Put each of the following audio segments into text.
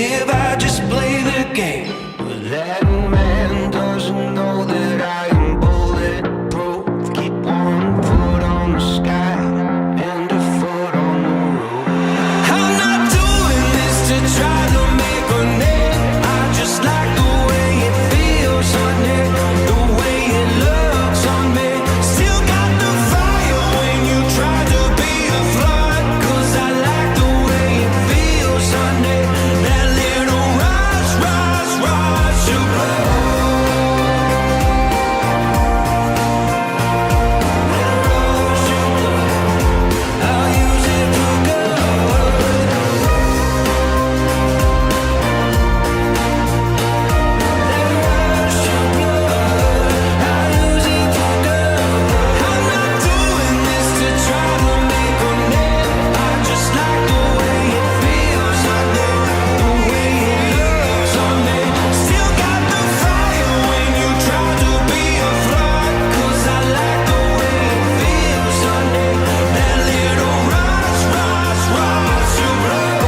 if I just play the game. But that man doesn't know that I am bulletproof. Keep one foot on the sky and a foot on the road. I'm not doing this to try to make a name. I just like the way it feels on it, the way it looks on me. Still got the fire when you try to be a flood, 'cause I like the way it feels on it. That little rush, rush, rush of blood. That rush of blood, I'll use it for good. That rush of blood, I'll use it for good. I'm not doing this to try to make a name. I just like the way it feels on it, the way it looks on me. Still got the fire when you try to be a flood, 'cause I like the way it feels on it. That little rush, rush, rush of blood.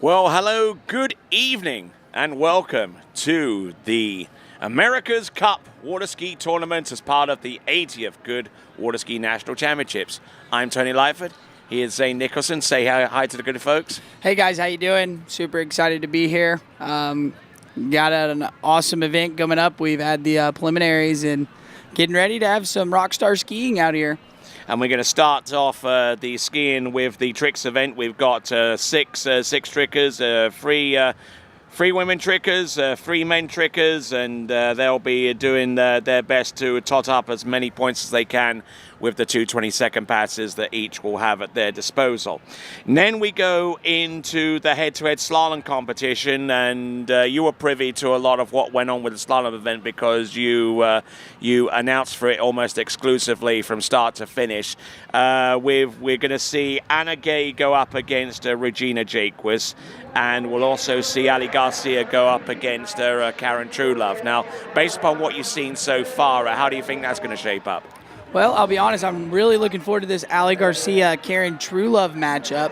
Well, hello, good evening, and welcome to the America's Cup Water Ski Tournament as part of the 80th Goode Water Ski National Championships. I'm Tony Lightfoot. Here's Zane Nicholson. Say hi to the good folks. Hey guys, how you doing? Super excited to be here. Got an awesome event coming up. We've had the preliminaries and getting ready to have some rock star skiing out here. And we're going to start off the skiing with the tricks event. We've got six trickers, three women trickers, three men trickers, and they'll be doing their best to tot up as many points as they can with the 2 22nd passes that each will have at their disposal. And then we go into the head-to-head slalom competition, and you were privy to a lot of what went on with the slalom event because you announced for it almost exclusively from start to finish. We're going to see Anna Gay go up against Regina Jaquez, and we'll also see Ali Garcia go up against Karen Truelove. Now, based upon what you've seen so far, how do you think that's going to shape up? Well, I'll be honest, I'm really looking forward to this Ali Garcia-Karen Truelove matchup.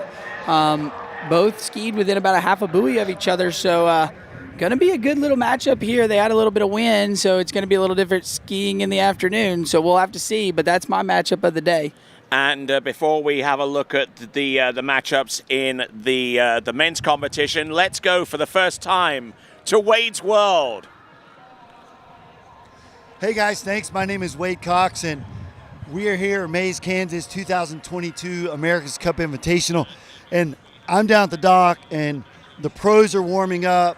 Both skied within about a half a buoy of each other, so going to be a good little matchup here. They had a little bit of wind, so it's going to be a little different skiing in the afternoon, so we'll have to see, but that's my matchup of the day. And before we have a look at the matchups in the men's competition, let's go for the first time to Wade's World. Hey guys, thanks. My name is Wade Cox, and we are here at Maize, Kansas 2022 America's Cup Invitational. And I'm down at the dock, and the pros are warming up.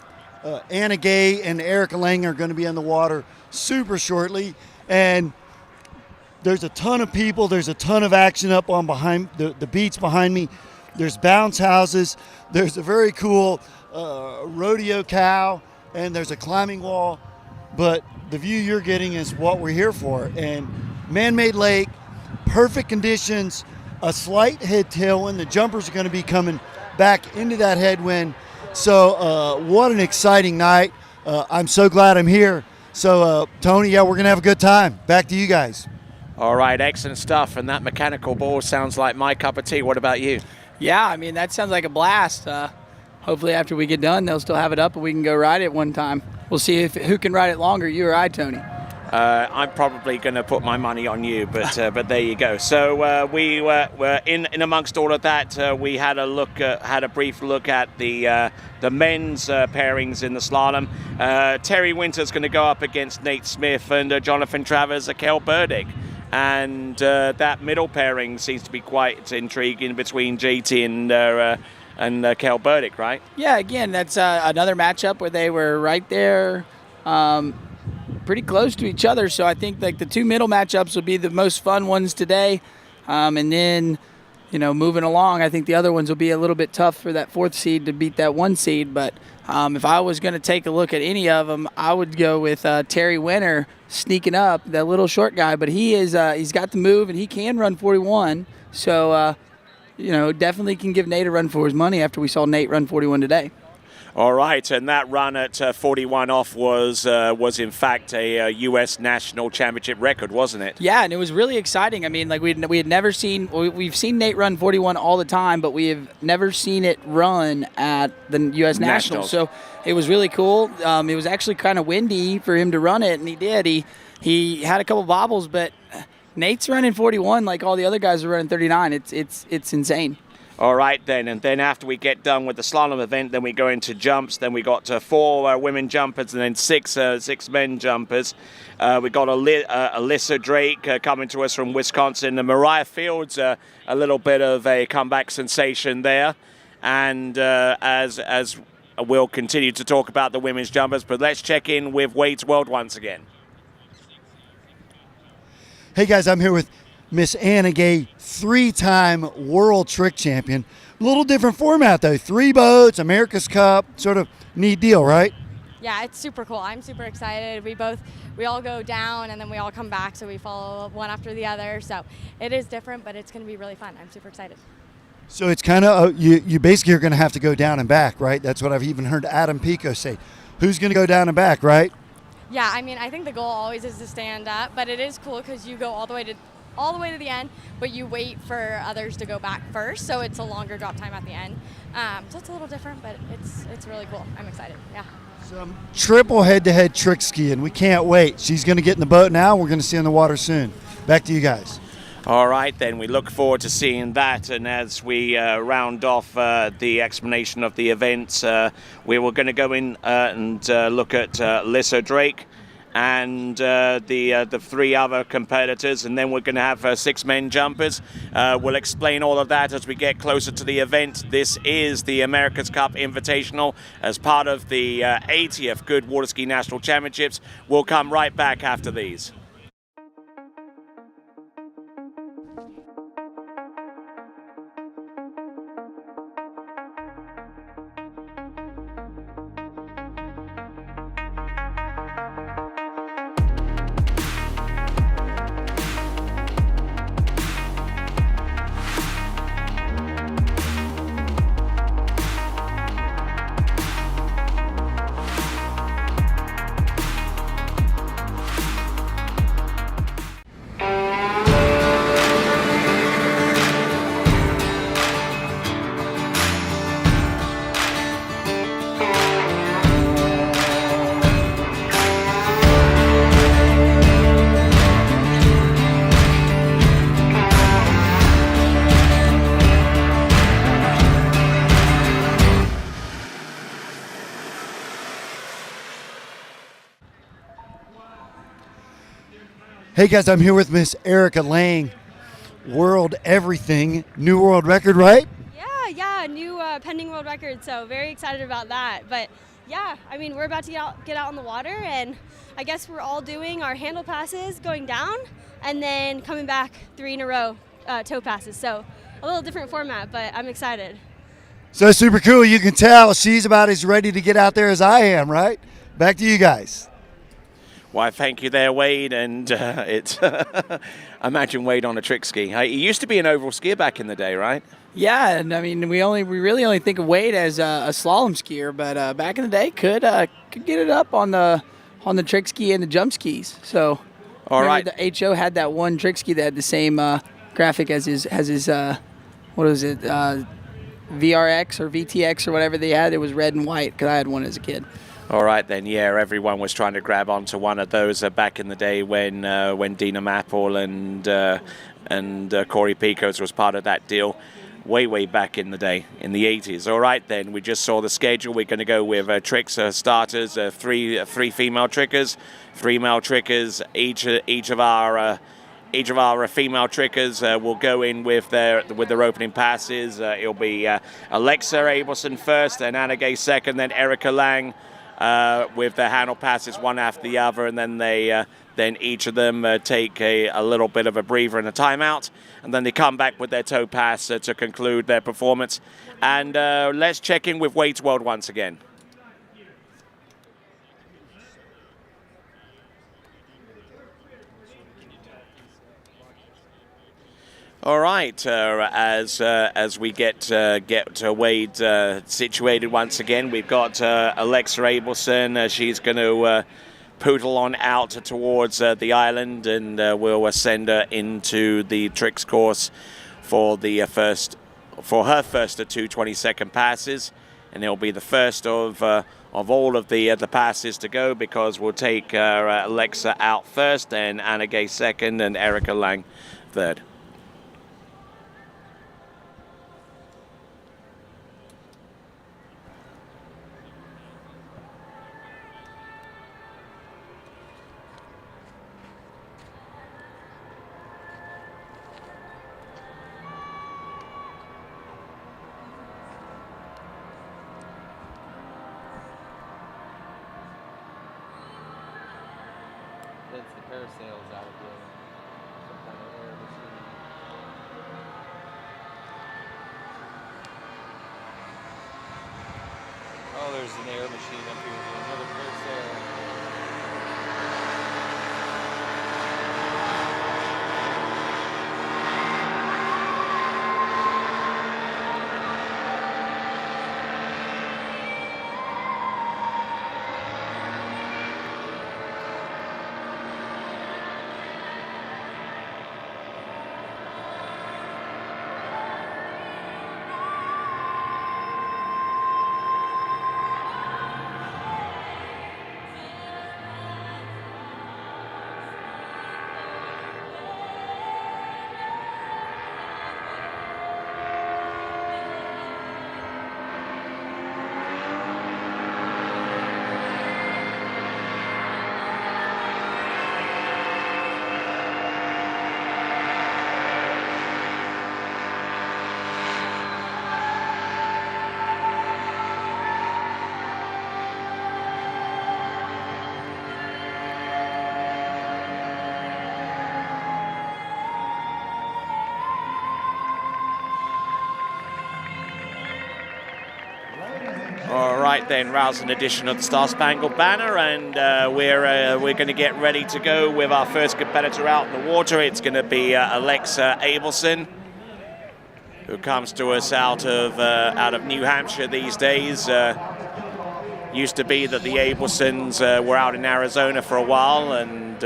Anna Gay and Erica Lang are going to be on the water super shortly. And there's a ton of people. There's a ton of action up on behind the beach behind me. There's bounce houses. There's a very cool rodeo cow, and there's a climbing wall. But the view you're getting is what we're here for. And man-made lake, perfect conditions, a slight head tailwind. The jumpers are going to be coming back into that headwind. So what an exciting night. I'm so glad I'm here. So Tony, yeah, we're going to have a good time. Back to you guys. All right, excellent stuff. And that mechanical ball sounds like my cup of tea. What about you? Yeah, I mean, that sounds like a blast. Hopefully after we get done, they'll still have it up and we can go ride it one time. We'll see who can ride it longer, you or I, Tony. I'm probably going to put my money on you, but there you go. So we were in amongst all of that. We had a brief look at the men's pairings in the slalom. Terry Winter's going to go up against Nate Smith and Jonathan Travers, Kel Burdick. And that middle pairing seems to be quite intriguing between JT and Kel Burdick, right? Yeah, again, that's another matchup where they were right there, pretty close to each other. So I think like the two middle matchups will be the most fun ones today. And then, moving along. I think the other ones will be a little bit tough for that 4th seed to beat that 1 seed. But if I was going to take a look at any of them, I would go with Terry Winter sneaking up, that little short guy. But he's got the move, and he can run 41. So, definitely can give Nate a run for his money after we saw Nate run 41 today. All right, and that run at 41 off was in fact a U.S. national championship record, wasn't it? Yeah, and it was really exciting. I mean, like we had never seen. We've seen Nate run 41 all the time, but we have never seen it run at the U.S. Nationals. So it was really cool. It was actually kind of windy for him to run it, and he did. He had a couple bobbles, but Nate's running 41 like all the other guys are running 39. It's insane. All right, then. And then after we get done with the slalom event, then we go into jumps. Then we got 4 women jumpers and then 6 men jumpers. We got Alyssa Drake coming to us from Wisconsin. And Mariah Fields, a little bit of a comeback sensation there. And as we'll continue to talk about the women's jumpers, but let's check in with Wade's World once again. Hey guys, I'm here with Miss Anna Gay, 3-time world trick champion. A little different format though, 3 boats, America's Cup, sort of neat deal, right? Yeah, it's super cool. I'm super excited. We all go down and then we all come back, so we follow one after the other. So it is different, but it's going to be really fun. I'm super excited. So it's kind of, you basically are going to have to go down and back, right? That's what I've even heard Adam Pico say. Who's going to go down and back, right? Yeah, I mean, I think the goal always is to stand up, but it is cool because you go all the way to the end, but you wait for others to go back first, so it's a longer drop time at the end. So it's a little different, but it's really cool. I'm excited. Yeah. Some triple head-to-head trick skiing. We can't wait. She's going to get in the boat now. We're going to see her in the water soon. Back to you guys. All right, then. We look forward to seeing that. And as we round off the explanation of the events, we were going to go in and look at Alyssa Drake and the 3 other competitors, and then we're going to have 6 men jumpers. We'll explain all of that as we get closer to the event. This is the America's Cup Invitational as part of the 80th Goode Water Ski National Championships. We'll come right back after these. Hey guys, I'm here with Miss Erica Lang, world everything, new world record, right? Yeah, new pending world record, so very excited about that. But yeah, I mean, we're about to get out on the water, and I guess we're all doing our handle passes, going down, and then coming back 3 in a row, toe passes. So a little different format, but I'm excited. So super cool. You can tell she's about as ready to get out there as I am, right? Back to you guys. Why, thank you there, Wade. And it's imagine Wade on a trick ski. He used to be an oval skier back in the day, right? Yeah, and I mean we really only think of Wade as a slalom skier, but back in the day could get it up on the trick ski and the jump skis. So all right, the HO had that one trick ski that had the same graphic as his what was it, VRX or VTX or whatever they had. It was red and white because I had one as a kid. All right, then, yeah, everyone was trying to grab onto one of those back in the day when Dina Mappel and Corey Picos was part of that deal way back in the day, in the 80s. All right, then, we just saw the schedule. We're going to go with tricks starters, 3 female trickers, 3 male trickers. Each of our female trickers will go in with their opening passes. It'll be Alexa Abelson first, then Anna Gay second, then Erica Lang with their handle passes one after the other, and then they Then each of them take a little bit of a breather and a timeout, and then they come back with their toe pass to conclude their performance. And let's check in with Wade's World once again. All right, as we get Wade situated once again, we've got Alexa Abelson. She's going to poodle on out towards the island, and we'll send her into the tricks course for her first 2 20-second passes, and it'll be the first of all of the passes to go, because we'll take Alexa out first, then Anna Gay second, and Erica Lang third. Parasails out of some kind of air machine. Oh, there's an air machine up here. Another parasail. All right then, rousing edition of the Star Spangled Banner, and we're going to get ready to go with our first competitor out in the water. It's going to be Alexa Abelson, who comes to us out of New Hampshire these days. Used to be that the Abelsons were out in Arizona for a while, and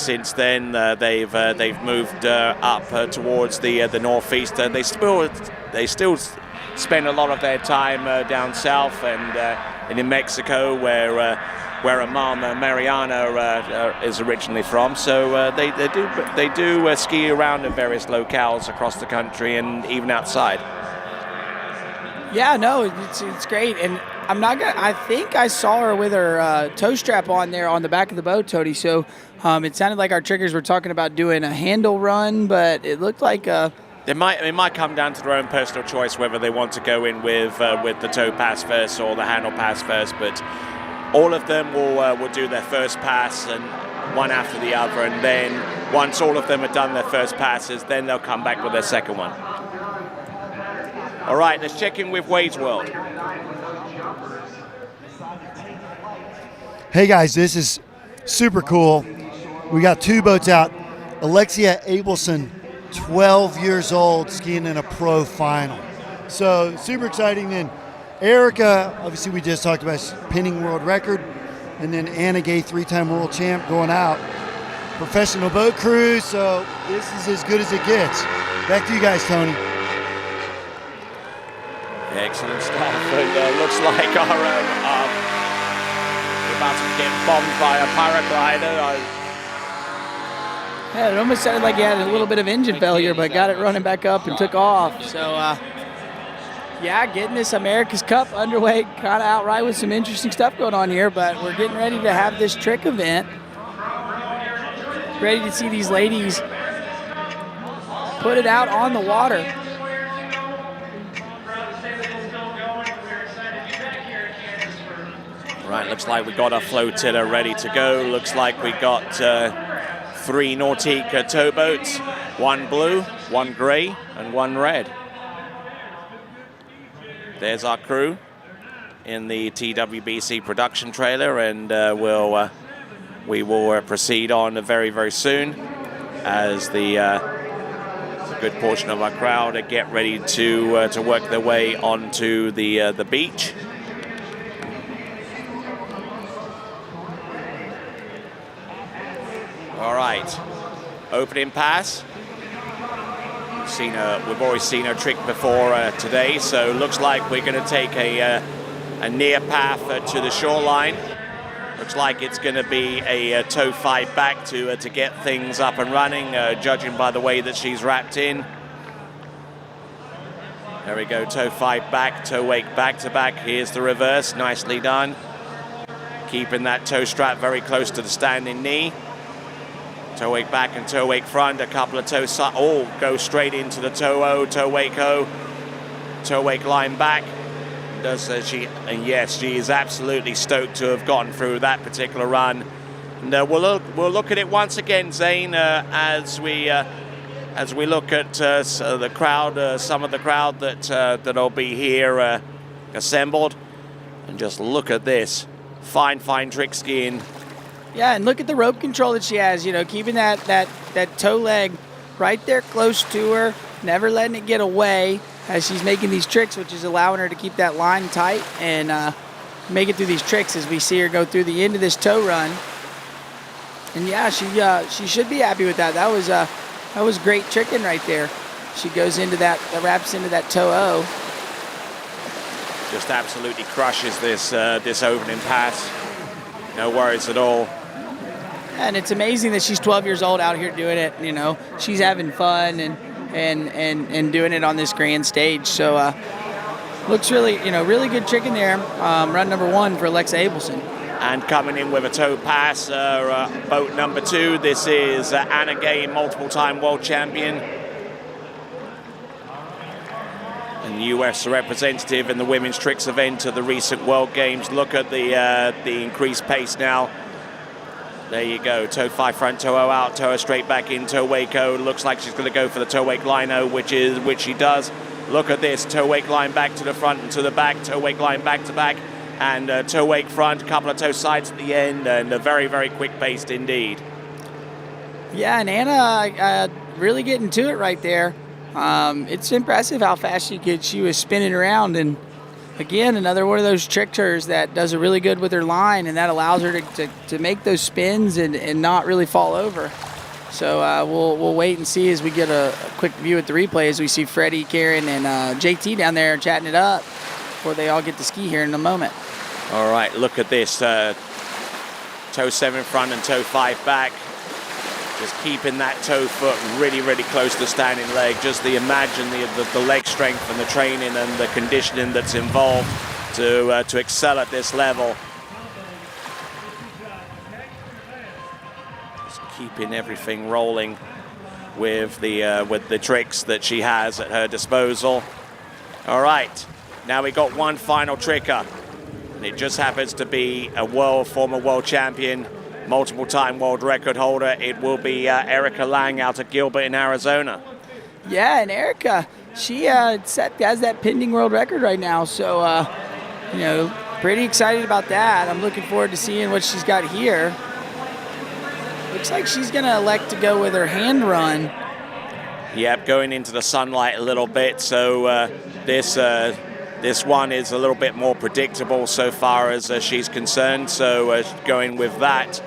since then they've moved up towards the northeast. They still spend a lot of their time down south and in Mexico, where her mom Mariana is originally from. So they do ski around in various locales across the country and even outside. Yeah, no, it's great, and I think I saw her with her toe strap on there on the back of the boat, Tony. So it sounded like our trickers were talking about doing a handle run, but it looked like It might come down to their own personal choice whether they want to go in with the toe pass first or the handle pass first. But all of them will do their first pass, and one after the other. And then once all of them have done their first passes, then they'll come back with their second one. All right, let's check in with Wade's World. Hey guys, this is super cool. We got two boats out. Alexia Abelson, 12 years old, skiing in a pro final. So super exciting. Then Erica, obviously we just talked about pinning world record. And then Anna Gay, 3-time world champ, going out. Professional boat crew, so this is as good as it gets. Back to you guys, Tony. Excellent stuff. And looks like we're about to get bombed by a paraglider. Yeah, it almost sounded like he had a little bit of engine failure, but got it running back up and took off. So, yeah, getting this America's Cup underway, kind of outright with some interesting stuff going on here, but we're getting ready to have this trick event. Ready to see these ladies put it out on the water. Right, looks like we got our flotilla ready to go. Looks like we got 3 Nautique towboats, 1 blue, 1 gray, and 1 red. There's our crew in the TWBC production trailer, and we will proceed on very, very soon as the a good portion of our crowd get ready to work their way onto the beach. All right, opening pass. We've always seen her trick before today, so looks like we're going to take a near path to the shoreline. Looks like it's going to be a toe 5 back to get things up and running, judging by the way that she's wrapped in. There we go, toe 5 back, toe wake back to back. Here's the reverse, nicely done. Keeping that toe strap very close to the standing knee. Toe wake back and toe wake front, a couple of toe side, all go straight into the toe O, toe wake O, toe wake line back. And yes, she is absolutely stoked to have gotten through that particular run. And we'll look at it once again, Zane, as we look at the crowd, some of the crowd that'll be here assembled, and just look at this fine trick skiing. Yeah, and look at the rope control that she has, you know, keeping that toe leg right there close to her, never letting it get away as she's making these tricks, which is allowing her to keep that line tight and make it through these tricks as we see her go through the end of this toe run. And yeah, she should be happy with that. That was great tricking right there. She goes into that wraps into that toe O. Just absolutely crushes this opening pass. No worries at all. And it's amazing that she's 12 years old out here doing it. You know, she's having fun and doing it on this grand stage. So looks really, really good trick in there. Run number 1 for Alexa Abelson. And coming in with a toe pass, boat number 2. This is Anna Gay, multiple-time world champion. And U.S. representative in the women's tricks event of the recent World Games. Look at the increased pace now. There you go, toe 5 front, toe O out, toe straight back in, toe wake O. Looks like she's going to go for the toe wake line O, which she does. Look at this, toe wake line back to the front and to the back, toe wake line back to back, and toe wake front, couple of toe sides at the end, and a very, very quick paced indeed. Yeah, and Anna really getting to it right there. It's impressive how fast she was spinning around, and again, another one of those trickers that does it really good with her line, and that allows her to make those spins and not really fall over. So we'll wait and see as we get a quick view at the replay as we see Freddie, Karen, and JT down there chatting it up before they all get to ski here in a moment. All right, look at this. Toe 7 front and toe 5 back. Just keeping that toe foot really, really close to the standing leg. Just imagine the leg strength and the training and the conditioning that's involved to excel at this level. Just keeping everything rolling with the tricks that she has at her disposal. All right, now we got one final tricker. And it just happens to be a former world champion, multiple-time world record holder. It will be Erica Lang out of Gilbert in Arizona. Yeah, and Erica, she has that pending world record right now. So, pretty excited about that. I'm looking forward to seeing what she's got here. Looks like she's going to elect to go with her hand run. Yep, going into the sunlight a little bit. So this one is a little bit more predictable so far as she's concerned. So going with that.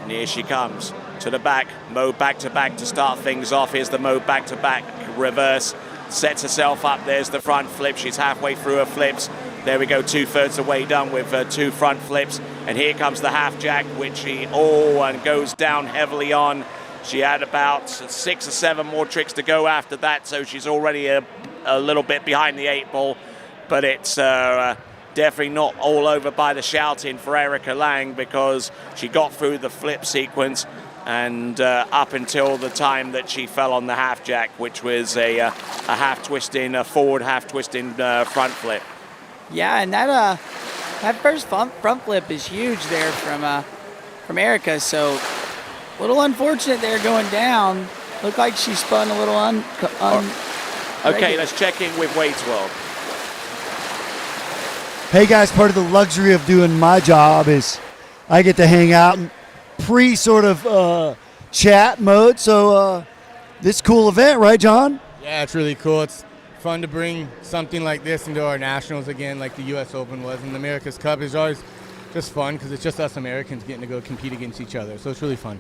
And here she comes to the back, mode back-to-back to start things off. Here's the mode back-to-back reverse. Sets herself up, there's the front flip. She's halfway through her flips. There we go, 2/3 the way done with 2 front flips. And here comes the half jack, which she and goes down heavily on. She had about 6 or 7 more tricks to go after that, so she's already a little bit behind the 8 ball. But it's definitely not all over by the shouting for Erica Lang, because she got through the flip sequence and up until the time that she fell on the half jack, which was a half twisting forward, half twisting front flip. Yeah, and that That first front flip is huge there from Erica. So a little unfortunate there going down. Looked like she spun a little Okay, let's check in with Wade's World. Hey guys, part of the luxury of doing my job is I get to hang out in sort of chat mode. So this cool event, right, John? Yeah, it's really cool. It's fun to bring something like this into our nationals again, like the U.S. Open was. And the America's Cup is always just fun because it's just us Americans getting to go compete against each other. So it's really fun.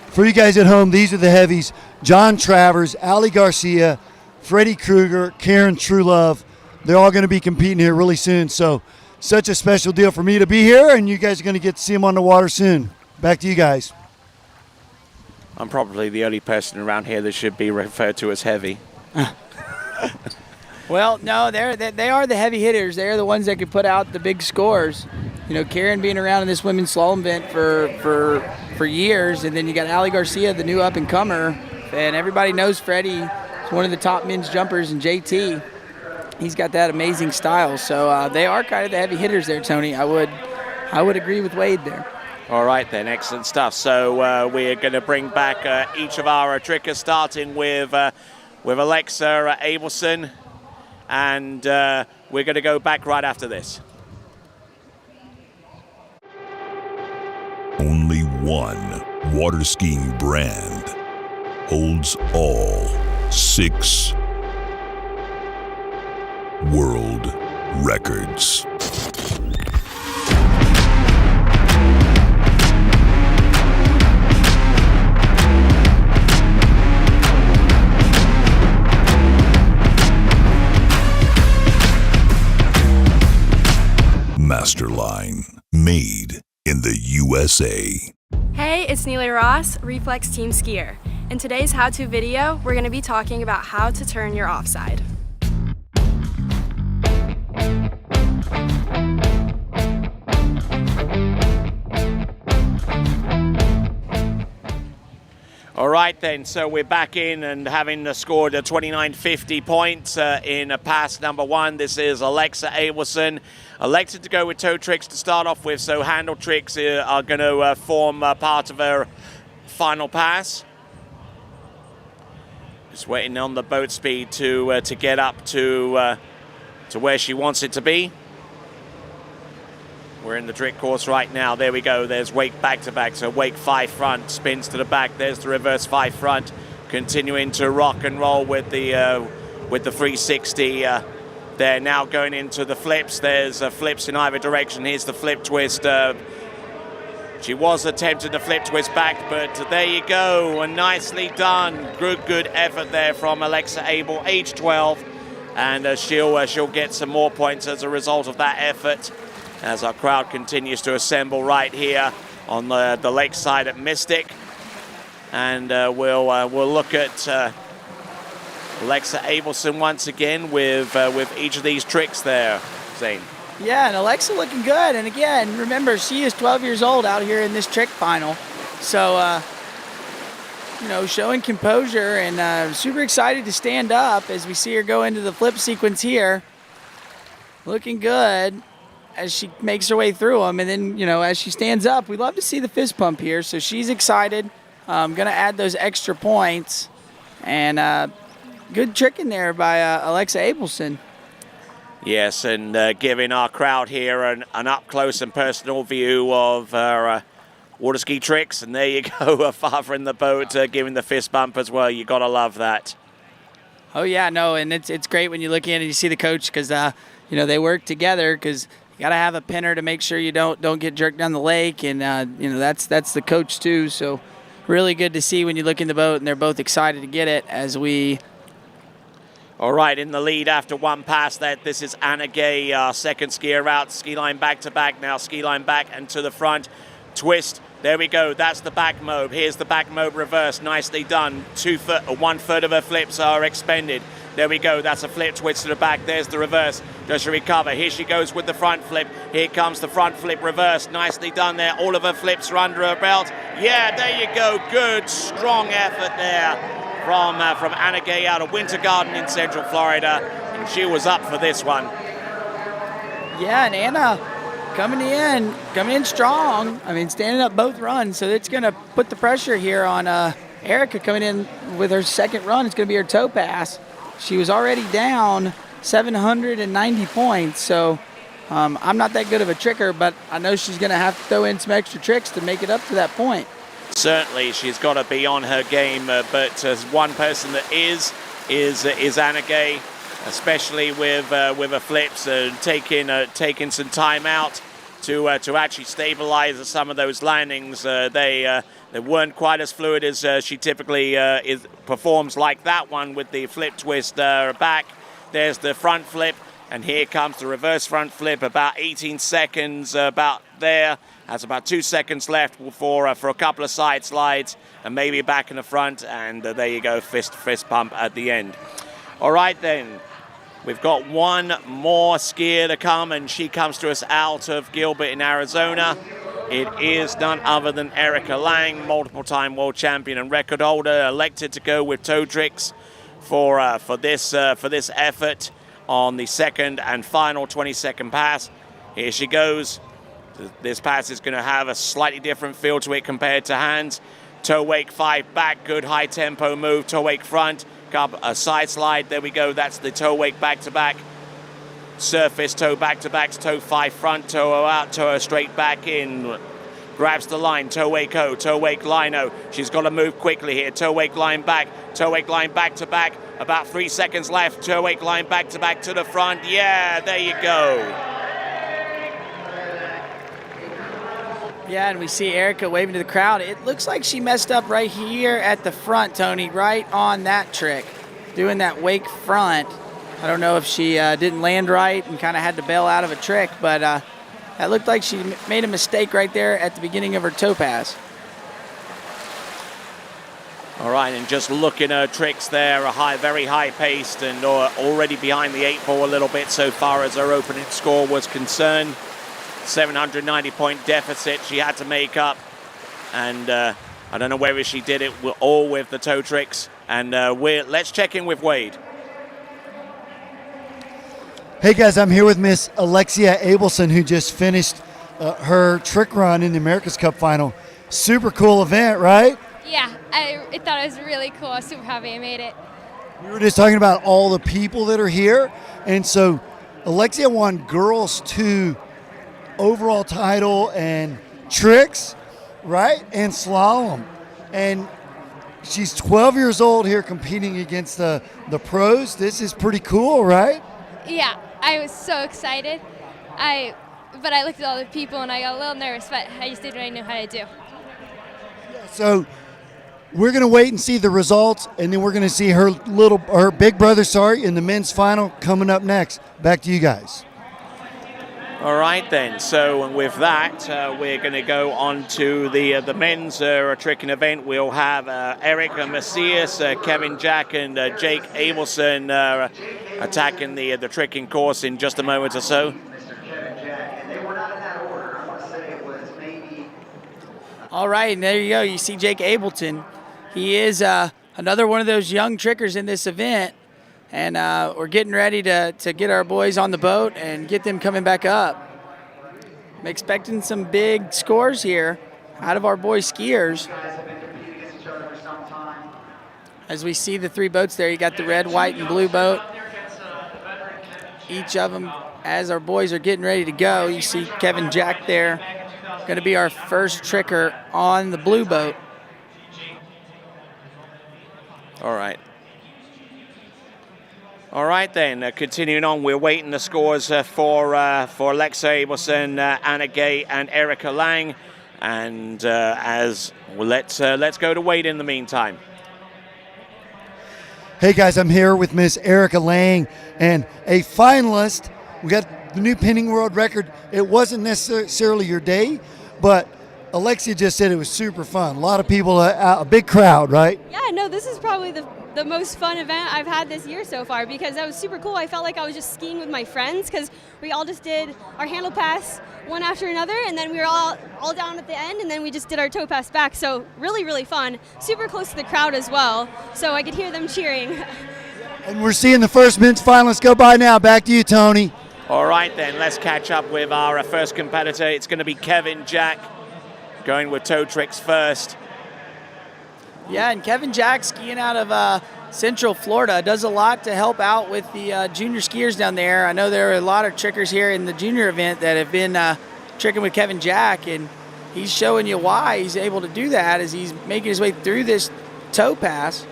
For you guys at home, these are the heavies: John Travers, Ali Garcia, Freddie Krueger, Karen Truelove. They're all going to be competing here really soon. So such a special deal for me to be here, and you guys are going to get to see them on the water soon. Back to you guys. I'm probably the only person around here that should be referred to as heavy. Well, no, they are the heavy hitters. They're the ones that can put out the big scores. You know, Karen being around in this women's slalom event for years, and then you got Ali Garcia, the new up-and-comer, and everybody knows Freddie is one of the top men's jumpers, and JT, he's got that amazing style. So they are kind of the heavy hitters there, Tony. I would agree with Wade there. All right, then, excellent stuff. So we're going to bring back each of our trickers, starting with Alexa Abelson, and we're going to go back right after this. Only one water skiing brand holds all 6 world records. Masterline, made in the USA. Hey, it's Neely Ross, Reflex Team Skier. In today's how-to video, we're going to be talking about how to turn your offside. All right, then, so we're back in and having scored a 29.50 points in pass number 1. This is Alexa Abelson. Elected to go with toe tricks to start off with, so handle tricks are going to form part of her final pass. Just waiting on the boat speed to get up to where she wants it to be. We're in the trick course right now. There we go. There's wake back to back. So wake 5 front, spins to the back. There's the reverse 5 front, continuing to rock and roll with the 360. They're now going into the flips. There's flips in either direction. Here's the flip twist. She was attempting the flip twist back, but there you go. And nicely done. Good effort there from Alexa Abel, age 12. And she'll get some more points as a result of that effort, as our crowd continues to assemble right here on the lake side at Mystic. And we'll look at Alexa Abelson once again with each of these tricks there, Zane. Yeah, and Alexa looking good. And again, remember, she is 12 years old out here in this trick final. So, you know, showing composure and super excited to stand up as we see her go into the flip sequence here. Looking good as she makes her way through them. And then, you know, as she stands up, we love to see the fist pump here. So she's excited. Going to add those extra points. And good trick in there by Alexa Abelson. Yes, and giving our crowd here an up-close and personal view of her water ski tricks. And there you go, a father in the boat giving the fist bump as well. You got to love that. Oh, yeah, no, and it's great when you look in and you see the coach because, you know, they work together because you got to have a pinner to make sure you don't get jerked down the lake. And, you know, that's the coach too. So really good to see when you look in the boat and they're both excited to get it as we... All right, in the lead after one pass. This is Anna Gay, second skier out. Ski line back to back now. Ski line back and to the front. Twist. There we go. That's the back mobe. Here's the back mobe reverse. Nicely done. 1 foot of her flips are expended. There we go. That's a flip twist to the back. There's the reverse. Does she recover? Here she goes with the front flip. Here comes the front flip reverse. Nicely done there. All of her flips are under her belt. Yeah, there you go. Good, strong effort there from Anna Gay out of Winter Garden in Central Florida. And she was up for this one. Yeah, and Anna coming in strong. I mean, standing up both runs, so it's going to put the pressure here on Erica coming in with her second run. It's going to be her toe pass. She was already down 790 points, so I'm not that good of a tricker, but I know she's going to have to throw in some extra tricks to make it up to that point. Certainly, she's got to be on her game, but one person that is Anna Gay, especially with her flips, taking some time out to actually stabilize some of those landings. They weren't quite as fluid as she typically performs, like that one with the flip twist back. There's the front flip, and here comes the reverse front flip, about 18 seconds about there. Has about 2 seconds left for a couple of side slides and maybe back in the front, and there you go, fist pump at the end. All right then, we've got one more skier to come, and she comes to us out of Gilbert in Arizona. It is none other than Erica Lang, multiple-time world champion and record holder, elected to go with toe tricks for this effort on the second and final 20-second pass. Here she goes. This pass is going to have a slightly different feel to it compared to hands. Toe wake 5 back, good high tempo move. Toe wake front, a side slide. There we go. That's the toe wake back to back. Surface toe back to back. Toe 5 front, toe out, toe straight back in. Grabs the line. Toe wake O, toe wake line O. She's got to move quickly here. Toe wake line back. Toe wake line back to back. About 3 seconds left. Toe wake line back to the front. Yeah, there you go. Yeah, and we see Erica waving to the crowd. It looks like she messed up right here at the front, Tony, right on that trick, doing that wake front. I don't know if she didn't land right and kind of had to bail out of a trick, but that looked like she made a mistake right there at the beginning of her toe pass. All right, and just looking at her tricks there, very high-paced and already behind the 8 ball a little bit so far as her opening score was concerned. 790-point deficit she had to make up, and I don't know whether she did it all with the toe tricks. And let's check in with Wade. Hey guys, I'm here with Miss Alexia Abelson, who just finished her trick run in the America's Cup final. Super cool event, right? Yeah, I thought it was really cool. I was super happy I made it. We were just talking about all the people that are here, and so Alexia won Girls 2 overall title and tricks, right? And slalom. And she's 12 years old here competing against the pros. This is pretty cool, right? Yeah, I was so excited. But I looked at all the people and I got a little nervous, but I just did what I knew how to do. So we're going to wait and see the results, and then we're going to see her big brother, in the men's final coming up next. Back to you guys. All right then, so with that, we're going to go on to the men's tricking event. We'll have Eric Macias, Kevin Jack, and Jake Abelson attacking the tricking course in just a moment or so. All right, and there you go. You see Jake Abelson. He is another one of those young trickers in this event. And we're getting ready to get our boys on the boat and get them coming back up. I'm expecting some big scores here out of our boy skiers. As we see the 3 boats there, you got the red, white, and blue boat. Each of them, as our boys are getting ready to go, you see Kevin Jack there, going to be our first tricker on the blue boat. All right. All right then, continuing on, we're waiting the scores for Alexa Abelson, Anna Gay, and Erica Lang, and let's go to Wade in the meantime. Hey guys, I'm here with Miss Erica Lang and a finalist. We got the new pinning world record. It wasn't necessarily your day, but Alexia just said it was super fun. A lot of people, a big crowd, right? Yeah, no, this is probably the most fun event I've had this year so far because that was super cool. I felt like I was just skiing with my friends because we all just did our handle pass one after another, and then we were all down at the end, and then we just did our toe pass back. So really, really fun. Super close to the crowd as well, so I could hear them cheering. And we're seeing the first men's finalists go by now. Back to you, Tony. All right, then, let's catch up with our first competitor. It's going to be Kevin Jack, going with toe tricks first. Yeah, and Kevin Jack skiing out of Central Florida does a lot to help out with the junior skiers down there. I know there are a lot of trickers here in the junior event that have been tricking with Kevin Jack, and he's showing you why he's able to do that as he's making his way through this toe pass.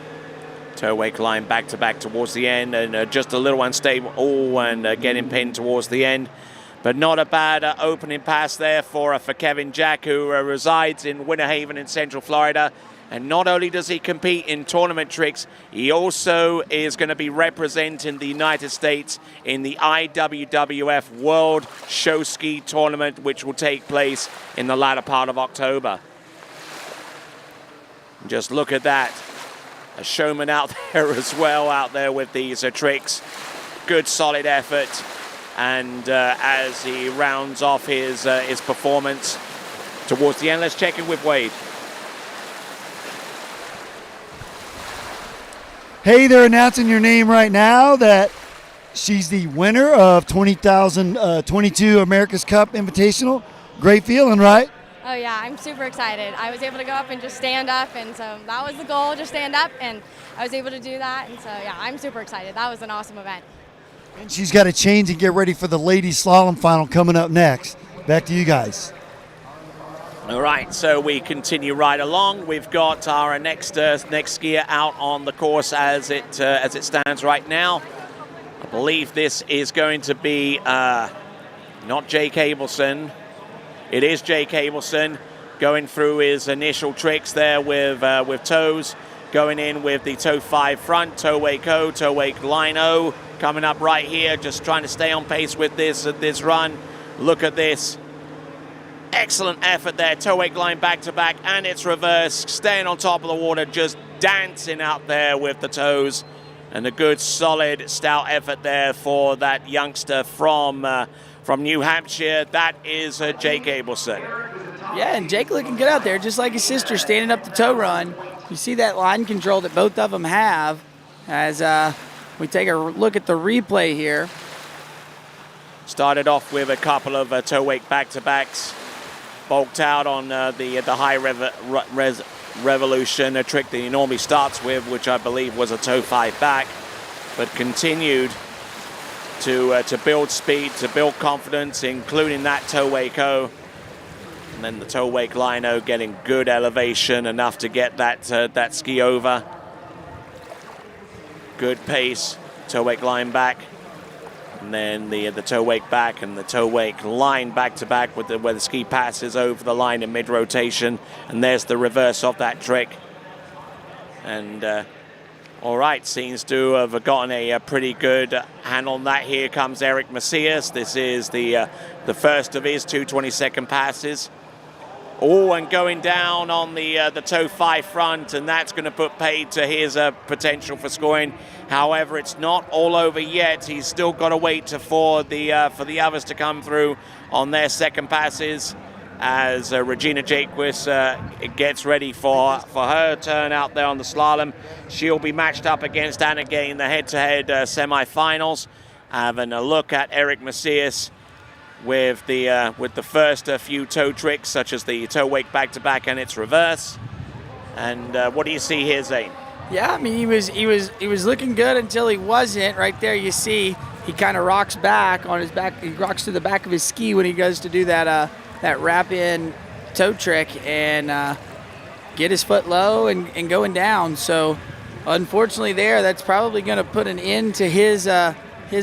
Toe wake line back to back towards the end, and just a little unstable. Oh, and getting pinned towards the end. But not a bad opening pass there for Kevin Jack, who resides in Winter Haven in Central Florida. And not only does he compete in tournament tricks, he also is going to be representing the United States in the IWWF World Show Ski Tournament, which will take place in the latter part of October. Just look at that. A showman out there as well, out there with these tricks. Good solid effort. And as he rounds off his performance towards the end, let's check in with Wade. Hey, they're announcing your name right now that she's the winner of 2022 America's Cup Invitational. Great feeling, right? Oh yeah, I'm super excited. I was able to go up and just stand up, and so that was the goal, just stand up, and I was able to do that, and so yeah, I'm super excited. That was an awesome event. And she's got to change and get ready for the ladies slalom final coming up next. Back to you guys. All right, so we continue right along. We've got our next skier out on the course as it stands right now. I believe this is going to be not Jake Abelson. It is Jake Abelson going through his initial tricks there with toes, going in with the toe 5 front, toe wake O, toe wake line O, coming up right here, just trying to stay on pace with this run. Look at this. Excellent effort there, toe wake line back to back, and it's reverse, staying on top of the water, just dancing out there with the toes. And a good, solid, stout effort there for that youngster from New Hampshire. That is Jake Abelson. Yeah, and Jake looking good out there, just like his sister, standing up the toe run. You see that line control that both of them have as we take a look at the replay here. Started off with a couple of toe wake back-to-backs. Bulked out on the high revolution, a trick that he normally starts with, which I believe was a toe 5 back, but continued to build speed, to build confidence, including that toe wake O. And then the toe wake line O getting good elevation, enough to get that ski over. Good pace, toe wake line back. And then the toe wake back and the toe wake line back to back with where the ski passes over the line in mid rotation. And there's the reverse of that trick. And all right, seems to have gotten a pretty good handle on that. Here comes Eric Macias. This is the first of his 2 22nd passes. Oh, and going down on the toe 5 front, and that's going to put paid to his potential for scoring. However, it's not all over yet. He's still got to wait for the others to come through on their second passes as Regina Jaquist gets ready for her turn out there on the slalom. She'll be matched up against Anna Gay in the head-to-head semifinals. Having a look at Eric Macias with the first few toe tricks, such as the toe wake back-to-back and its reverse. And what do you see here, Zane? Yeah, I mean, he was looking good until he wasn't. Right there, you see he kind of rocks back on his back. He rocks to the back of his ski when he goes to do that wrap-in toe trick and get his foot low and going down. So, unfortunately, that's probably going to put an end to his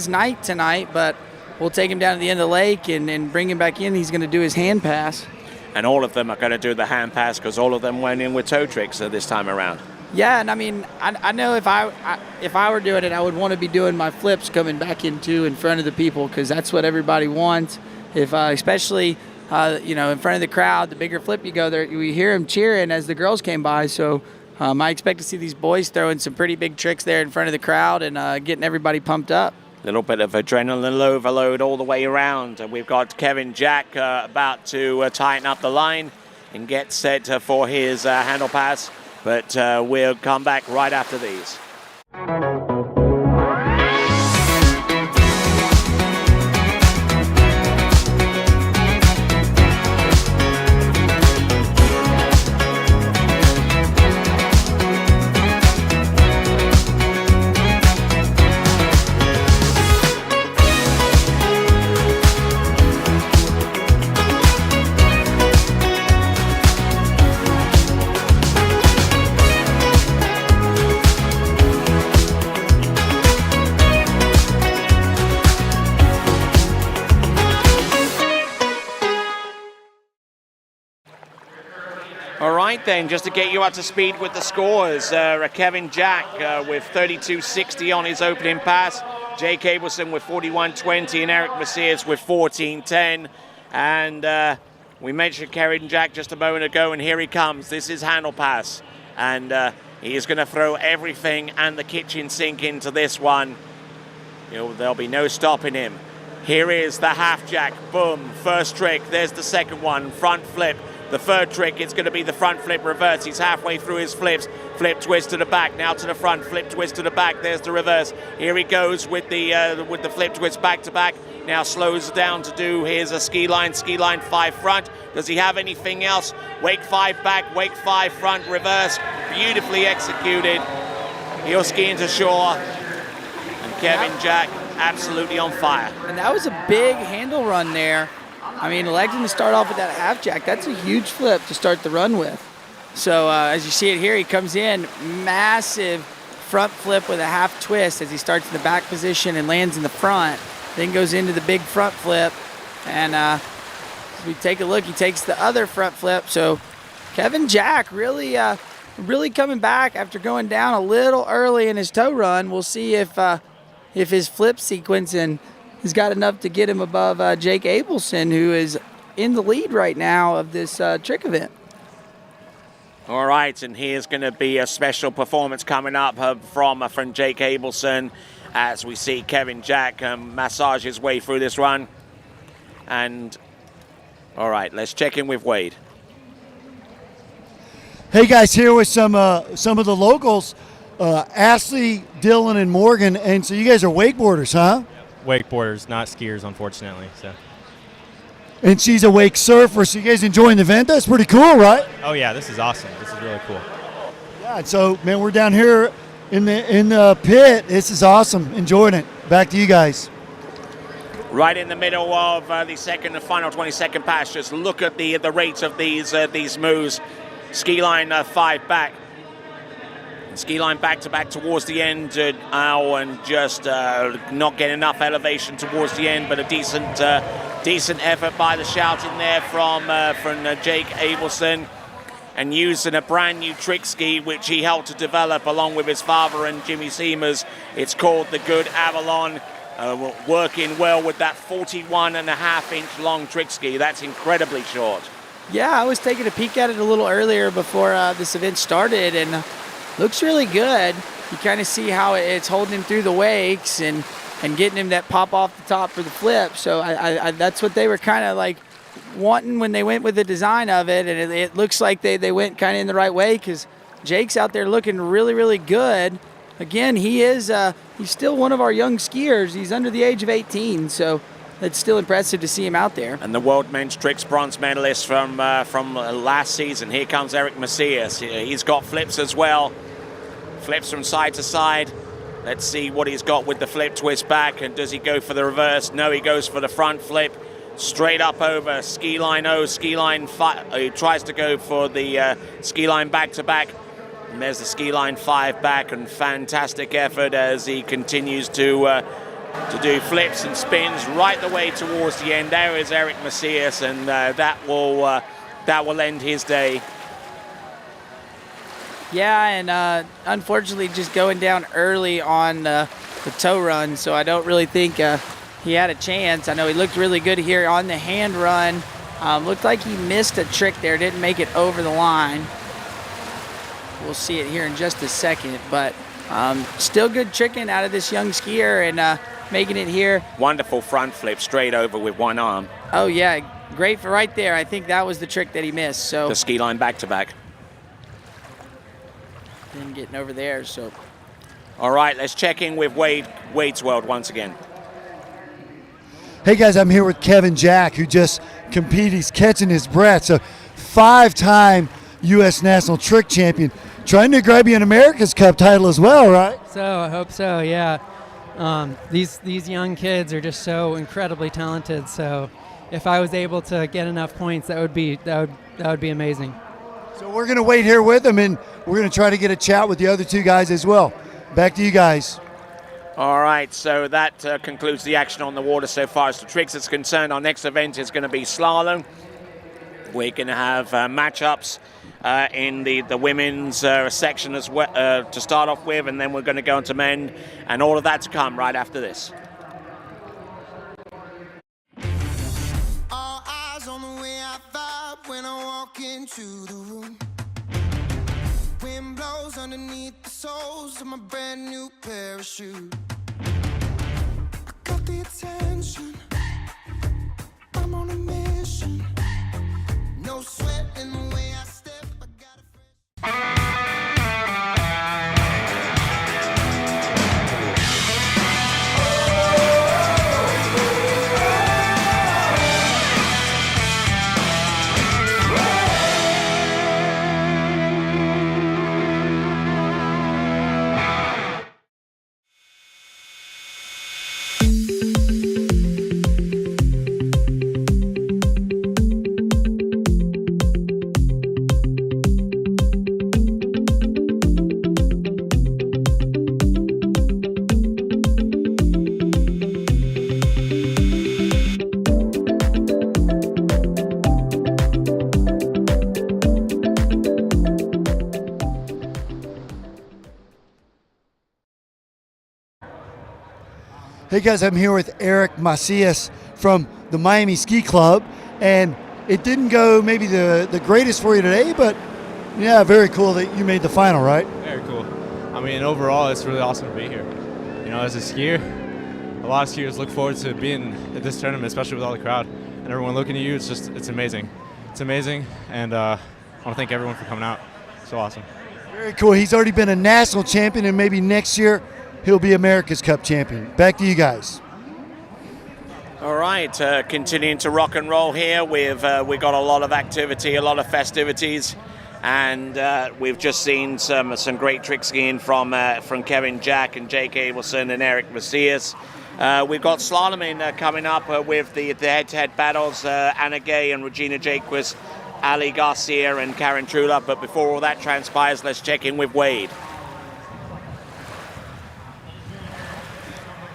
night tonight. But we'll take him down to the end of the lake and bring him back in. He's going to do his hand pass. And all of them are going to do the hand pass because all of them went in with toe tricks this time around. Yeah, and I mean, I know if I were doing it, I would want to be doing my flips coming back in front of the people because that's what everybody wants. If especially in front of the crowd, the bigger flip you go there, we hear them cheering as the girls came by. So I expect to see these boys throwing some pretty big tricks there in front of the crowd and getting everybody pumped up. Little bit of adrenaline overload all the way around. And we've got Kevin Jack about to tighten up the line and get set for his handle pass. But we'll come back right after these. right, then, just to get you up to speed with the scores, Kevin Jack with 32.60 on his opening pass, Jake Abelson with 41.20, and Eric Macias with 14.10. And we mentioned Kevin Jack just a moment ago, and here he comes. This is handle pass, and he is going to throw everything and the kitchen sink into this one. There'll be no stopping him. Here is the half jack. Boom. First trick. There's the second one. Front flip. The third trick, it's going to be the front flip reverse. He's halfway through his flips. Flip twist to the back. Now to the front. Flip twist to the back. There's the reverse. Here he goes with the flip twist back to back. Now slows down to do his ski line 5 front. Does he have anything else? Wake 5 back. Wake 5 front reverse. Beautifully executed. He'll ski into shore. And Kevin Jack absolutely on fire. And that was a big handle run there. I mean, electing to start off with that half jack, that's a huge flip to start the run with. So as you see it here, he comes in, massive front flip with a half twist as he starts in the back position and lands in the front, then goes into the big front flip. And as we take a look, he takes the other front flip. So Kevin Jack really coming back after going down a little early in his toe run. We'll see if his flip sequence and he's got enough to get him above Jake Abelson, who is in the lead right now of this trick event. All right, and here's going to be a special performance coming up from Jake Abelson as we see Kevin Jack massage his way through this run. And all right, let's check in with Wade. Hey guys, here with some of the locals, Ashley, Dylan, and Morgan. And so you guys are wakeboarders, huh? Wakeboarders, not skiers, unfortunately. So. And she's a wake surfer, so you guys enjoying the event? That's pretty cool, right? Oh yeah, this is awesome. This is really cool. Yeah, so man, we're down here in the pit. This is awesome. Enjoying it. Back to you guys. Right in the middle of the second and final 20-second pass. Just look at the rates of these moves. Ski line 5 back. Ski line back to back towards the end, and just not getting enough elevation towards the end, but a decent effort by the shout in there from Jake Abelson, and using a brand new trick ski which he helped to develop along with his father and Jimmy Seamers. It's called the Goode Avalon, working well with that 41.5-inch long trick ski. That's incredibly short. Yeah, I was taking a peek at it a little earlier before this event started, and looks really good. You kind of see how it's holding him through the wakes and getting him that pop off the top for the flip. So I that's what they were kind of like wanting when they went with the design of it. And it looks like they went kind of in the right way, because Jake's out there looking really, really good. Again, he's still one of our young skiers. He's under the age of 18, so it's still impressive to see him out there. And the World Men's Tricks bronze medalist from last season. Here comes Eric Macias. He's got flips as well. Flips from side to side. Let's see what he's got with the flip twist back. And does he go for the reverse? No, he goes for the front flip. Straight up over ski line O, ski line 5. He tries to go for the ski line back to back. And there's the ski line 5 back, and fantastic effort as he continues to do flips and spins right the way towards the end. There is Eric Macias, and that will end his day. Yeah, and unfortunately just going down early on the toe run, so I don't really think he had a chance. I know he looked really good here on the hand run. Looked like he missed a trick there, didn't make it over the line. We'll see it here in just a second, but still good tricking out of this young skier, and making it here. Wonderful front flip straight over with one arm. Oh yeah, great for right there. I think that was the trick that he missed. So the ski line back to back. Then getting over there, so. All right, let's check in with Wade's World once again. Hey guys, I'm here with Kevin Jack, who just competed. He's catching his breath. So 5-time U.S. National Trick Champion. Trying to grab you an America's Cup title as well, right? So I hope so, yeah. These young kids are just so incredibly talented. So if I was able to get enough points, that would be amazing. So we're going to wait here with them, and we're going to try to get a chat with the other two guys as well. Back to you guys. All right, so that concludes the action on the water so far as the tricks is concerned. Our next event is going to be slalom. We're going to have matchups in the women's section as well to start off with, and then we're going to go into men, and all of that to come right after this. All eyes on the way I vibe when I walk into the room. Wind blows underneath the soles of my brand new pair of shoes. I got the attention. I'm on a mission. No sweat in the way I step. I got a Hey guys, I'm here with Eric Macias from the Miami Ski Club, and it didn't go maybe the greatest for you today, but yeah, very cool that you made the final, right? Very cool. I mean, overall, it's really awesome to be here. You know, as a skier, a lot of skiers look forward to being at this tournament, especially with all the crowd and everyone looking at you. It's amazing. It's amazing, and I want to thank everyone for coming out. So awesome. Very cool. He's already been a national champion, and maybe next year he'll be America's Cup champion. Back to you guys. All right, continuing to rock and roll here. We've got a lot of activity, a lot of festivities, and we've just seen some great trick skiing from Kevin Jack and Jake Abelson and Eric Macias. We've got slaloming coming up with the head-to-head battles, Anna Gay and Regina Jaquist, Ali Garcia and Karen Trulove. But before all that transpires, let's check in with Wade.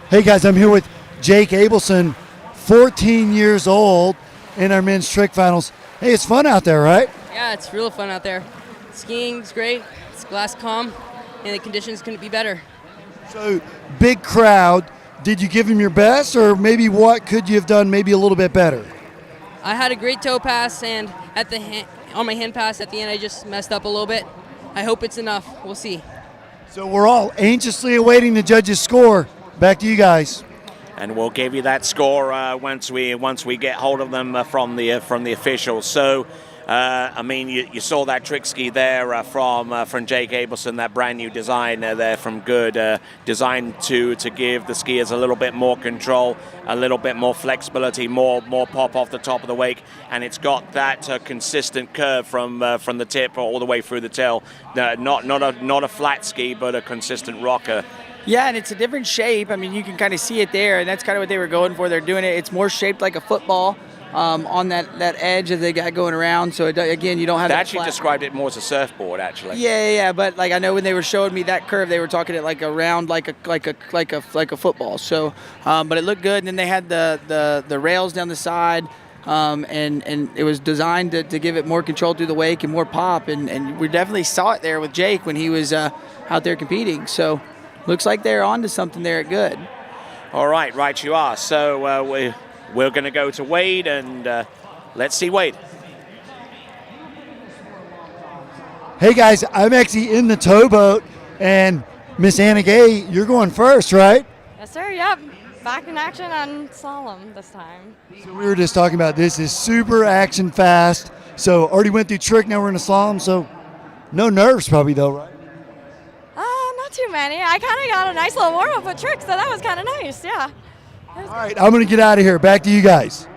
Hey guys, I'm here with Jake Abelson, 14 years old, in our men's trick finals. Hey, it's fun out there, right? Yeah, it's real fun out there. Skiing's great, it's glass calm, and the conditions couldn't be better. So, big crowd. Did you give him your best, or maybe what could you have done maybe a little bit better? I had a great toe pass, and on my hand pass at the end I just messed up a little bit. I hope it's enough, we'll see. So we're all anxiously awaiting the judges' score. Back to you guys. And we'll give you that score once we get hold of them from the officials. So, I mean, you saw that trick ski there from Jake Abelson, that brand new design there from Goode, designed to give the skiers a little bit more control, a little bit more flexibility, more pop off the top of the wake, and it's got that consistent curve from the tip all the way through the tail. Not a flat ski, but a consistent rocker. Yeah, and it's a different shape. I mean, you can kind of see it there, and that's kind of what they were going for. They're doing it. It's more shaped like a football on that edge that they got going around. So, again, you don't have They that actually flat. described it more as a surfboard, actually. Yeah. But like I know when they were showing me that curve, they were talking it like around like a football. So, but it looked good. And then they had the rails down the side, and it was designed to give it more control through the wake and more pop. And we definitely saw it there with Jake when he was out there competing. So. Looks like they're on to something there at Goode. All right you are. So we're going to go to Wade, and let's see Wade. Hey guys, I'm actually in the towboat, and Miss Anna Gay, you're going first, right? Yes, sir. Yep. Back in action on slalom this time. So we were just talking about this is super action fast. So already went through trick, now we're in a slalom, so no nerves probably though, right? Not too many. I kind of got a nice little warm-up with tricks, so that was kind of nice, yeah. All right, I'm going to get out of here. Back to you guys.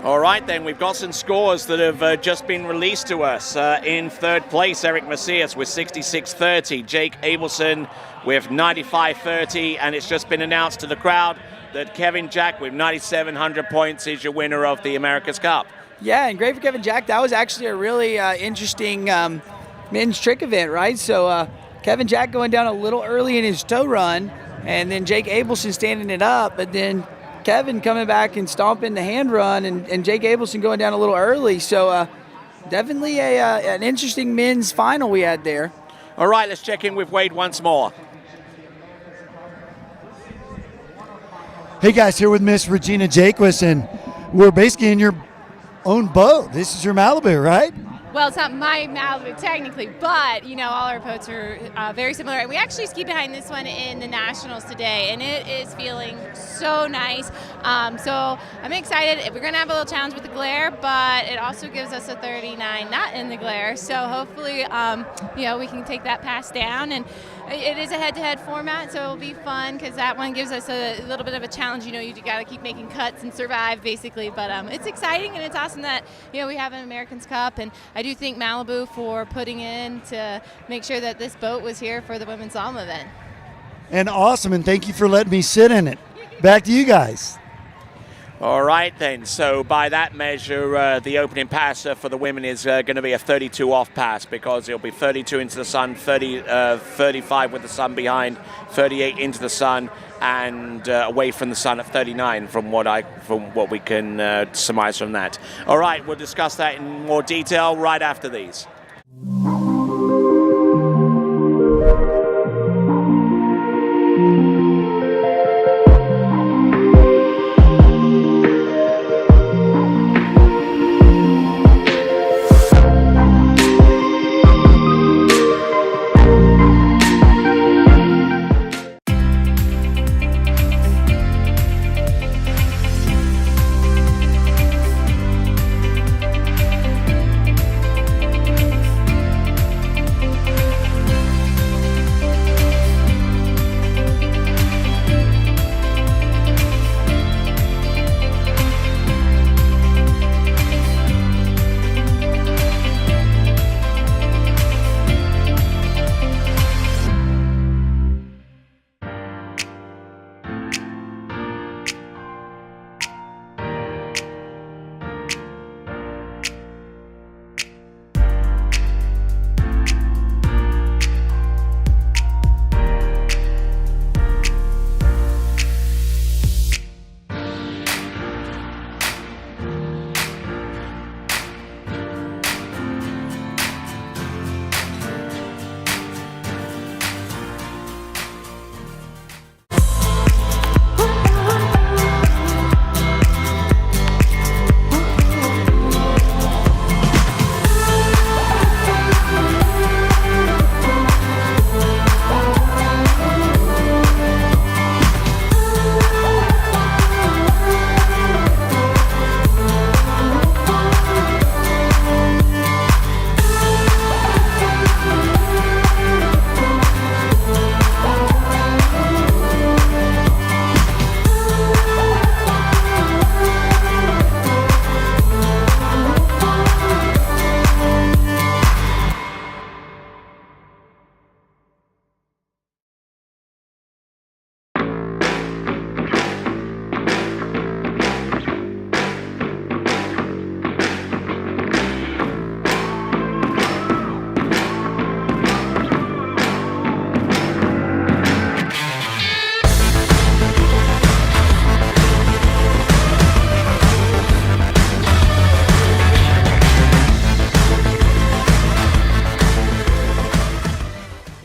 All right, then, we've got some scores that have just been released to us. In third place, Eric Macias with 66.30, Jake Abelson with 95.30, and it's just been announced to the crowd that Kevin Jack with 9,700 points is your winner of the America's Cup. Yeah, and great for Kevin Jack. That was actually a really interesting men's trick event, right? So Kevin Jack going down a little early in his toe run, and then Jake Abelson standing it up, but then Kevin coming back and stomping the hand run, and Jake Abelson going down a little early. So definitely an interesting men's final we had there. All right, let's check in with Wade once more. Hey guys, here with Miss Regina Jaquist, and we're basically in your own boat. This is your Malibu, right? Well, it's not my Malibu technically, but all our boats are very similar. And we actually ski behind this one in the Nationals today, and it is feeling so nice. So I'm excited. We're going to have a little challenge with the glare, but it also gives us a 39 not in the glare. So hopefully, we can take that pass down. And it is a head-to-head format, so it'll be fun because that one gives us a little bit of a challenge. You got to keep making cuts and survive, basically. But it's exciting, and it's awesome that we have an Americans Cup, and I do thank Malibu for putting in to make sure that this boat was here for the women's slalom event. And awesome, and thank you for letting me sit in it. Back to you guys. All right, then. So by that measure, the opening pass for the women is going to be a 32 off pass because it'll be 32 into the sun, 35 with the sun behind, 38 into the sun, and away from the sun at 39 from what we can surmise from that. All right, we'll discuss that in more detail right after these.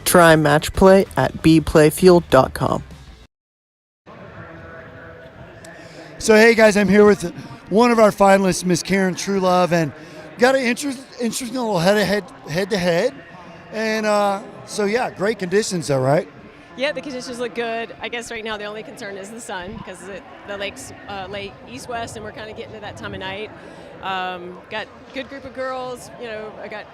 Try match play at bplayfield.com. So hey guys, I'm here with one of our finalists, Miss Karen Truelove, and got an interesting little head-to-head. And so yeah, great conditions though, right? Yeah, the conditions look good. I guess right now the only concern is the sun because the lake's late east-west, and we're kind of getting to that time of night. Got good group of girls. I got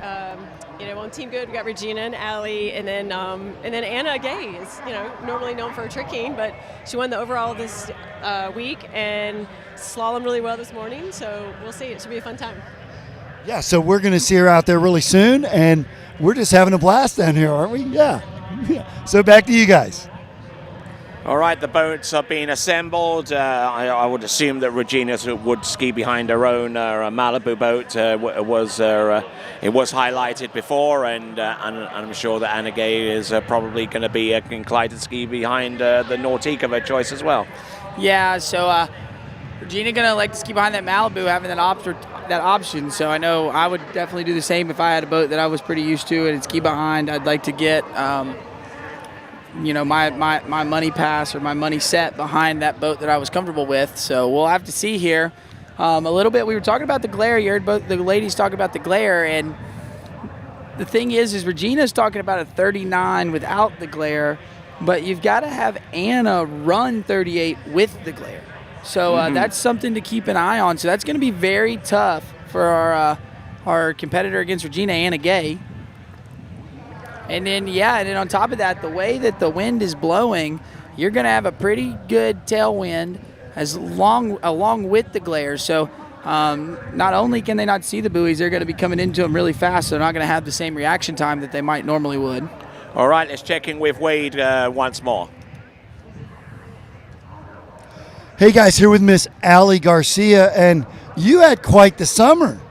on Team Good we got Regina and Allie, and then Anna Gay is normally known for her tricking, but she won the overall this week and slalom really well this morning. So we'll see. It should be a fun time. Yeah, so we're going to see her out there really soon, and we're just having a blast down here, aren't we? Yeah. So back to you guys. All right, the boats are being assembled. I would assume that Regina would ski behind her own Malibu boat. It was highlighted before, and I'm sure that Anna Gay is probably going to be inclined to ski behind the Nautique of her choice as well. Yeah, so Regina going to like to ski behind that Malibu, having that that option. So I know I would definitely do the same if I had a boat that I was pretty used to and it's ski behind. I'd like to get, you know, my money pass or my money set behind that boat that I was comfortable with. So we'll have to see here. A little bit, we were talking about the glare. You heard both the ladies talk about the glare, and the thing is Regina's talking about a 39 without the glare, but you've got to have Anna run 38 with the glare. So that's something to keep an eye on. So that's going to be very tough for our competitor against Regina, Anna Gay. And then, and then on top of that, the way that the wind is blowing, you're going to have a pretty good tailwind along with the glare. So not only can they not see the buoys, they're going to be coming into them really fast. So they're not going to have the same reaction time that they might normally would. All right, let's check in with Wade once more. Hey guys, here with Miss Allie Garcia, and you had quite the summer.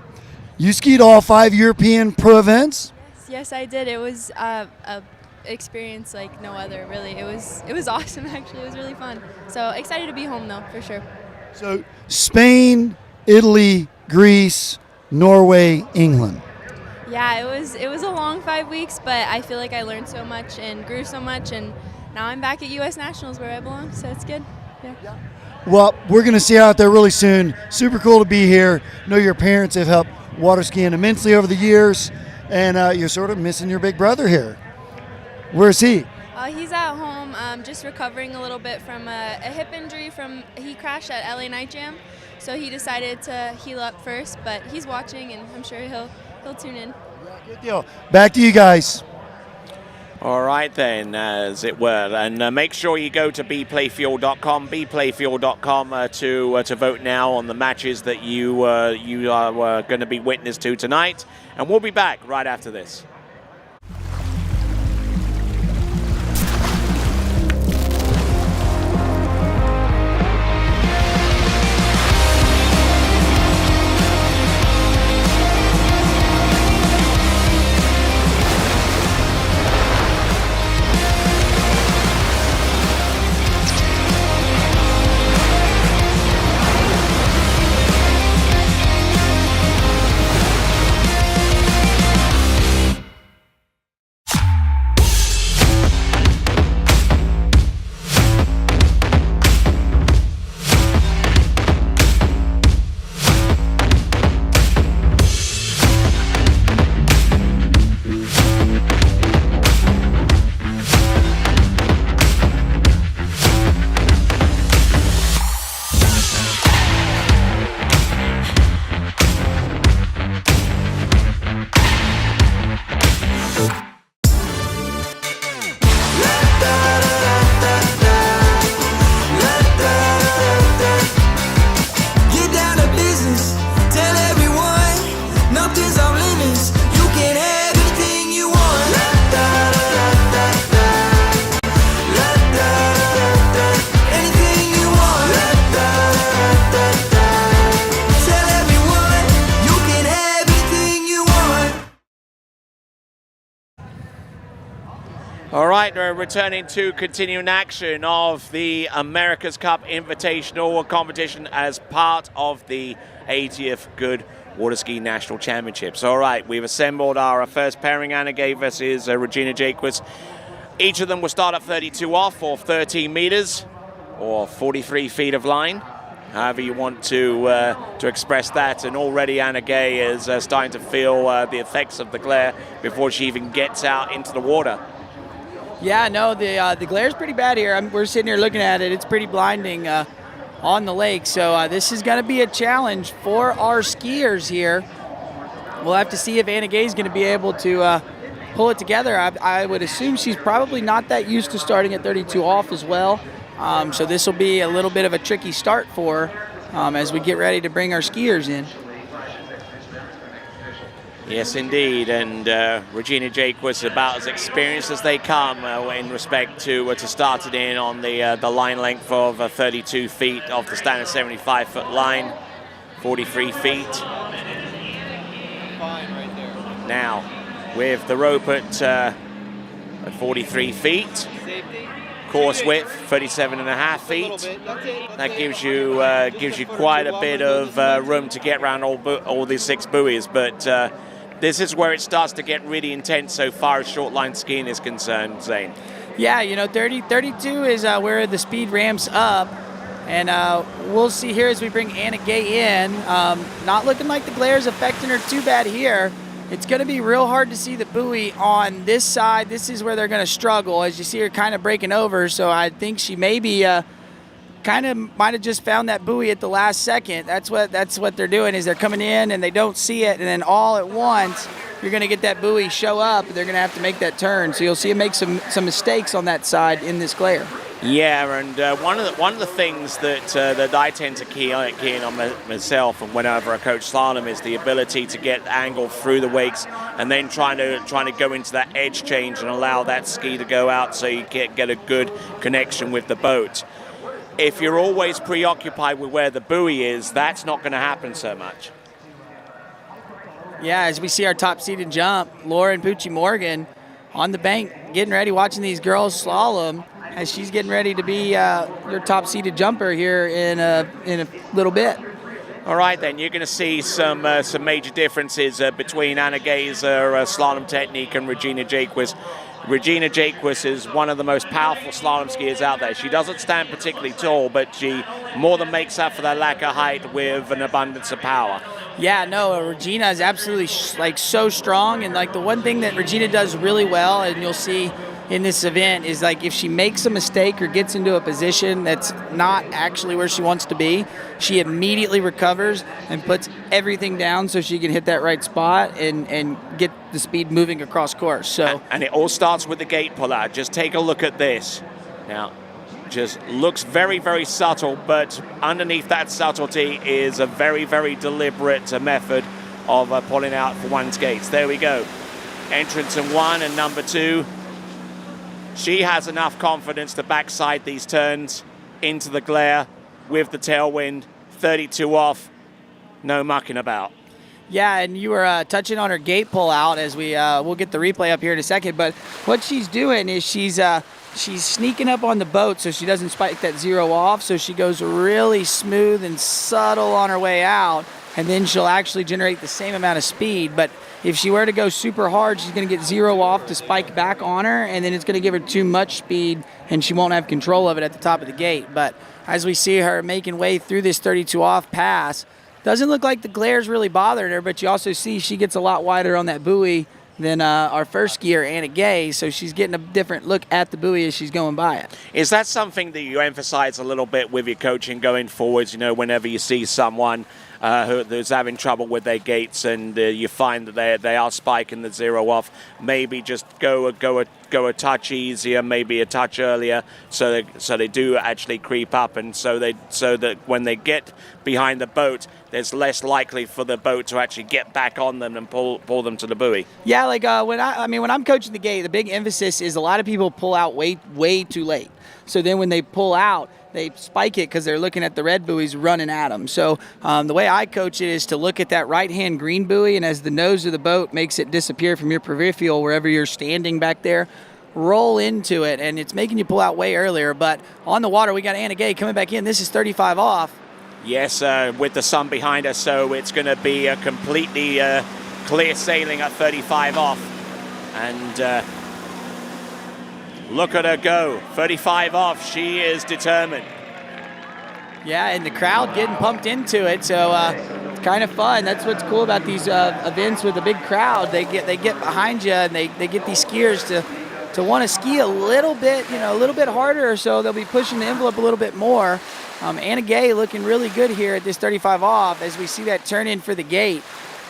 You skied all 5 European pro events? Yes, I did. It was a experience like no other, really. It was awesome, actually. It was really fun. So excited to be home, though, for sure. So Spain, Italy, Greece, Norway, England. Yeah, it was a long 5 weeks, but I feel like I learned so much and grew so much, and now I'm back at U.S. Nationals where I belong, so it's good. Yeah. Well, we're going to see you out there really soon. Super cool to be here. Know your parents have helped water skiing immensely over the years, and you're sort of missing your big brother here. Where's he? He's at home, just recovering a little bit from a hip injury he crashed at LA Night Jam, so he decided to heal up first, but he's watching, and I'm sure he'll tune in. Good deal. Back to you guys. All right then, as it were, and make sure you go to bplayfield.com, bplayfield.com to vote now on the matches that you are going to be witness to tonight, and we'll be back right after this. All right, we're returning to continuing action of the America's Cup Invitational competition as part of the 80th Goode Water Ski National Championships. All right, we've assembled our first pairing. Anna Gay versus Regina Jaquist. Each of them will start at 32 off, or 13 meters, or 43 feet of line. However you want to express that, and already Anna Gay is starting to feel the effects of the glare before she even gets out into the water. Yeah, no, the glare's pretty bad here. We're sitting here looking at it. It's pretty blinding on the lake. So this is going to be a challenge for our skiers here. We'll have to see if Anna Gay is going to be able to pull it together. I would assume she's probably not that used to starting at 32 off as well. So this will be a little bit of a tricky start for her as we get ready to bring our skiers in. Yes, indeed, and Regina Jaquist about as experienced as they come in respect to starting in on the line length of 32 feet off the standard 75-foot line, 43 feet. Now, with the rope at 43 feet. course width, 37.5 feet. That gives you quite a bit of room to get around all these 6 buoys. But this is where it starts to get really intense so far as short line skiing is concerned, Zane. Yeah, 32 is where the speed ramps up. And we'll see here as we bring Anna Gay in. Not looking like the glare is affecting her too bad here. It's going to be real hard to see the buoy on this side. This is where they're going to struggle, as you see her kind of breaking over. So I think she maybe kind of might have just found that buoy at the last second. That's what they're doing, is they're coming in and they don't see it, and then all at once you're going to get that buoy show up. They're going to have to make that turn. So you'll see them make some mistakes on that side in this glare. Yeah, and one of the things that I tend to key in on myself, and whenever I coach slalom, is the ability to get angle through the wakes, and then trying to go into that edge change and allow that ski to go out so you get a good connection with the boat. If you're always preoccupied with where the buoy is, that's not going to happen so much. Yeah, as we see our top-seeded jump, Lauren Pucci Morgan on the bank getting ready, watching these girls slalom, as she's getting ready to be your top-seeded jumper here in a little bit. All right, then you're going to see some major differences between Anna Gay's slalom technique and Regina Jaquist. Regina Jaquist is one of the most powerful slalom skiers out there. She doesn't stand particularly tall, but she more than makes up for that lack of height with an abundance of power. Yeah, no, Regina is absolutely so strong, and the one thing that Regina does really well, and you'll see in this event, is if she makes a mistake or gets into a position that's not actually where she wants to be, she immediately recovers and puts everything down so she can hit that right spot and get the speed moving across course. So, and it all starts with the gate pull out. Just take a look at this. Now, just looks very, very subtle, but underneath that subtlety is a very, very deliberate method of pulling out for one's gates. There we go. Entrance in 1 and number 2. She has enough confidence to backside these turns into the glare with the tailwind, 32 off, no mucking about. Yeah, and you were touching on her gate pull out as we'll get the replay up here in a second. But what she's doing is she's sneaking up on the boat so she doesn't spike that 0 off. So she goes really smooth and subtle on her way out, and then she'll actually generate the same amount of speed. But if she were to go super hard, she's going to get 0 off to spike back on her, and then it's going to give her too much speed, and she won't have control of it at the top of the gate. But as we see her making way through this 32 off pass, doesn't look like the glare's really bothered her, but you also see she gets a lot wider on that buoy than our first skier, Anna Gay, so she's getting a different look at the buoy as she's going by it. Is that something that you emphasize a little bit with your coaching going forwards, whenever you see someone who's having trouble with their gates and you find that they are spiking the 0 off, maybe just go a touch easier, maybe a touch earlier, so they do actually creep up, and so that when they get behind the boat, there's less likely for the boat to actually get back on them and pull them to the buoy. Yeah, when I'm coaching the gate, the big emphasis is a lot of people pull out way too late. So then when they pull out, they spike it because they're looking at the red buoys running at them. So the way I coach it is to look at that right-hand green buoy, and as the nose of the boat makes it disappear from your peripheral, wherever you're standing back there, roll into it, and it's making you pull out way earlier. But on the water, we got Anna Gay coming back in. This is 35 off. Yes, with the sun behind us, so it's going to be a completely clear sailing at 35 off. And look at her go, 35 off. She is determined. Yeah, and the crowd getting pumped into it, so it's kind of fun. That's what's cool about these events with a big crowd. They get behind you, and they get these skiers to want to ski a little bit harder, so they'll be pushing the envelope a little bit more. Anna Gay looking really good here at this 35 off as we see that turn in for the gate.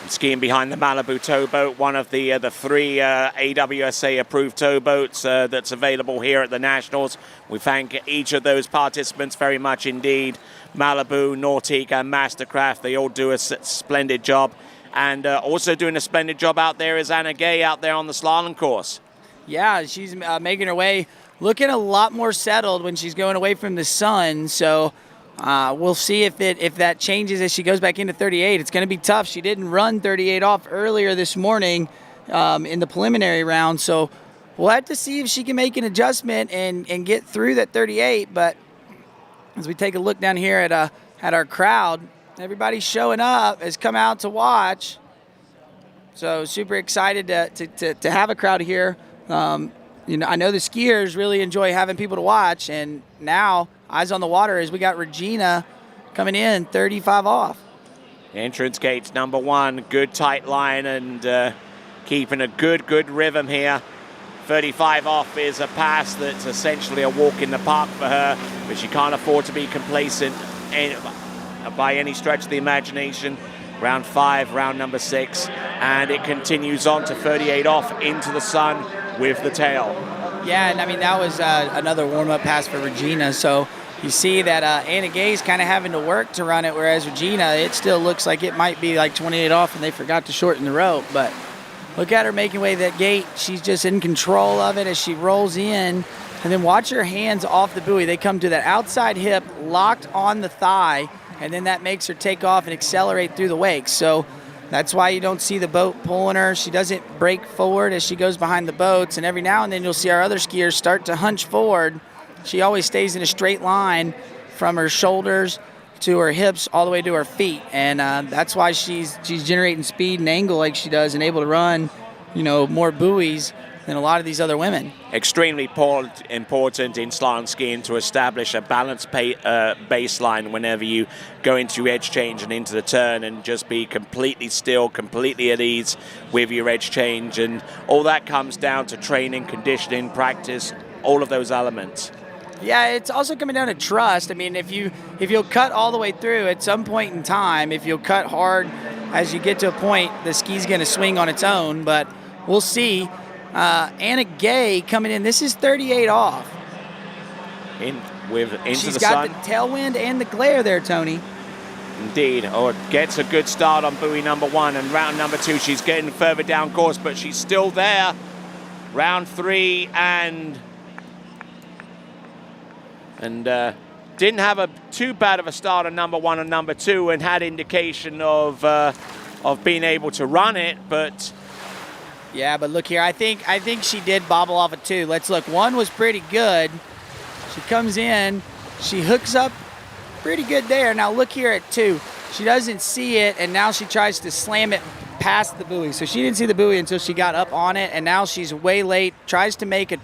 Skiing behind the Malibu towboat, one of the 3 AWSA approved towboats that's available here at the Nationals. We thank each of those participants very much indeed. Malibu, Nautique and Mastercraft, they all do a splendid job. And also doing a splendid job out there is Anna Gay out there on the slalom course. Yeah, she's making her way, looking a lot more settled when she's going away from the sun. So we'll see if that changes as she goes back into 38. It's going to be tough. She didn't run 38 off earlier this morning in the preliminary round. So we'll have to see if she can make an adjustment and get through that 38. But as we take a look down here at our crowd, everybody showing up has come out to watch. So super excited to have a crowd here. I know the skiers really enjoy having people to watch, and now eyes on the water as we got Regina coming in 35 off. Entrance gates number 1, good tight line and keeping a good rhythm here. 35 off is a pass that's essentially a walk in the park for her, but she can't afford to be complacent by any stretch of the imagination. Round 5, round number 6, and it continues on to 38 off into the sun with the tail. Yeah, and I mean, that was another warm-up pass for Regina. So you see that Anna Gay's kind of having to work to run it, whereas Regina, it still looks like it might be like 28 off and they forgot to shorten the rope. But look at her making way to that gate. She's just in control of it as she rolls in. And then watch her hands off the buoy. They come to that outside hip, locked on the thigh, and then that makes her take off and accelerate through the wake. So that's why you don't see the boat pulling her. She doesn't break forward as she goes behind the boats, and every now and then you'll see our other skiers start to hunch forward. She always stays in a straight line from her shoulders to her hips all the way to her feet, and that's why she's generating speed and angle like she does and able to run, more buoys than a lot of these other women. Extremely important in slalom skiing to establish a balanced baseline whenever you go into your edge change and into the turn, and just be completely still, completely at ease with your edge change. And all that comes down to training, conditioning, practice, all of those elements. Yeah, it's also coming down to trust. I mean, if you'll cut all the way through at some point in time, if you'll cut hard as you get to a point, the ski's going to swing on its own, but we'll see. Anna Gay coming in. This is 38 off. Into She's the got sun. the tailwind and the glare there, Tony. Indeed. Gets a good start on buoy number 1, and round number 2 she's getting further down course, but she's still there. Round 3 and didn't have too bad of a start on number 1 and number 2, and had indication of being able to run it, but. Yeah, but look here. I think she did bobble off a 2. Let's look. 1 was pretty good. She comes in. She hooks up pretty good there. Now look here at 2. She doesn't see it, and now she tries to slam it past the buoy. So she didn't see the buoy until she got up on it, and now she's way late. Tries to make it,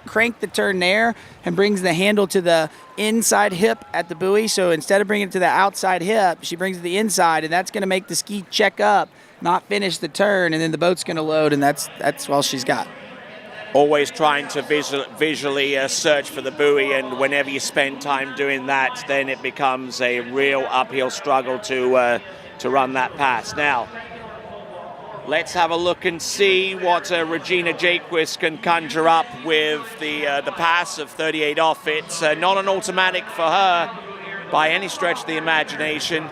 crank the turn there, and brings the handle to the inside hip at the buoy. So instead of bringing it to the outside hip, she brings it to the inside, and that's going to make the ski check up, not finish the turn, and then the boat's going to load, and that's all she's got. Always trying to visually search for the buoy, and whenever you spend time doing that, then it becomes a real uphill struggle to run that pass. Now, let's have a look and see what Regina Jaquist can conjure up with the pass of 38 off. It's not an automatic for her by any stretch of the imagination.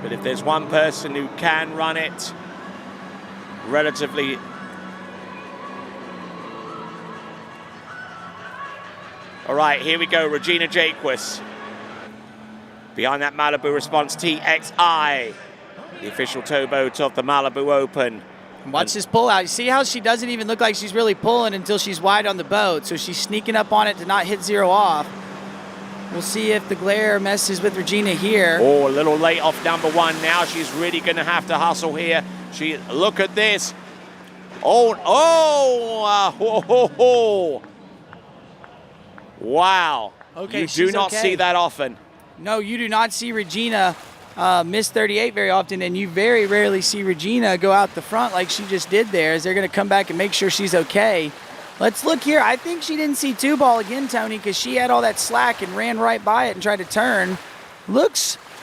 But if there's one person who can run it relatively... All right, here we go, Regina Jaquist. Behind that Malibu Response TXI, the official towboat of the Malibu Open. Watch this pull out. You see how she doesn't even look like she's really pulling until she's wide on the boat. So she's sneaking up on it to not hit 0 off. We'll see if the glare messes with Regina here. Oh, a little late off number 1. Now she's really going to have to hustle here. Look at this. Wow. Okay, you do not see that often. No, you do not see Regina miss 38 very often, and you very rarely see Regina go out the front like she just did there, as they're going to come back and make sure she's okay. Let's look here. I think she didn't see 2 ball again, Tony, because she had all that slack and ran right by it and tried to turn.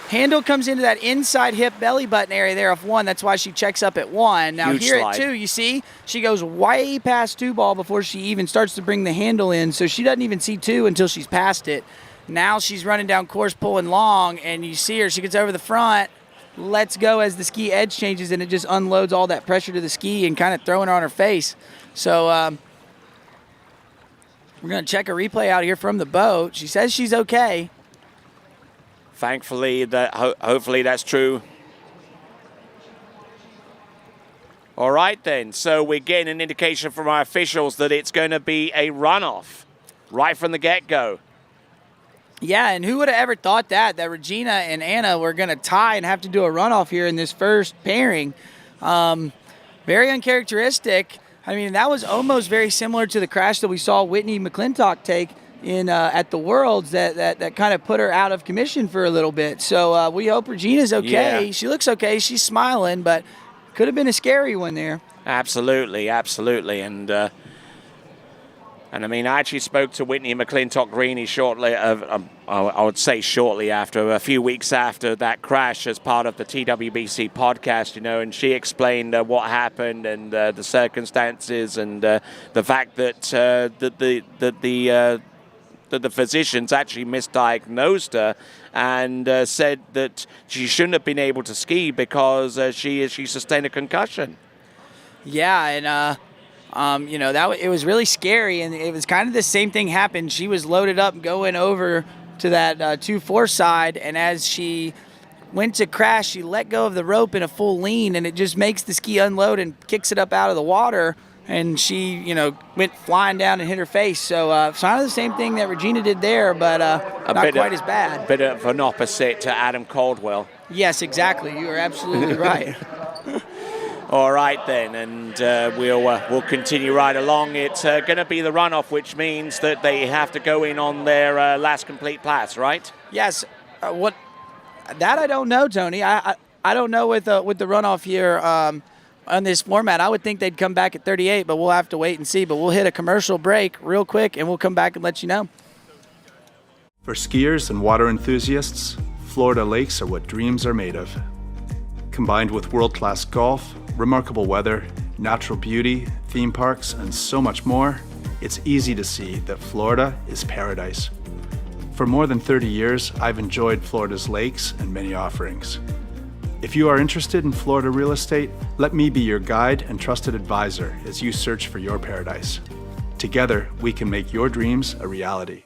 Handle comes into that inside hip belly button area there of 1. That's why she checks up at 1. Now here at 2, you see, she goes way past 2 ball before she even starts to bring the handle in. So she doesn't even see 2 until she's past it. Now she's running down course, pulling long, and you see her. She gets over the front, lets go as the ski edge changes, and it just unloads all that pressure to the ski and kind of throwing her on her face. So we're going to check a replay out here from the boat. She says she's okay. Thankfully, hopefully that's true. All right, then. So we're getting an indication from our officials that it's going to be a runoff right from the get-go. Yeah, and who would have ever thought that Regina and Anna were going to tie and have to do a runoff here in this first pairing. Very uncharacteristic. I mean, that was almost very similar to the crash that we saw Whitney McClintock take in at the Worlds that kind of put her out of commission for a little bit. So we hope Regina's okay. Yeah. She looks okay. She's smiling, but could have been a scary one there. Absolutely, absolutely. And I mean, I actually spoke to Whitney McClintock-Greeny shortly, I would say shortly after, a few weeks after that crash as part of the TWBC podcast, and she explained what happened and the circumstances and the fact that the physicians actually misdiagnosed her and said that she shouldn't have been able to ski because she sustained a concussion. Yeah, and it was really scary, and it was kind of the same thing happened. She was loaded up going over to that 2-4 side, and as she went to crash, she let go of the rope in a full lean, and it just makes the ski unload and kicks it up out of the water, and she, went flying down and hit her face. So it's kind of the same thing that Regina did there, but not quite as bad. A bit of an opposite to Adam Caldwell. Yes, exactly. You are absolutely right. All right, then, and we'll continue right along. It's going to be the runoff, which means that they have to go in on their last complete pass, right? Yes. That I don't know, Tony. I don't know with the runoff here on this format. I would think they'd come back at 38, but we'll have to wait and see. But we'll hit a commercial break real quick, and we'll come back and let you know. For skiers and water enthusiasts, Florida lakes are what dreams are made of. Combined with world-class golf, remarkable weather, natural beauty, theme parks, and so much more, it's easy to see that Florida is paradise. For more than 30 years, I've enjoyed Florida's lakes and many offerings. If you are interested in Florida real estate, let me be your guide and trusted advisor as you search for your paradise. Together, we can make your dreams a reality.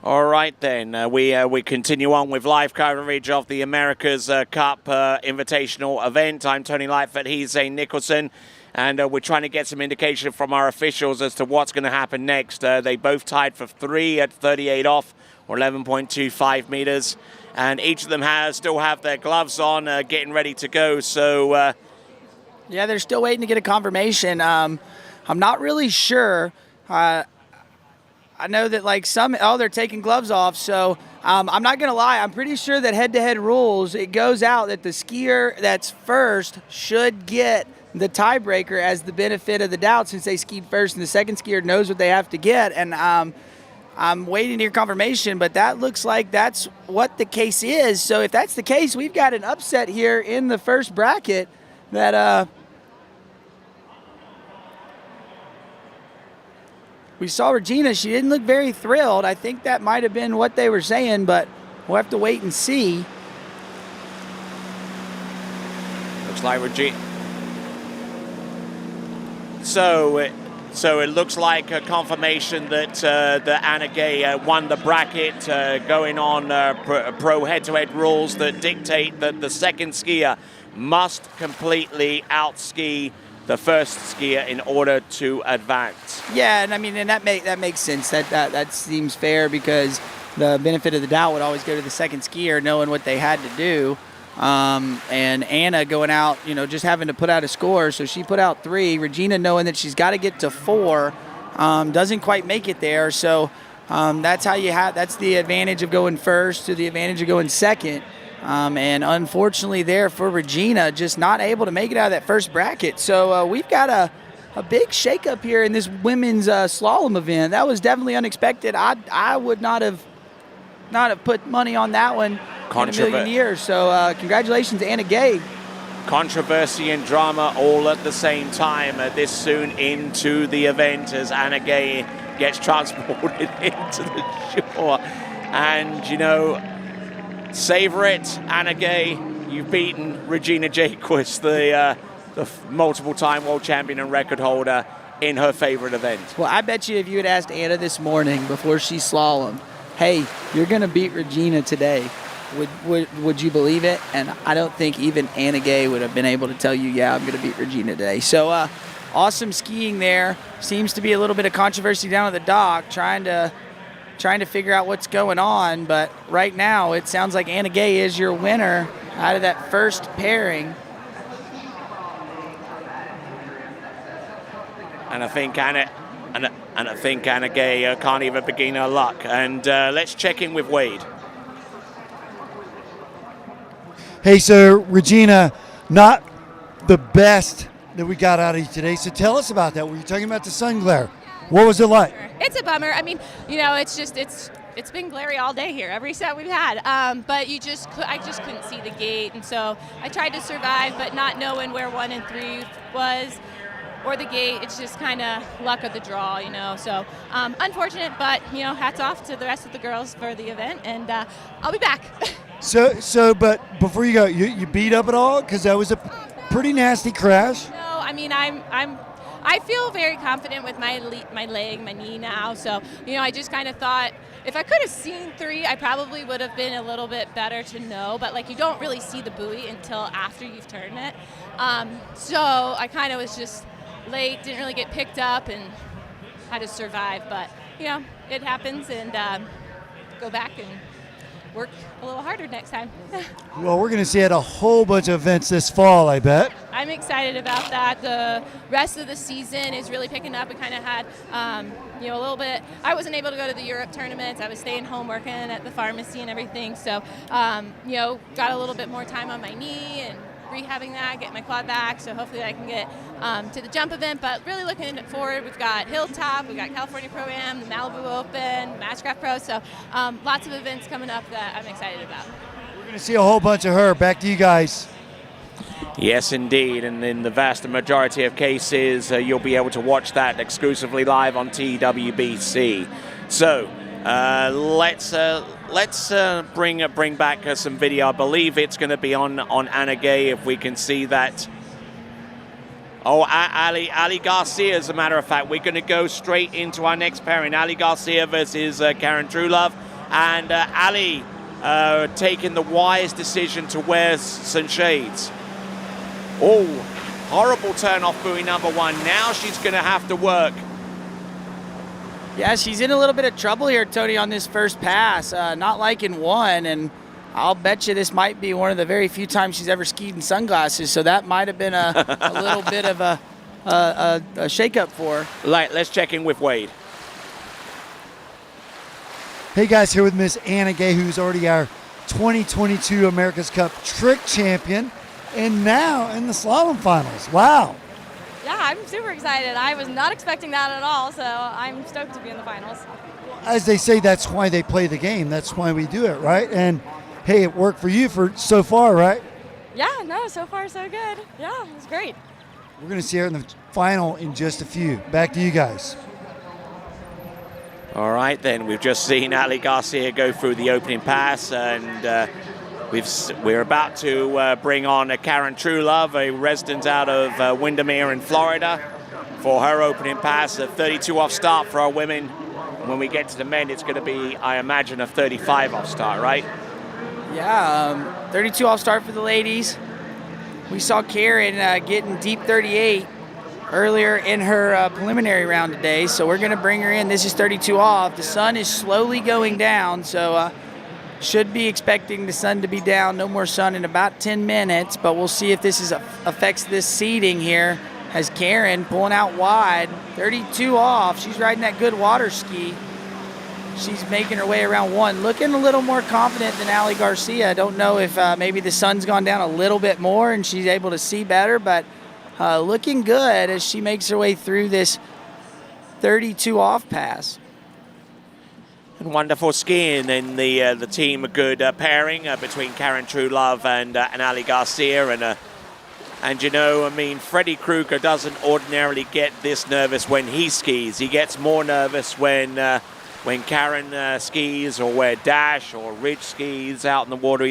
All right, then. We continue on with live coverage of the America's Cup Invitational event. I'm Tony Lightfoot. He's Zane Nicholson. And we're trying to get some indication from our officials as to what's going to happen next. They both tied for 3 at 38 off, or 11.25 meters. And each of them still have their gloves on, getting ready to go. So, yeah, they're still waiting to get a confirmation. I'm not really sure. I know that they're taking gloves off. So I'm not going to lie. I'm pretty sure that head-to-head rules, it goes out that the skier that's first should get the tiebreaker as the benefit of the doubt since they skied first and the second skier knows what they have to get. And I'm waiting to hear confirmation, but that looks like that's what the case is. So if that's the case, we've got an upset here in the first bracket that we saw Regina. She didn't look very thrilled. I think that might have been what they were saying, but we'll have to wait and see. Looks like Regina. So it looks like a confirmation that Anna Gay won the bracket, going on pro head-to-head rules that dictate that the second skier must completely outski the first skier in order to advance. Yeah, and I mean, and that makes sense. That seems fair because the benefit of the doubt would always go to the second skier, knowing what they had to do. And Anna going out, just having to put out a score. So she put out 3. Regina knowing that she's got to get to 4, doesn't quite make it there. So that's how that's the advantage of going first to the advantage of going second. And unfortunately there for Regina, just not able to make it out of that first bracket. So we've got a big shakeup here in this women's slalom event. That was definitely unexpected. I would not have put money on that one in a million years. So congratulations to Anna Gay. Controversy and drama all at the same time this soon into the event as Anna Gay gets transported into the shore. And, savor it, Anna Gay. You've beaten Regina Jaquist, the multiple-time world champion and record holder in her favorite event. Well, I bet you if you had asked Anna this morning before she slalomed, hey, you're going to beat Regina today, would you believe it? And I don't think even Anna Gay would have been able to tell you, yeah, I'm going to beat Regina today. So awesome skiing there. Seems to be a little bit of controversy down at the dock, trying to figure out what's going on. But right now, it sounds like Anna Gay is your winner out of that first pairing. And I think Anna Gay can't even begin her luck. And let's check in with Wade. Hey, so Regina, not the best that we got out of you today. So tell us about that. Were you talking about the sun glare? What was it like? It's a bummer. I mean, it's been glary all day here, every set we've had. But I just couldn't see the gate, and so I tried to survive, but not knowing where 1 and 3 was or the gate. It's just kind of luck of the draw, So unfortunate, but hats off to the rest of the girls for the event, and I'll be back. But before you go, you beat up at all? Because that was a pretty nasty crash. No, I mean I feel very confident with my leg, my knee now. So I just kind of thought if I could have seen 3, I probably would have been a little bit better to know. But you don't really see the buoy until after you've turned it. So I kind of was just late, didn't really get picked up, and had to survive. But it happens, and go back and work a little harder next time. Well, we're going to see at a whole bunch of events this fall, I bet. I'm excited about that. The rest of the season is really picking up. We kind of had, a little bit. I wasn't able to go to the Europe tournaments. I was staying home working at the pharmacy and everything. So, got a little bit more time on my knee and rehabbing that, getting my quad back. So hopefully I can get to the jump event. But really looking forward, we've got Hilltop, we've got California Pro-Am, the Malibu Open, Matchcraft Pro. So lots of events coming up that I'm excited about. We're going to see a whole bunch of her. Back to you guys. Yes, indeed. And in the vast majority of cases, you'll be able to watch that exclusively live on TWBC. So let's bring back some video. I believe it's going to be on Anna Gay, if we can see that. Oh, Ali Garcia, as a matter of fact. We're going to go straight into our next pairing. Ali Garcia versus Karen Trulove. And Ali taking the wise decision to wear some shades. Oh, horrible turn off buoy number 1. Now she's going to have to work. Yeah, she's in a little bit of trouble here, Tony, on this first pass. Not liking 1, and I'll bet you this might be one of the very few times she's ever skied in sunglasses, so that might have been a little bit of a shake-up for her. Let's check in with Wade. Hey, guys, here with Miss Anna Gay, who's already our 2022 America's Cup trick champion, and now in the slalom finals. Wow. Yeah, I'm super excited. I was not expecting that at all, so I'm stoked to be in the finals. As they say, that's why they play the game. That's why we do it, right? And, hey, it worked for you for so far, right? Yeah, no, so far so good. Yeah, it was great. We're going to see her in the final in just a few. Back to you guys. All right, then. We've just seen Ali Garcia go through the opening pass, and we're about to bring on Karen Trulove, a resident out of Windermere in Florida, for her opening pass. A 32 off start for our women. When we get to the men, it's going to be, I imagine, a 35 off start, right? Yeah, 32 off start for the ladies. We saw Karen getting deep 38 earlier in her preliminary round today, so we're going to bring her in. This is 32 off. The sun is slowly going down, so should be expecting the sun to be down. No more sun in about 10 minutes, but we'll see if this affects this seeding here. As Karen pulling out wide, 32 off. She's riding that Goode Water Ski. She's making her way around 1, looking a little more confident than Ali Garcia. Don't know if maybe the sun's gone down a little bit more and she's able to see better, but looking good as she makes her way through this 32 off pass. And wonderful skiing in the team Goode pairing between Karen Truelove and Ali Garcia. And you know, I mean, Freddie Krueger doesn't ordinarily get this nervous when he skis. He gets more nervous when Karen skis, or where Dash or Ridge skis out in the water.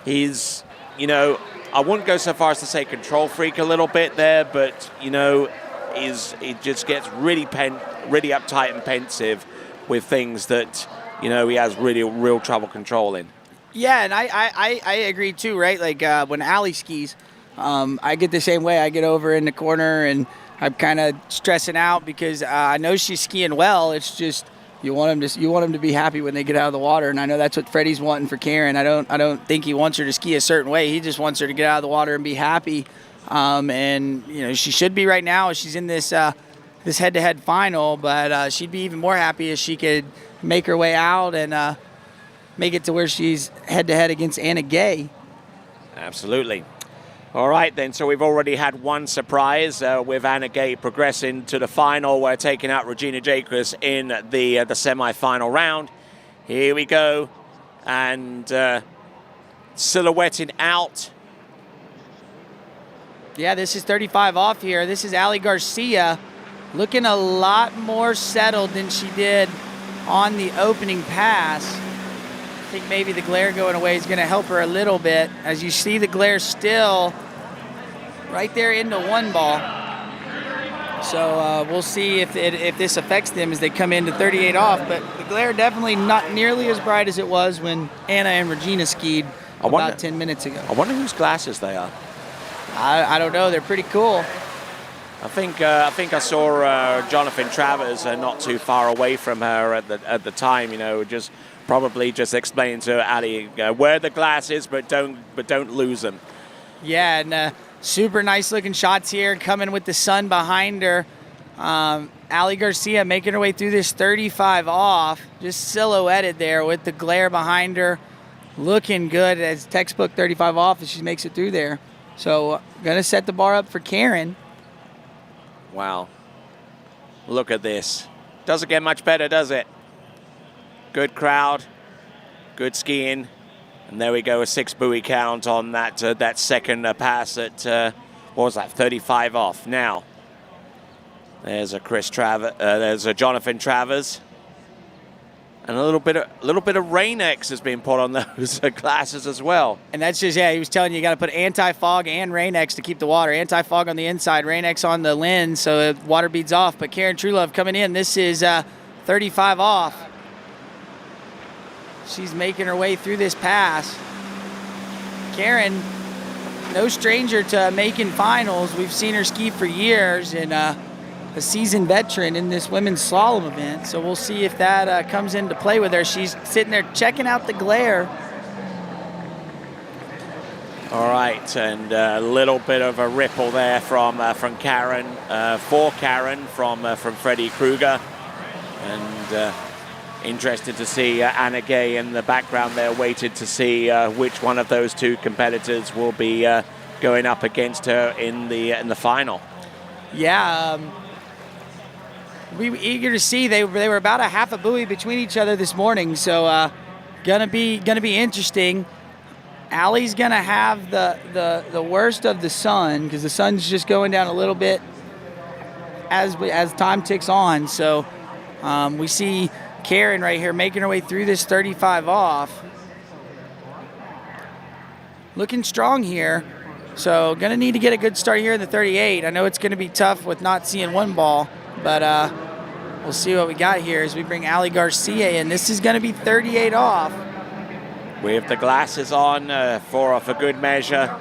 He's, you know, I wouldn't go so far as to say control freak a little bit there, but, you know, he just gets really uptight and pensive with things that, you know, he has really real trouble controlling. Yeah, and I agree too, right? Like when Ali skis, I get the same way. I get over in the corner and I'm kind of stressing out because I know she's skiing well. It's just you want them to be happy when they get out of the water, and I know that's what Freddie's wanting for Karen. I don't think he wants her to ski a certain way. He just wants her to get out of the water and be happy. And you know, she should be right now. She's in this head-to-head final, but she'd be even more happy if she could make her way out and make it to where she's head-to-head against Anna Gay. Absolutely. All right, then. So we've already had one surprise with Anna Gay progressing to the final. We're taking out Regina Jacobs in the semi-final round. Here we go. And silhouetting out. Yeah, this is 35 off here. This is Ali Garcia looking a lot more settled than she did on the opening pass. I think maybe the glare going away is going to help her a little bit. As you see the glare still right there into 1 ball. So we'll see if this affects them as they come into 38 off. But the glare definitely not nearly as bright as it was when Anna and Regina skied about 10 minutes ago. I wonder whose glasses they are. I don't know. They're pretty cool. I think I saw Jonathan Travers not too far away from her at the time. You know, probably just explaining to Ali, wear the glasses, but don't lose them. Yeah, and super nice looking shots here, coming with the sun behind her. Ali Garcia making her way through this 35 off, just silhouetted there with the glare behind her, looking good as textbook 35 off as she makes it through there. So gonna set the bar up for Karen. Wow, look at this. Doesn't get much better, does it? Good crowd, good skiing, and there we go, a 6 buoy count on that second pass at what was that, 35 off. Now there's a Jonathan Travers, and a little bit of Rain-X has been put on those glasses as well. And that's just, yeah, he was telling you got to put anti-fog and Rain-X to keep the water. Anti-fog on the inside, Rain-X on the lens, so the water beads off. But Karen Truelove coming in. This is 35 off. She's making her way through this pass. Karen, no stranger to making finals. We've seen her ski for years, and a seasoned veteran in this women's slalom event. So we'll see if that comes into play with her. She's sitting there checking out the glare. All right, and a little bit of a ripple there from Karen, for Karen from Freddie Krueger, and interested to see Anna Gay in the background there, waited to see which one of those two competitors will be going up against her in the final. Yeah, we were eager to see. They were about a half a buoy between each other this morning, so gonna be interesting. Ali's gonna have the worst of the sun because the sun's just going down a little bit as time ticks on. So we see Karen right here making her way through this 35 off, looking strong here. So gonna need to get a good start here in the 38. I know it's gonna be tough with not seeing 1 ball, but we'll see what we got here as we bring Ali Garcia in. This is gonna be 38 off. With the glasses on for good measure.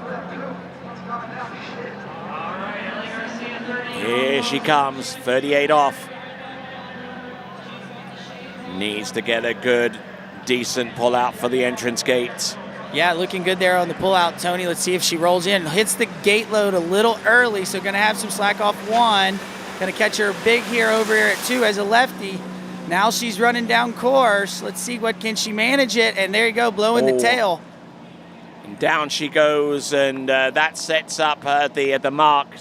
Here she comes, 38 off. Needs to get a good, decent pull out for the entrance gates. Yeah, looking good there on the pullout, Tony. Let's see if she rolls in. Hits the gate load a little early, so going to have some slack off 1. Going to catch her big here over here at 2 as a lefty. Now she's running down course. Let's see what can she manage it. And there you go, blowing the tail. And down she goes, and that sets up the mark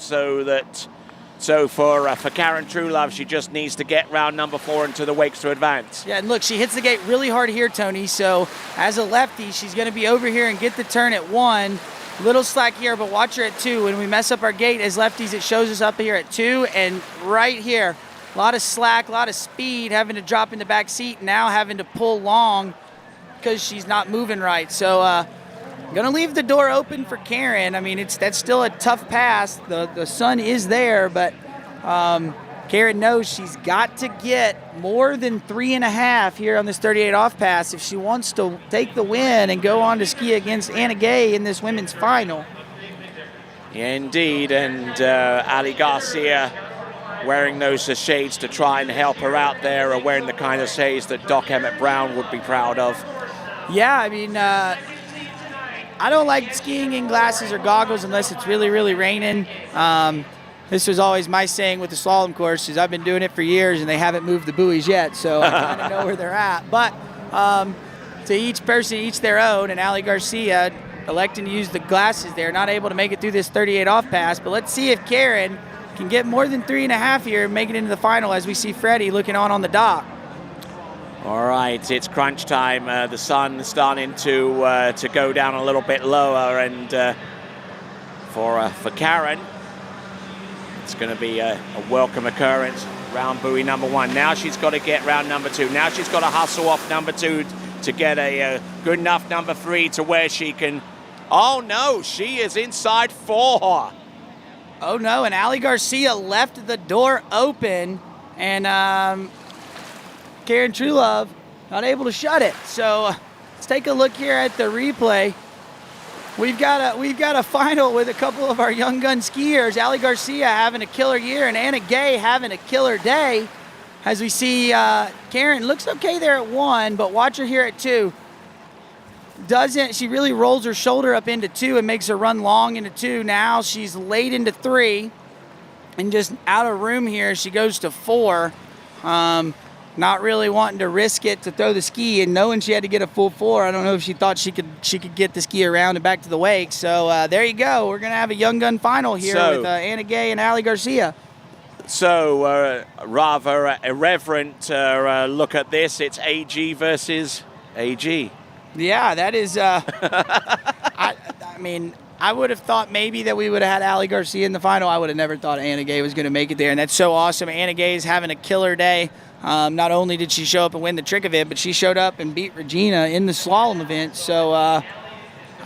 so for Karen Truelove, she just needs to get round number 4 into the wakes to advance. Yeah, and look, she hits the gate really hard here, Tony. So as a lefty, she's going to be over here and get the turn at 1. Little slack here, but watch her at 2. When we mess up our gate as lefties, it shows us up here at 2. And right here, a lot of slack, a lot of speed, having to drop in the back seat, now having to pull long because she's not moving right. So going to leave the door open for Karen. I mean, that's still a tough pass. The sun is there, but Karen knows she's got to get more than 3.5 here on this 38 off pass if she wants to take the win and go on to ski against Anna Gay in this women's final. Yeah, indeed, and Ali Garcia wearing those shades to try and help her out there, or wearing the kind of shades that Doc Emmett Brown would be proud of. Yeah, I mean, I don't like skiing in glasses or goggles unless it's really, really raining. This was always my saying with the slalom courses. I've been doing it for years, and they haven't moved the buoys yet, so I kind of know where they're at. But to each person, each their own, and Ali Garcia electing to use the glasses there, not able to make it through this 38 off pass. But let's see if Karen can get more than 3.5 here and make it into the final as we see Freddie looking on the dock. All right, it's crunch time. The sun's starting to go down a little bit lower, and for Karen, it's going to be a welcome occurrence. Round buoy number 1. Now she's got to get round number 2. Now she's got to hustle off number 2 to get a good enough number 3 to where she can. Oh no, she is inside 4. Oh no, and Ali Garcia left the door open, and Karen Truelove not able to shut it. So let's take a look here at the replay. We've got a final with a couple of our young gun skiers. Ali Garcia having a killer year and Anna Gay having a killer day. As we see Karen looks okay there at 1, but watch her here at 2. She really rolls her shoulder up into 2 and makes her run long into 2. Now she's late into 3 and just out of room here. She goes to 4. Not really wanting to risk it to throw the ski, and knowing she had to get a full 4, I don't know if she thought she could get the ski around and back to the wake. So there you go. We're going to have a young gun final here with Anna Gay and Ali Garcia. So rather irreverent look at this. It's AG versus AG. Yeah, that is. I mean, I would have thought maybe that we would have had Ali Garcia in the final. I would have never thought Anna Gay was going to make it there, and that's so awesome. Anna Gay is having a killer day. Not only did she show up and win the trick event, but she showed up and beat Regina in the slalom event. So I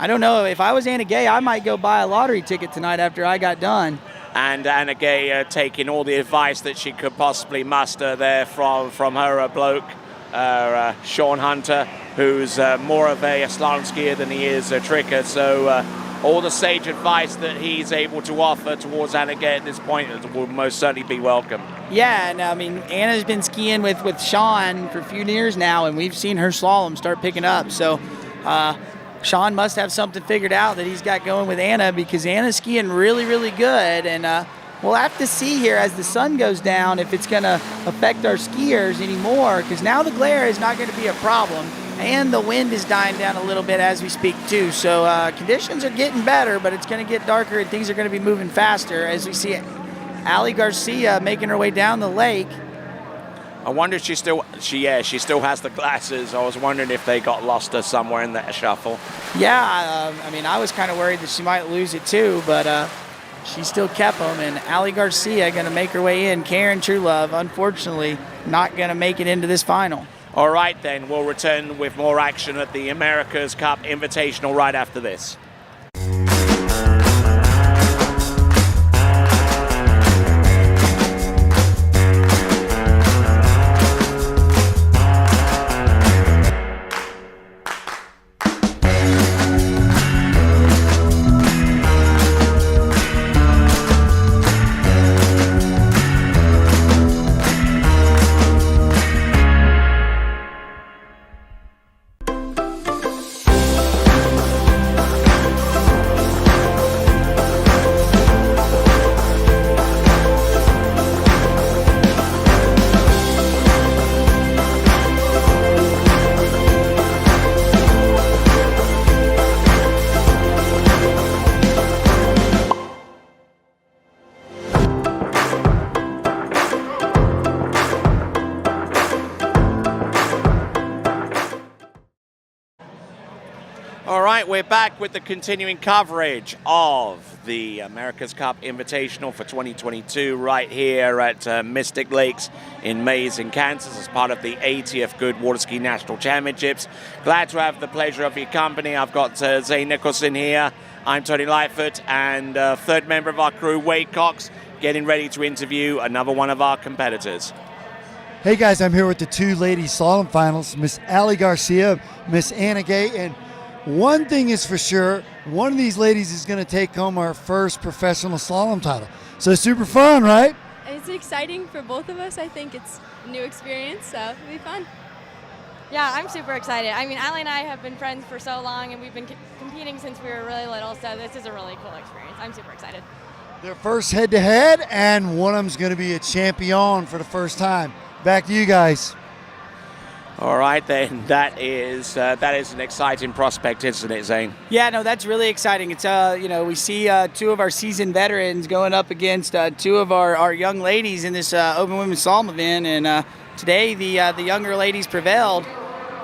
don't know. If I was Anna Gay, I might go buy a lottery ticket tonight after I got done. And Anna Gay taking all the advice that she could possibly muster there from her bloke, Sean Hunter, who's more of a slalom skier than he is a tricker. So all the sage advice that he's able to offer towards Anna Gay at this point will most certainly be welcome. Yeah, and I mean, Anna's been skiing with Sean for a few years now, and we've seen her slalom start picking up. So Sean must have something figured out that he's got going with Anna, because Anna's skiing really, really good. And we'll have to see here as the sun goes down if it's going to affect our skiers anymore, because now the glare is not going to be a problem. And the wind is dying down a little bit as we speak too. So conditions are getting better, but it's going to get darker and things are going to be moving faster as we see Ali Garcia making her way down the lake. I wonder if she still has the glasses. I was wondering if they got lost somewhere in that shuffle. Yeah, I mean, I was kind of worried that she might lose it too, but she still kept them. And Ali Garcia going to make her way in. Karen Truelove, unfortunately, not going to make it into this final. All right, then, we'll return with more action at the America's Cup Invitational right after this. right, we're back with the continuing coverage of the America's Cup Invitational for 2022 right here at Mystic Lakes in Maize in Kansas as part of the 80th Goode Water Ski National Championships. Glad to have the pleasure of your company. I've got Zane Nicholson here. I'm Tony Lightfoot, and third member of our crew, Wade Cox, getting ready to interview another one of our competitors. Hey guys, I'm here with the two ladies slalom finals, Miss Allie Garcia, Miss Anna Gay, and one thing is for sure, one of these ladies is going to take home our first professional slalom title. So super fun, right? It's exciting for both of us. I think it's a new experience, so it'll be fun. Yeah, I'm super excited. I mean, Allie and I have been friends for so long, and we've been competing since we were really little, so this is a really cool experience. I'm super excited. Their first head-to-head, and one of them's going to be a champion for the first time. Back to you guys. All right, then. That is an exciting prospect, isn't it, Zane? Yeah, no, that's really exciting. It's we see two of our seasoned veterans going up against two of our young ladies in this open women's slalom event, and today the younger ladies prevailed.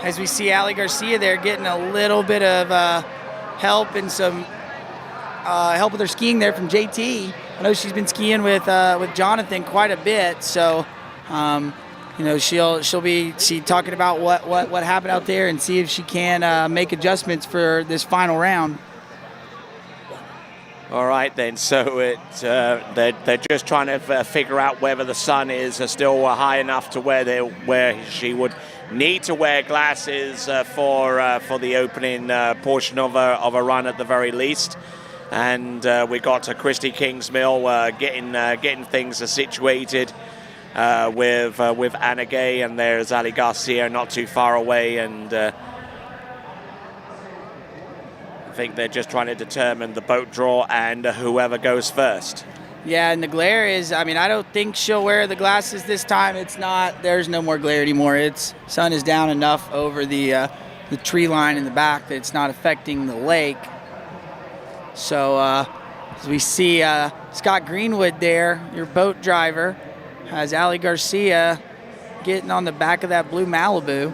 As we see Allie Garcia there getting a little bit of help and some help with her skiing there from JT. I know she's been skiing with Jonathan quite a bit, so. She'll be talking about what happened out there and see if she can make adjustments for this final round. All right, then. So they're just trying to figure out whether the sun is still high enough to where she would need to wear glasses for the opening portion of a run at the very least. And we got Christy Kingsmill getting things situated. With Anna Gay, and there's Ali Garcia not too far away, and I think they're just trying to determine the boat draw and whoever goes first. Yeah, and the glare is, I don't think she'll wear the glasses this time. There's no more glare anymore. Sun is down enough over the tree line in the back that it's not affecting the lake. So as we see Scott Greenwood there, your boat driver, has Allie Garcia getting on the back of that blue Malibu.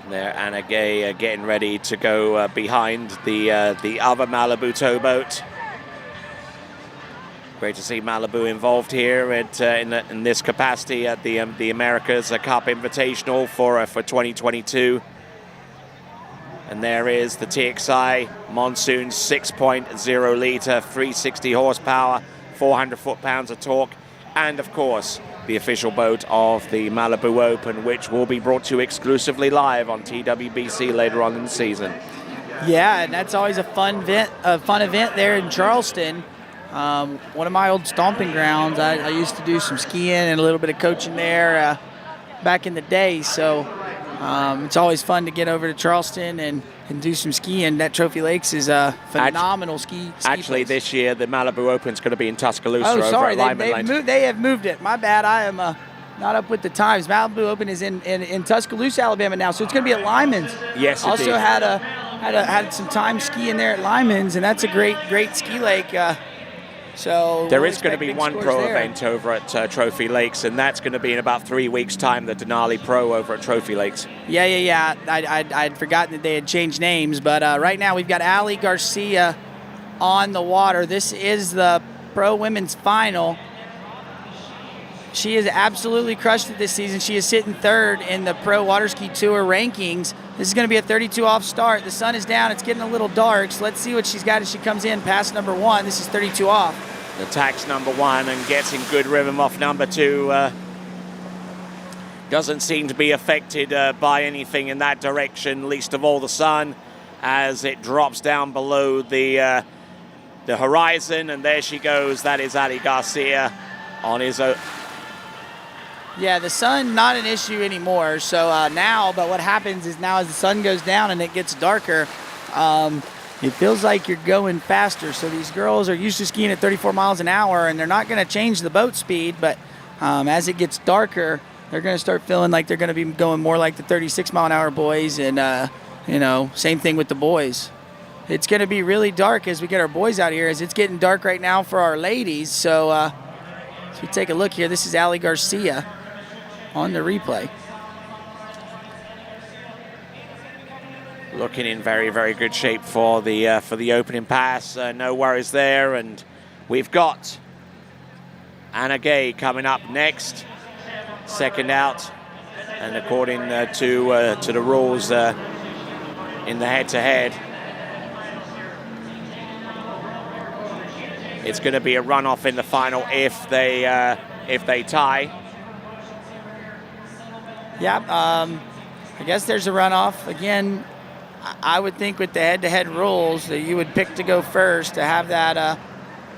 There, Anna Gay getting ready to go behind the other Malibu towboat. Great to see Malibu involved here in this capacity at the America's Cup Invitational for 2022. And there is the TXI Monsoon 6.0 litre, 360 horsepower, 400 foot-pounds of torque, and of course the official boat of the Malibu Open, which will be brought to you exclusively live on TWBC later on in the season. Yeah, and that's always a fun event there in Charleston. One of my old stomping grounds. I used to do some skiing and a little bit of coaching there back in the day, so it's always fun to get over to Charleston and do some skiing. That Trophy Lakes is a phenomenal ski Actually, place. this year the Malibu Open's going to be in Tuscaloosa. Oh, sorry, over at Lyman Lane. they have moved it. My bad. I am not up with the times. Malibu Open is in Tuscaloosa, Alabama now, so it's going to be at Lyman's. Yes, also indeed. had some time skiing there at Lyman's, and that's a great ski lake. So there we'll is going to be one scores pro there. event over at Trophy Lakes, and that's going to be in about 3 weeks' time, the Denali Pro over at Trophy Lakes. Yeah. I'd forgotten that they had changed names, but right now we've got Allie Garcia on the water. This is the Pro Women's Final. She has absolutely crushed it this season. She is sitting third in the Pro Water Ski Tour rankings. This is going to be a 32 off start. The sun is down. It's getting a little dark, so let's see what she's got as she comes in past number one. This is 32 off. Attacks number one and gets in good rhythm off number two. Doesn't seem to be affected by anything in that direction, least of all the sun, as it drops down below the horizon. And there she goes. That is Ali Garcia on his own. Yeah, the sun, not an issue anymore. So but what happens is now as the sun goes down and it gets darker, it feels like you're going faster. So these girls are used to skiing at 34 miles an hour, and they're not going to change the boat speed. But as it gets darker, they're going to start feeling like they're going to be going more like the 36-mile-an-hour boys. And, same thing with the boys. It's going to be really dark as we get our boys out here, as it's getting dark right now for our ladies. So as we take a look here, this is Allie Garcia on the replay. looking in very, very good shape for the opening pass. No worries there. And we've got Anna Gay coming up next, second out. And according to the rules in the head-to-head, it's going to be a runoff in the final if they tie. Yeah, I guess there's a runoff. Again, I would think with the head-to-head rules that you would pick to go first to have that,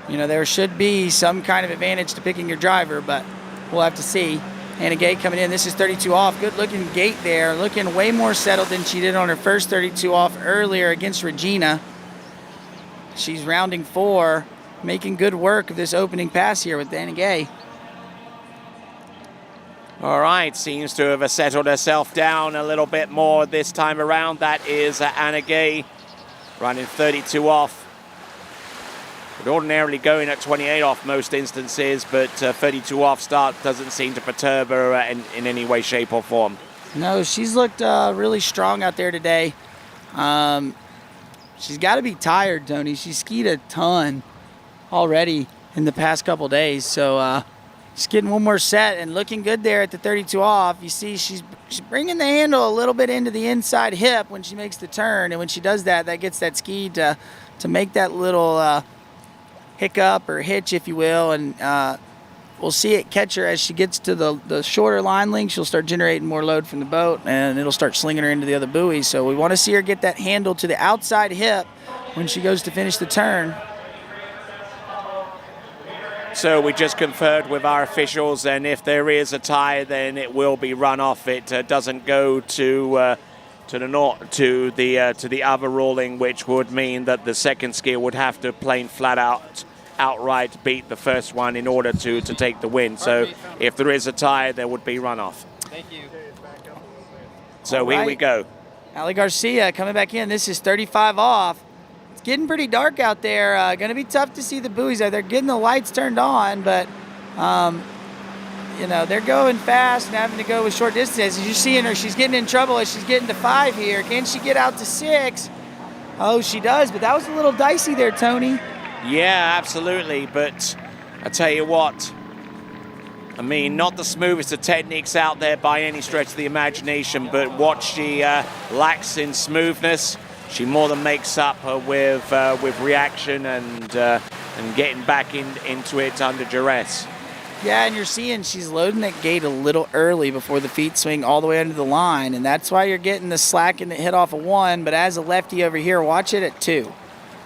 there should be some kind of advantage to picking your driver, but we'll have to see. Anna Gay coming in. This is 32 off. Good-looking gate there. Looking way more settled than she did on her first 32 off earlier against Regina. She's rounding 4, making good work of this opening pass here with Anna Gay. All right, seems to have settled herself down a little bit more this time around. That is Anna Gay running 32 off. Would ordinarily go in at 28 off most instances, but 32 off start doesn't seem to perturb her in any way, shape, or form. No, she's looked really strong out there today. She's got to be tired, Tony. She skied a ton already in the past couple days, so she's getting one more set and looking good there at the 32 off. You see she's bringing the handle a little bit into the inside hip when she makes the turn, and when she does that, that gets that ski to make that little hiccup or hitch, if you will, and we'll see it catch her as she gets to the shorter line length. She'll start generating more load from the boat, and it'll start slinging her into the other buoy. So we want to see her get that handle to the outside hip when she goes to finish the turn. So we just conferred with our officials, and if there is a tie, then it will be run off. It doesn't go to the other ruling, which would mean that the second skier would have to plain flat outright beat the first one in order to take the win. So if there is a tie, there would be runoff. Thank you. So here we go. Ali Garcia coming back in. This is 35 off. It's getting pretty dark out there. Going to be tough to see the buoys. They're getting the lights turned on, but they're going fast and having to go with short distances. You're seeing her. She's getting in trouble as she's getting to 5 here. Can she get out to 6? Oh, she does, but that was a little dicey there, Tony. Yeah, absolutely. But I tell you what, I mean, not the smoothest of techniques out there by any stretch of the imagination, but what she lacks in smoothness, she more than makes up with reaction and getting back into it under duress. Yeah, and you're seeing she's loading that gate a little early before the feet swing all the way under the line, and that's why you're getting the slack and the hit off of 1, but as a lefty over here, watch it at 2.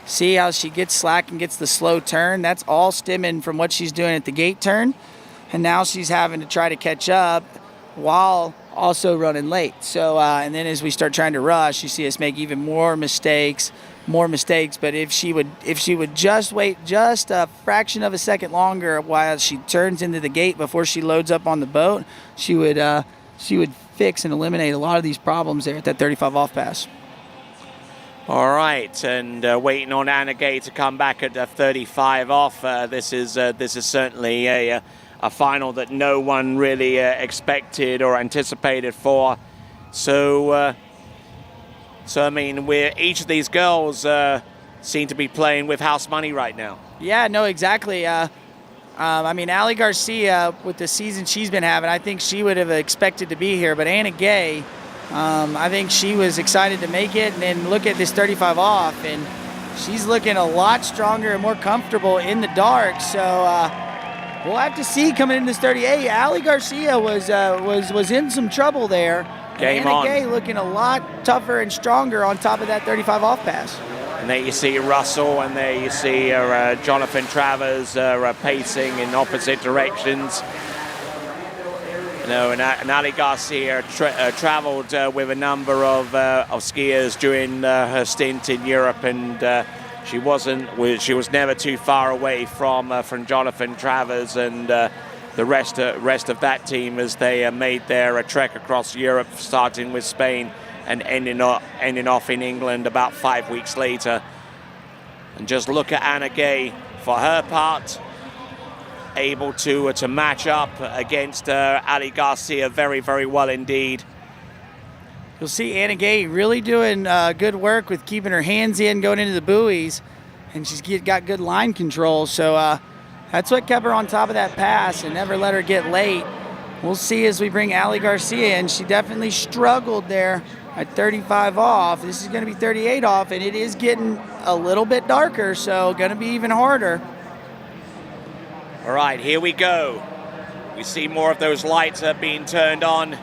See how she gets slack and gets the slow turn? That's all stemming from what she's doing at the gate turn, and now she's having to try to catch up while also running late. So, and then as we start trying to rush, you see us make even more mistakes. But if she would just wait just a fraction of a second longer while she turns into the gate before she loads up on the boat, she would fix and eliminate a lot of these problems there at that 35 off pass. All right, and waiting on Anna Gay to come back at 35 off. This is certainly a final that no one really expected or anticipated for. So I mean, each of these girls seem to be playing with house money right now. Yeah, no, exactly. I mean, Ali Garcia, with the season she's been having, I think she would have expected to be here. But Anna Gay, I think she was excited to make it. And then look at this 35 off, and she's looking a lot stronger and more comfortable in the dark. So we'll have to see coming into this 38. Ali Garcia was in some trouble there. Game Anna on. Gay looking a lot tougher and stronger on top of that 35 off pass. And there you see Russell, and there you see Jonathan Travers pacing in opposite directions. And Ali Garcia traveled with a number of skiers during her stint in Europe, and she was never too far away from Jonathan Travers and the rest of that team as they made their trek across Europe, starting with Spain and ending off in England about 5 weeks later. And just look at Anna Gay, for her part, able to match up against Ali Garcia very, very well indeed. you'll see Anna Gay really doing good work with keeping her hands in, going into the buoys, and she's got good line control. So that's what kept her on top of that pass and never let her get late. We'll see as we bring Ali Garcia in. She definitely struggled there at 35 off. This is going to be 38 off, and it is getting a little bit darker, so going to be even harder. All right, here we go. We see more of those lights being turned on.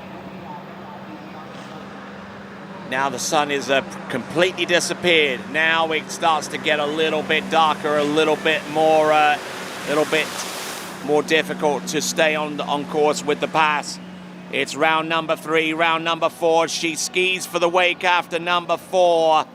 Now the sun is completely disappeared. Now it starts to get a little bit darker, a little bit more difficult to stay on course with the pass. It's round number 3, round number 4. She skis for the wake after number 4.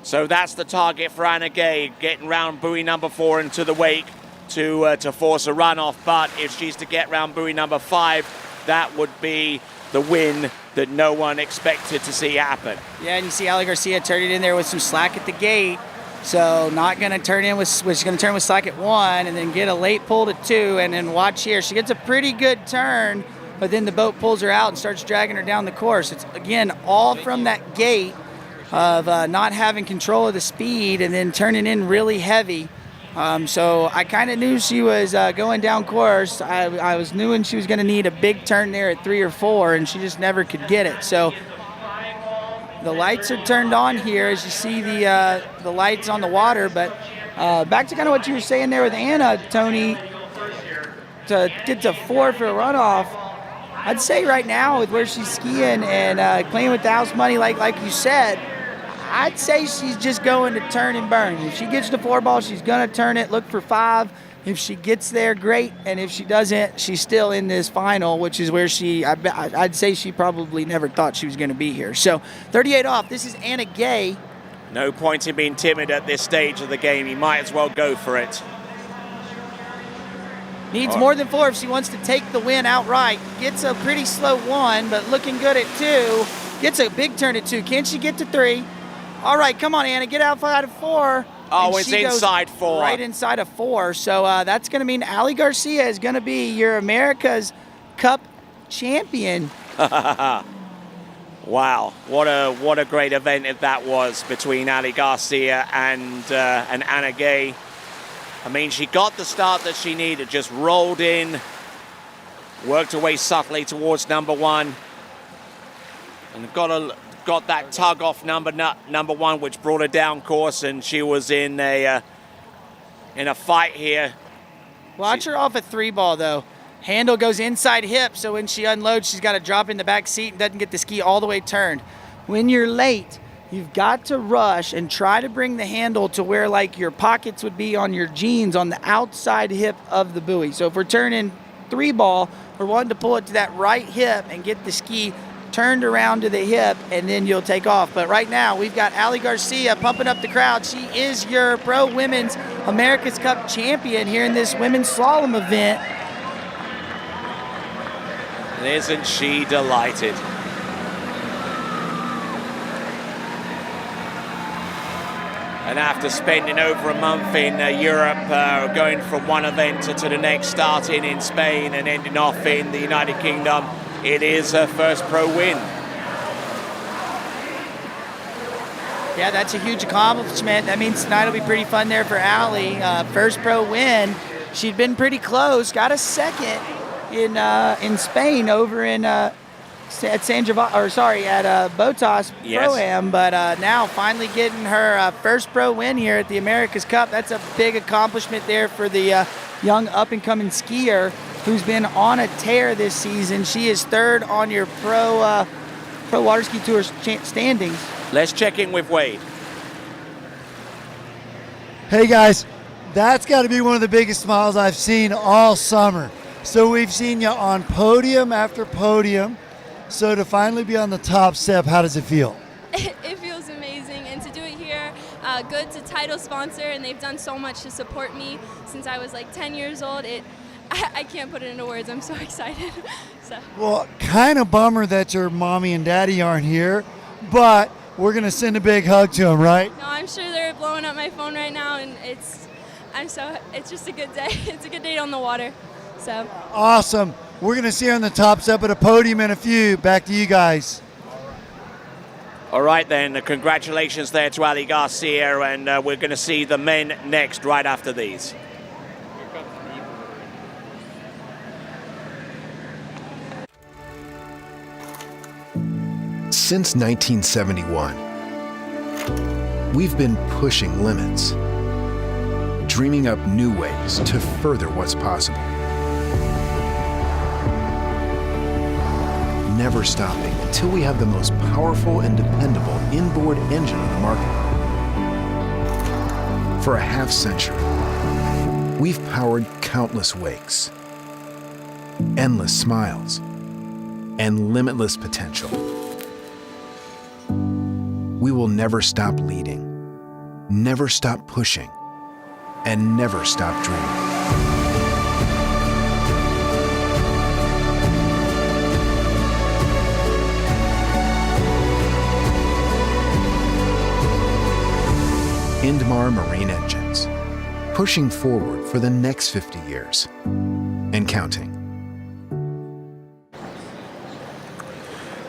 So that's the target for Anna Gay, getting round buoy number 4 into the wake to force a runoff. But if she's to get round buoy number 5, that would be the win that no one expected to see happen. Yeah, and you see Ali Garcia turning in there with some slack at the gate. So not going to turn in with, she's going to turn with slack at 1 and then get a late pull to 2, and then watch here. She gets a pretty good turn, but then the boat pulls her out and starts dragging her down the course. It's, again, all from that gate of not having control of the speed and then turning in really heavy. So I kind of knew she was going down course. I was knowing she was going to need a big turn there at 3 or 4, and she just never could get it. So the lights are turned on here as you see the lights on the water. But back to kind of what you were saying there with Anna, Tony, to get to 4 for a runoff, I'd say right now with where she's skiing and playing with the house money, like you said, I'd say she's just going to turn and burn. If she gets the 4 ball, she's going to turn it, look for 5. If she gets there, great. And if she doesn't, she's still in this final, which is where I'd say she probably never thought she was going to be here. So 38 off. This is Anna Gay. No point in being timid at this stage of the game. You might as well go for it. Needs more than 4 if she wants to take the win outright. Gets a pretty slow 1, but looking good at 2. Gets a big turn at 2. Can she get to 3? All right, come on, Anna, get outside of 4. Oh, it's inside 4. Right inside of 4. So that's going to mean Ali Garcia is going to be your America's Cup champion. Wow, what a great event if that was between Ali Garcia and Anna Gay. I mean, she got the start that she needed, just rolled in, worked her way subtly towards number 1, and got that tug off number 1, which brought her down course, and she was in a fight here. Watch her off a 3 ball though. Handle goes inside hip, so when she unloads, she's got to drop in the back seat and doesn't get the ski all the way turned. When you're late, you've got to rush and try to bring the handle to where like your pockets would be on your jeans on the outside hip of the buoy. So if we're turning 3 ball, we're wanting to pull it to that right hip and get the ski turned around to the hip, and then you'll take off. But right now, we've got Ali Garcia pumping up the crowd. She is your Pro Women's America's Cup champion here in this women's slalom event. And isn't she delighted? And after spending over a month in Europe, going from one event to the next, starting in Spain and ending off in the United Kingdom, it is her first pro win. Yeah, that's a huge accomplishment. That means tonight will be pretty fun there for Ali. First pro win. She'd been pretty close. Got a second in Spain over in at Botas Pro-Am, but now finally getting her first pro win here at the America's Cup. That's a big accomplishment there for the young up-and-coming skier who's been on a tear this season. She is 3rd on your Pro Water Ski Tour standings. Let's check in with Wade. Hey guys, that's got to be one of the biggest smiles I've seen all summer. So we've seen you on podium after podium. So to finally be on the top step, how does it feel? It feels amazing, and to do it here, Goode's a title sponsor, and they've done so much to support me since I was like 10 years old. I can't put it into words. I'm so excited. Well, kind of bummer that your mommy and daddy aren't here, but we're going to send a big hug to them, right? No, I'm sure they're blowing up my phone right now, and it's just a good day. It's a good day on the water. So awesome. We're going to see her on the top step of the podium in a few. Back to you guys. All right then, congratulations there to Ali Garcia, and we're going to see the men next right after these. Since 1971, we've been pushing limits, dreaming up new ways to further what's possible. Never stopping until we have the most powerful and dependable inboard engine on the market. For a half century, we've powered countless wakes, endless smiles, and limitless potential. We will never stop leading, never stop pushing, and never stop dreaming. Indmar Marine Engines, pushing forward for the next 50 years and counting.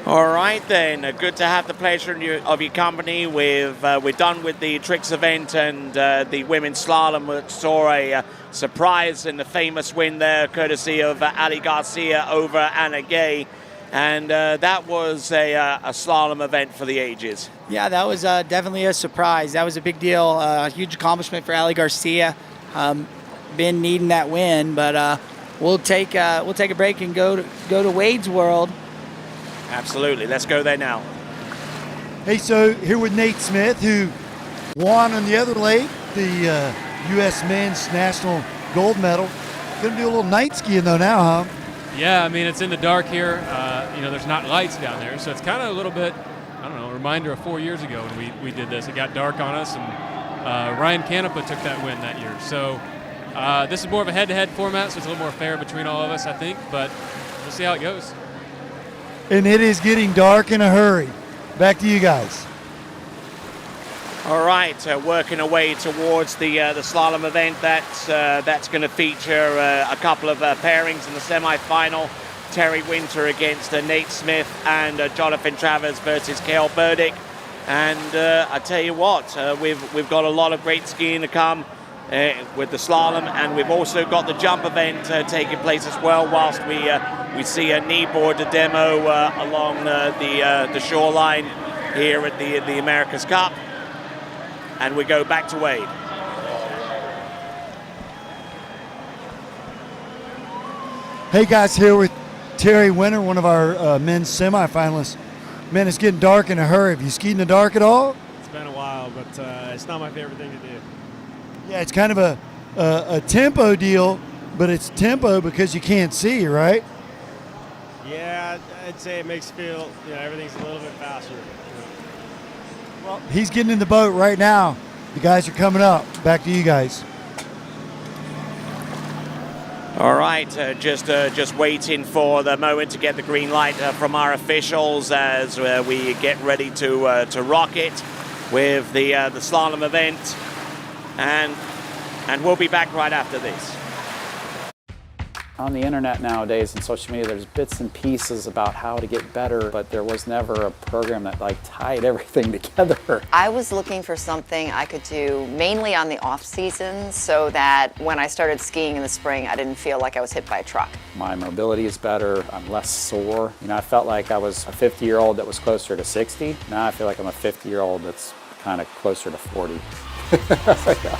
All right then, good to have the pleasure of your company. We're done with the tricks event and the women's slalom, which saw a surprise and the famous win there, courtesy of Ali Garcia over Anna Gay. And that was a slalom event for the ages. Yeah, that was definitely a surprise. That was a big deal, a huge accomplishment for Ali Garcia. Been needing that win, but we'll take a break and go to Wade's world. Absolutely, let's go there now. Hey, so here with Nate Smith, who won on the other lake, the U.S. Men's National Gold Medal. Gonna do a little night skiing though now, huh? Yeah, I mean, it's in the dark here. There's not lights down there, so it's kind of a little bit, I don't know, a reminder of 4 years ago when we did this. It got dark on us, and Ryan Canepa took that win that year. So this is more of a head-to-head format, so it's a little more fair between all of us, I think, but we'll see how it goes. And it is getting dark in a hurry. Back to you guys. All right, working away towards the slalom event. That's going to feature a couple of pairings in the semi-final. Terry Winter against Nate Smith, and Jonathan Travers versus Cale Burdick. And I tell you what, we've got a lot of great skiing to come with the slalom, and we've also got the jump event taking place as well, whilst we see a kneeboard demo along the shoreline here at the America's Cup. And we go back to Wade. Hey guys, here with Terry Winter, one of our men's semifinalists. Man, it's getting dark in a hurry. Have you skied in the dark at all? It's been a while, but it's not my favorite thing to do. Yeah, it's kind of a tempo deal, but it's tempo because you can't see, right? Yeah, I'd say it makes you feel, everything's a little bit faster. Well, he's getting in the boat right now. The guys are coming up. Back to you guys. All right, just waiting for the moment to get the green light from our officials as we get ready to rock it with the slalom event, and we'll be back right after this. On the internet nowadays and social media, there's bits and pieces about how to get better, but there was never a program that tied everything together. I was looking for something I could do mainly on the off season so that when I started skiing in the spring, I didn't feel like I was hit by a truck. My mobility is better, I'm less sore. I felt like I was a 50-year-old that was closer to 60. Now I feel like I'm a 50-year-old that's kind of closer to 40. Yeah.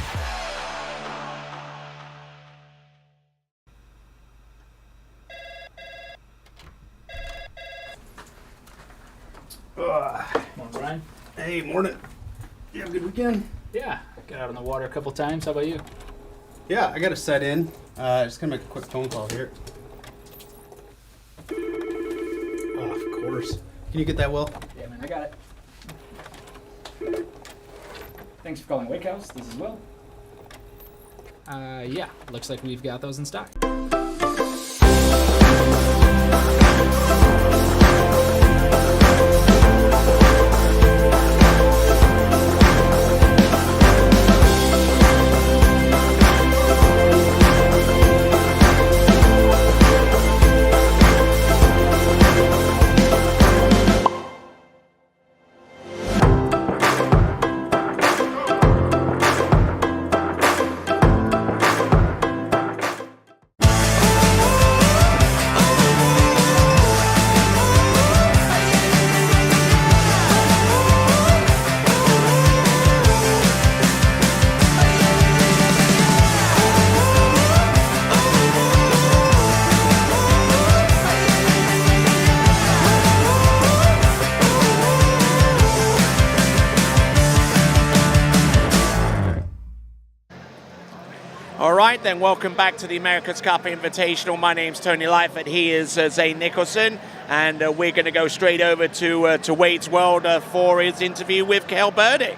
Morning, Brian. Hey, morning. You have a good weekend? Yeah, got out on the water a couple times. How about you? Yeah, I got to set in. Just gonna make a quick phone call here. Oh, of course. Can you get that, Will? Yeah, man, I got it. Thanks for calling Wake House. This is Will. Yeah, looks like we've got those in stock. All right, then welcome back to the America's Cup Invitational. My name's Tony Lightfoot. He is Zane Nicholson, and we're going to go straight over to Wade's World for his interview with Cale Burdick.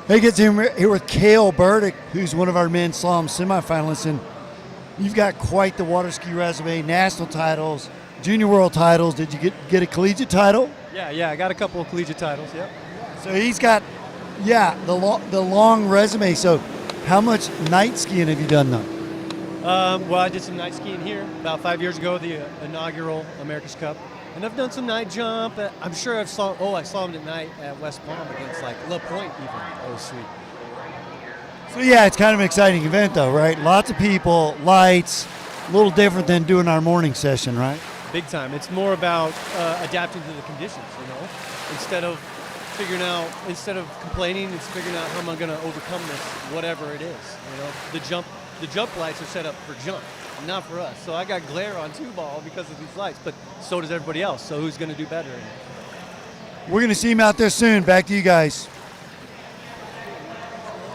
Hey, kids, here with Cale Burdick, who's one of our men's slalom semifinalists, and you've got quite the water ski resume, national titles, junior world titles. Did you get a collegiate title? Yeah, I got a couple of collegiate titles, yep. So he's got, the long resume. So how much night skiing have you done though? Well, I did some night skiing here about 5 years ago, the inaugural America's Cup. And I've done some night jump. I'm sure I slalomed at night at West Palm against like La Pointe even. That was sweet. So yeah, it's kind of an exciting event though, right? Lots of people, lights, a little different than doing our morning session, right? Big time. It's more about adapting to the conditions, you know? Instead of complaining, it's figuring out how am I going to overcome this, whatever it is, you know? The jump lights are set up for jump, not for us. So I got glare on 2-ball because of these lights, but so does everybody else. So who's going to do better? We're going to see him out there soon. Back to you guys.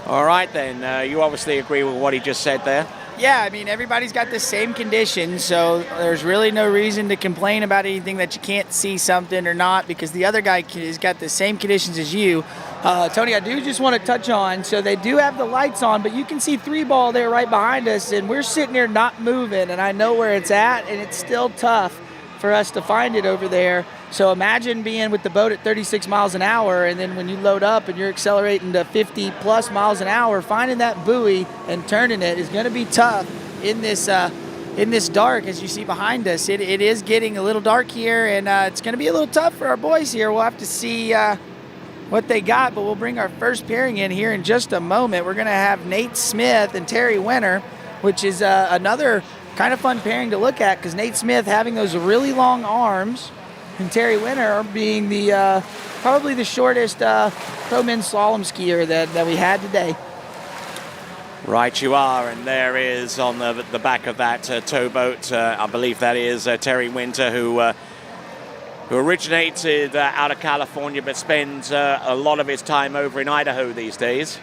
All right, then. You obviously agree with what he just said there. Yeah, I mean, everybody's got the same conditions, so there's really no reason to complain about anything that you can't see something or not, because the other guy has got the same conditions as you. Tony, I do just want to touch on, so they do have the lights on, but you can see 3-ball there right behind us, and we're sitting here not moving, and I know where it's at, and it's still tough for us to find it over there. So imagine being with the boat at 36 miles an hour, and then when you load up and you're accelerating to 50 plus miles an hour, finding that buoy and turning it is going to be tough in this dark. As you see behind us, it is getting a little dark here, and it's going to be a little tough for our boys here. We'll have to see what they got, but we'll bring our first pairing in here in just a moment. We're going to have Nate Smith and Terry Winter, which is another kind of fun pairing to look at, because Nate Smith having those really long arms and Terry Winter being the probably the shortest pro men's slalom skier that we had today. Right you are, and there is on the back of that towboat, I believe that is Terry Winter, who originated out of California but spends a lot of his time over in Idaho these days.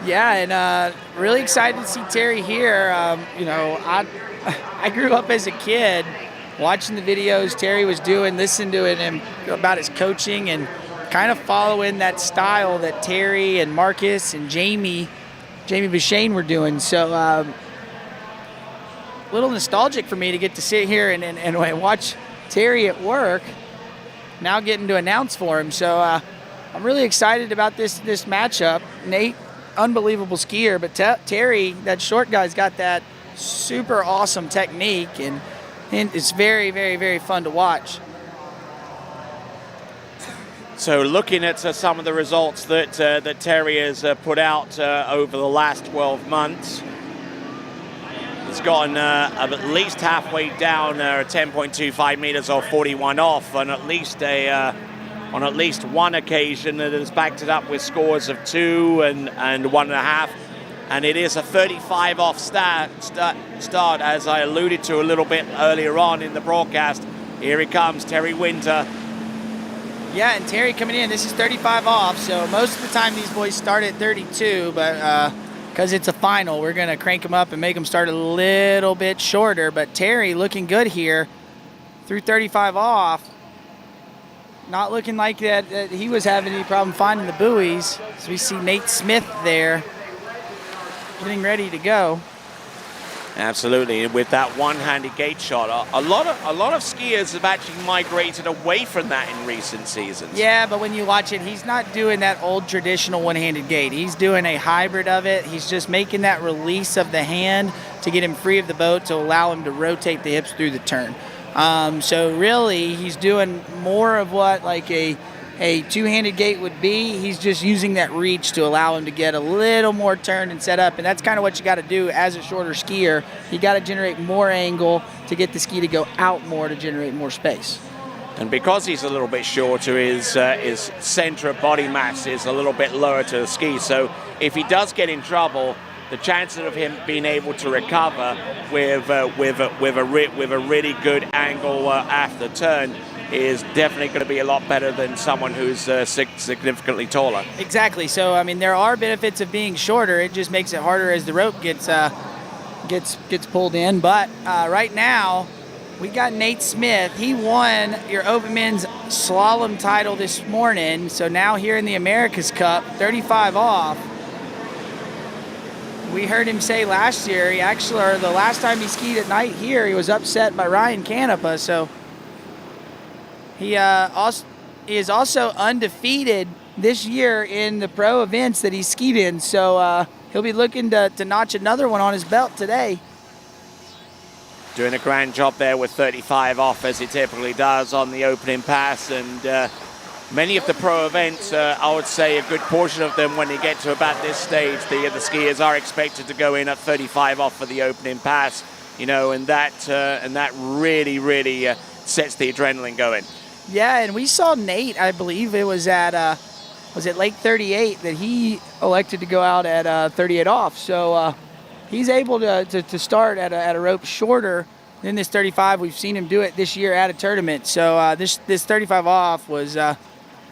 Yeah, and really excited to see Terry here. I grew up as a kid watching the videos Terry was doing, listening to him about his coaching, and kind of following that style that Terry and Marcus and Jamie Bashane were doing. So a little nostalgic for me to get to sit here and watch Terry at work, now getting to announce for him. So I'm really excited about this matchup. Nate, unbelievable skier, but Terry, that short guy's got that super awesome technique, and it's very, very, very fun to watch. So looking at some of the results that Terry has put out over the last 12 months, he's gotten at least halfway down 10.25 meters or 41 off, and on at least one occasion that has backed it up with scores of 2 and 1.5. And it is a 35 off start, as I alluded to a little bit earlier on in the broadcast. Here he comes, Terry Winter. Yeah, and Terry coming in, this is 35 off, so most of the time these boys start at 32, but because it's a final, we're going to crank them up and make them start a little bit shorter. But Terry looking good here through 35 off. Not looking like that he was having any problem finding the buoys. So we see Nate Smith there getting ready to go. Absolutely, with that one-handed gate shot, a lot of skiers have actually migrated away from that in recent seasons. Yeah, but when you watch it, he's not doing that old traditional one-handed gate. He's doing a hybrid of it. He's just making that release of the hand to get him free of the boat to allow him to rotate the hips through the turn. So really, he's doing more of what like a two-handed gate would be. He's just using that reach to allow him to get a little more turn and set up, and that's kind of what you got to do as a shorter skier. You got to generate more angle to get the ski to go out more to generate more space. And because he's a little bit shorter, his center of body mass is a little bit lower to the ski. So if he does get in trouble, the chances of him being able to recover with a really good angle after turn is definitely going to be a lot better than someone who's significantly taller. Exactly. So I mean, there are benefits of being shorter. It just makes it harder as the rope gets pulled in. But right now, we got Nate Smith. He won your Open Men's Slalom title this morning. So now here in the America's Cup, 35 off. We heard him say last year, or the last time he skied at night here, he was upset by Ryan Canepa. So he is also undefeated this year in the pro events that he skied in. So he'll be looking to notch another one on his belt today. Doing a grand job there with 35 off, as he typically does on the opening pass. And many of the pro events, I would say a good portion of them, when you get to about this stage, the skiers are expected to go in at 35 off for the opening pass, and that really sets the adrenaline going. Yeah, and we saw Nate, I believe it was at Lake 38 that he elected to go out at 38 off. So he's able to start at a rope shorter than this 35. We've seen him do it this year at a tournament. So this 35 off was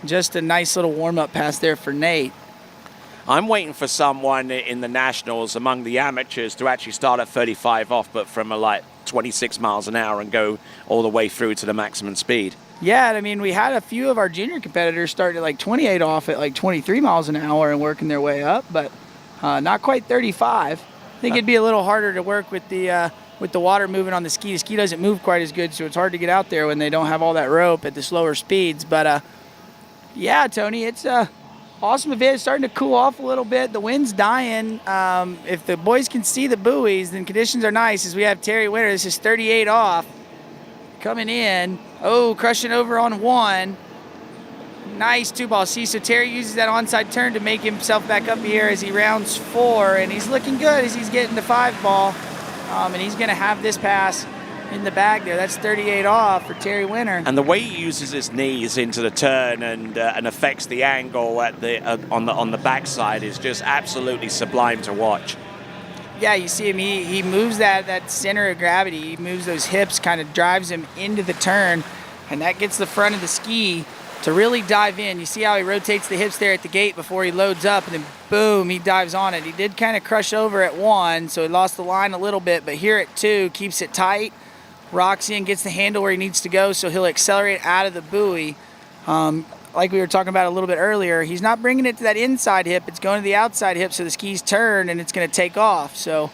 just a nice little warm-up pass there for Nate. I'm waiting for someone in the Nationals among the amateurs to actually start at 35 off, but from like 26 miles an hour and go all the way through to the maximum speed. Yeah, I mean, we had a few of our junior competitors start at like 28 off at like 23 miles an hour and working their way up, but not quite 35. I think it'd be a little harder to work with the water moving on the ski. The ski doesn't move quite as good, so it's hard to get out there when they don't have all that rope at the slower speeds. But yeah, Tony, it's awesome event. It's starting to cool off a little bit. The wind's dying. If the boys can see the buoys, then conditions are nice. As we have Terry Winter, this is 38 off, coming in. Oh, crushing over on one. Nice two ball. See, so Terry uses that onside turn to make himself back up here as he rounds 4, and he's looking good as he's getting the 5 ball. And he's going to have this pass in the bag there. That's 38 off for Terry Winter. And the way he uses his knees into the turn and affects the angle at on the backside is just absolutely sublime to watch. Yeah, you see him, he moves that center of gravity. He moves those hips, kind of drives him into the turn, and that gets the front of the ski to really dive in. You see how he rotates the hips there at the gate before he loads up, and then boom, he dives on it. He did kind of crush over at 1, so he lost the line a little bit, but here at 2, keeps it tight, rocks in, gets the handle where he needs to go, so he'll accelerate out of the buoy. Like we were talking about a little bit earlier, he's not bringing it to that inside hip, it's going to the outside hip, so the ski's turn and it's going to take off. So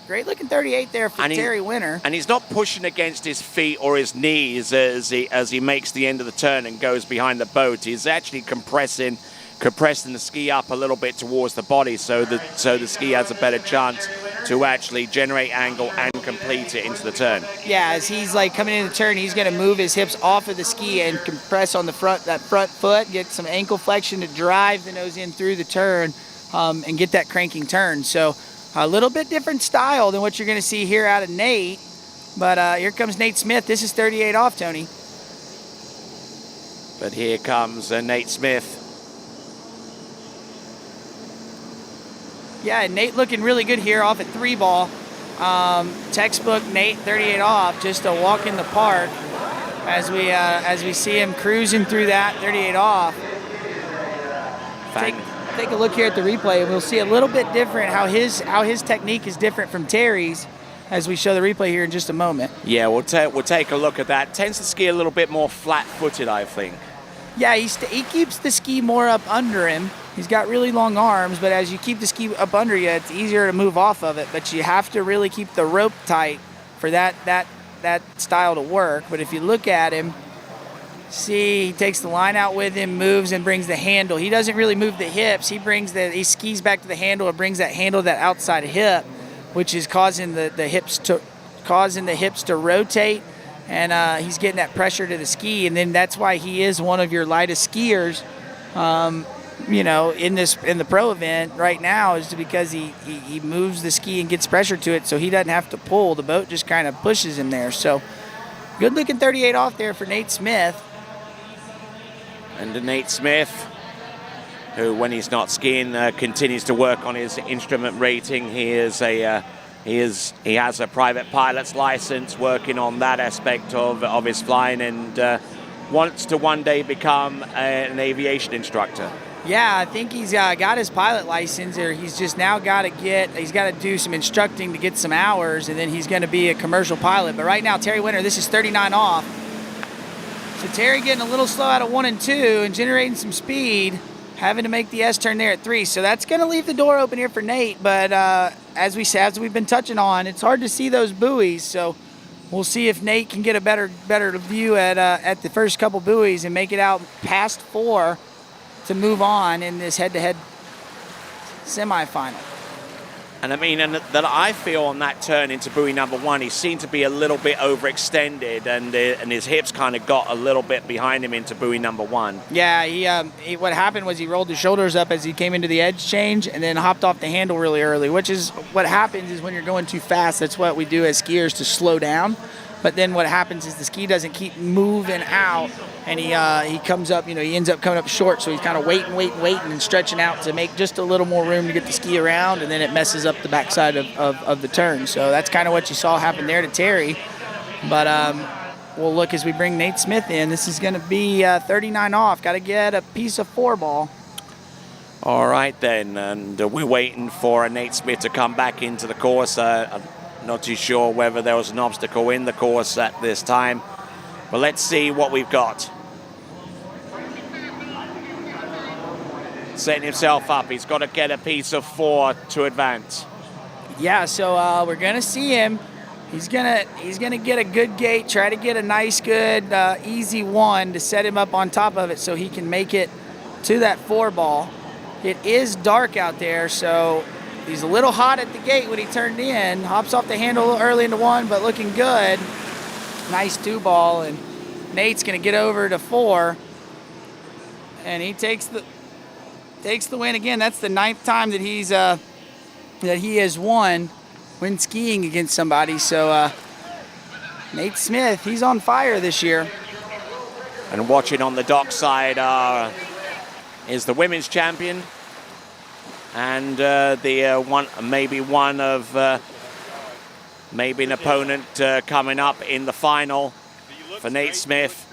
great looking 38 there for Terry Winter. And he's not pushing against his feet or his knees as he makes the end of the turn and goes behind the boat. He's actually compressing the ski up a little bit towards the body, so the ski has a better chance to actually generate angle and complete it into the turn. Yeah, as he's like coming into the turn, he's going to move his hips off of the ski and compress on the front foot, get some ankle flexion to drive the nose in through the turn, and get that cranking turn. So a little bit different style than what you're going to see here out of Nate. But here comes Nate Smith. This is 38 off, Tony. But here comes Nate Smith. Yeah, and Nate looking really good here off at 3 ball. Textbook Nate 38 off, just a walk in the park as we see him cruising through that 38 off. Take a look here at the replay, and we'll see a little bit different how his technique is different from Terry's as we show the replay here in just a moment. Yeah, we'll take a look at that. Tends to ski a little bit more flat-footed, I think. Yeah, he keeps the ski more up under him. He's got really long arms, but as you keep the ski up under you, it's easier to move off of it. But you have to really keep the rope tight for that style to work. But if you look at him, see, he takes the line out with him, moves, and brings the handle. He doesn't really move the hips. He skis back to the handle and brings that handle to that outside hip, which is causing the hips to rotate. And he's getting that pressure to the ski, and then that's why he is one of your lightest skiers. In the pro event right now, is because he moves the ski and gets pressure to it, so he doesn't have to pull. The boat just kind of pushes him there. So good looking 38 off there for Nate Smith. And Nate Smith, who when he's not skiing continues to work on his instrument rating. He is a He has a private pilot's license, working on that aspect of his flying, and wants to one day become an aviation instructor. Yeah, I think he's got his pilot license, or he's just now he's got to do some instructing to get some hours, and then he's going to be a commercial pilot. But right now, Terry Winter, this is 39 off. So Terry getting a little slow out of 1 and 2 and generating some speed, having to make the S-turn there at 3. So that's going to leave the door open here for Nate. But as we've been touching on, it's hard to see those buoys. So we'll see if Nate can get a better view at the first couple buoys and make it out past 4 to move on in this head-to-head semifinal. And I mean, and that I feel on that turn into buoy number 1, he seemed to be a little bit overextended, and his hips kind of got a little bit behind him into buoy number 1. Yeah, what happened was he rolled his shoulders up as he came into the edge change, and then hopped off the handle really early, which is what happens is when you're going too fast. That's what we do as skiers, to slow down. But then what happens is the ski doesn't keep moving out, and he comes up, he ends up coming up short, so he's kind of waiting and stretching out to make just a little more room to get the ski around, and then it messes up the backside of the turn. So that's kind of what you saw happen there to Terry. But we'll look as we bring Nate Smith in. This is going to be 39 off. Got to get a piece of 4 ball. All right then, and we're waiting for Nate Smith to come back into the course. I'm not too sure whether there was an obstacle in the course at this time, but let's see what we've got. Setting himself up, he's got to get a piece of 4 to advance. Yeah, so we're gonna see him. He's gonna get a good gate, try to get a nice, good, easy 1 to set him up on top of it so he can make it to that 4 ball. It is dark out there, so he's a little hot at the gate when he turned in. Hops off the handle a little early into 1, but looking good. Nice 2 ball, and Nate's gonna get over to 4, and he takes the win again. That's the 9th time that he has won when skiing against somebody. So Nate Smith, he's on fire this year. And watching on the dock side is the women's champion, and maybe an opponent coming up in the final for Nate Smith.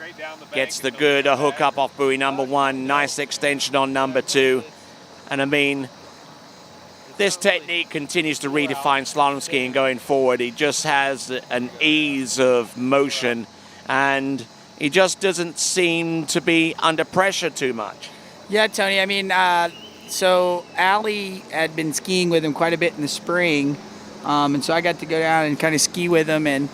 Gets the good hook up off buoy number 1, nice extension on number 2. And I mean, this technique continues to redefine slalom skiing going forward. He just has an ease of motion, and he just doesn't seem to be under pressure too much. Yeah, Tony, I mean, so Allie had been skiing with him quite a bit in the spring, and so I got to go down and kind of ski with him, and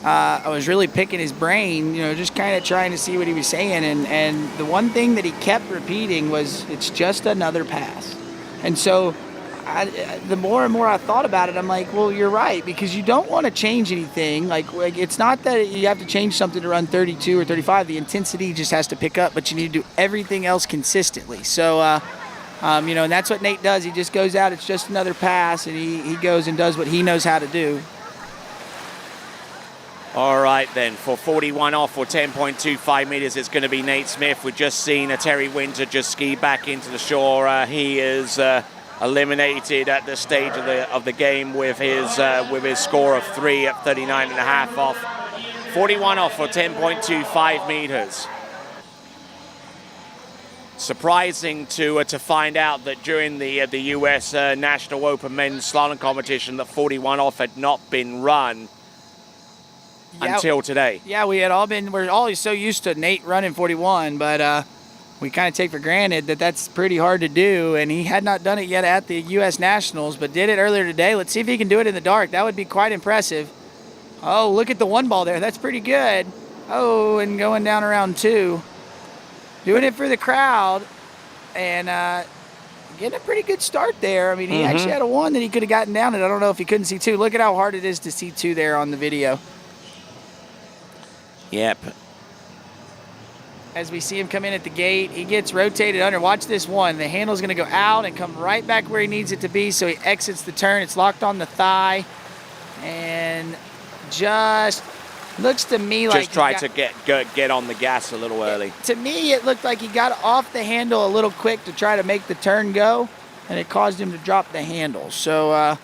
I was really picking his brain, just kind of trying to see what he was saying. And the one thing that he kept repeating was, it's just another pass. And so the more and more I thought about it, I'm like, well, you're right, because you don't want to change anything. Like it's not that you have to change something to run 32 or 35. The intensity just has to pick up, but you need to do everything else consistently. So, and that's what Nate does. He just goes out, it's just another pass, and he goes and does what he knows how to do. All right then, for 41 off or 10.25 meters, it's going to be Nate Smith. We've just seen Terry Winter just ski back into the shore. He is eliminated at this stage of the game with his score of 3 at 39.5 off. 41 off for 10.25 meters. Surprising to find out that during the U.S. National Open Men's Slalom Competition that 41 off had not been run. Yeah, until today. Yeah, we're all so used to Nate running 41, but we kind of take for granted that that's pretty hard to do, and he had not done it yet at the U.S. Nationals, but did it earlier today. Let's see if he can do it in the dark. That would be quite impressive. Oh, look at the 1 ball there. That's pretty good. Oh, and going down around 2. Doing it for the crowd, and getting a pretty good start there. I mean, he actually had a 1 that he could have gotten down, and I don't know if he couldn't see 2. Look at how hard it is to see 2 there on the video. Yep. As we see him come in at the gate, he gets rotated under. Watch this 1. The handle's going to go out and come right back where he needs it to be, so he exits the turn. It's locked on the thigh, and just looks to me like... Just tried to get on the gas a little early. To me, it looked like he got off the handle a little quick to try to make the turn go, and it caused him to drop the handle. So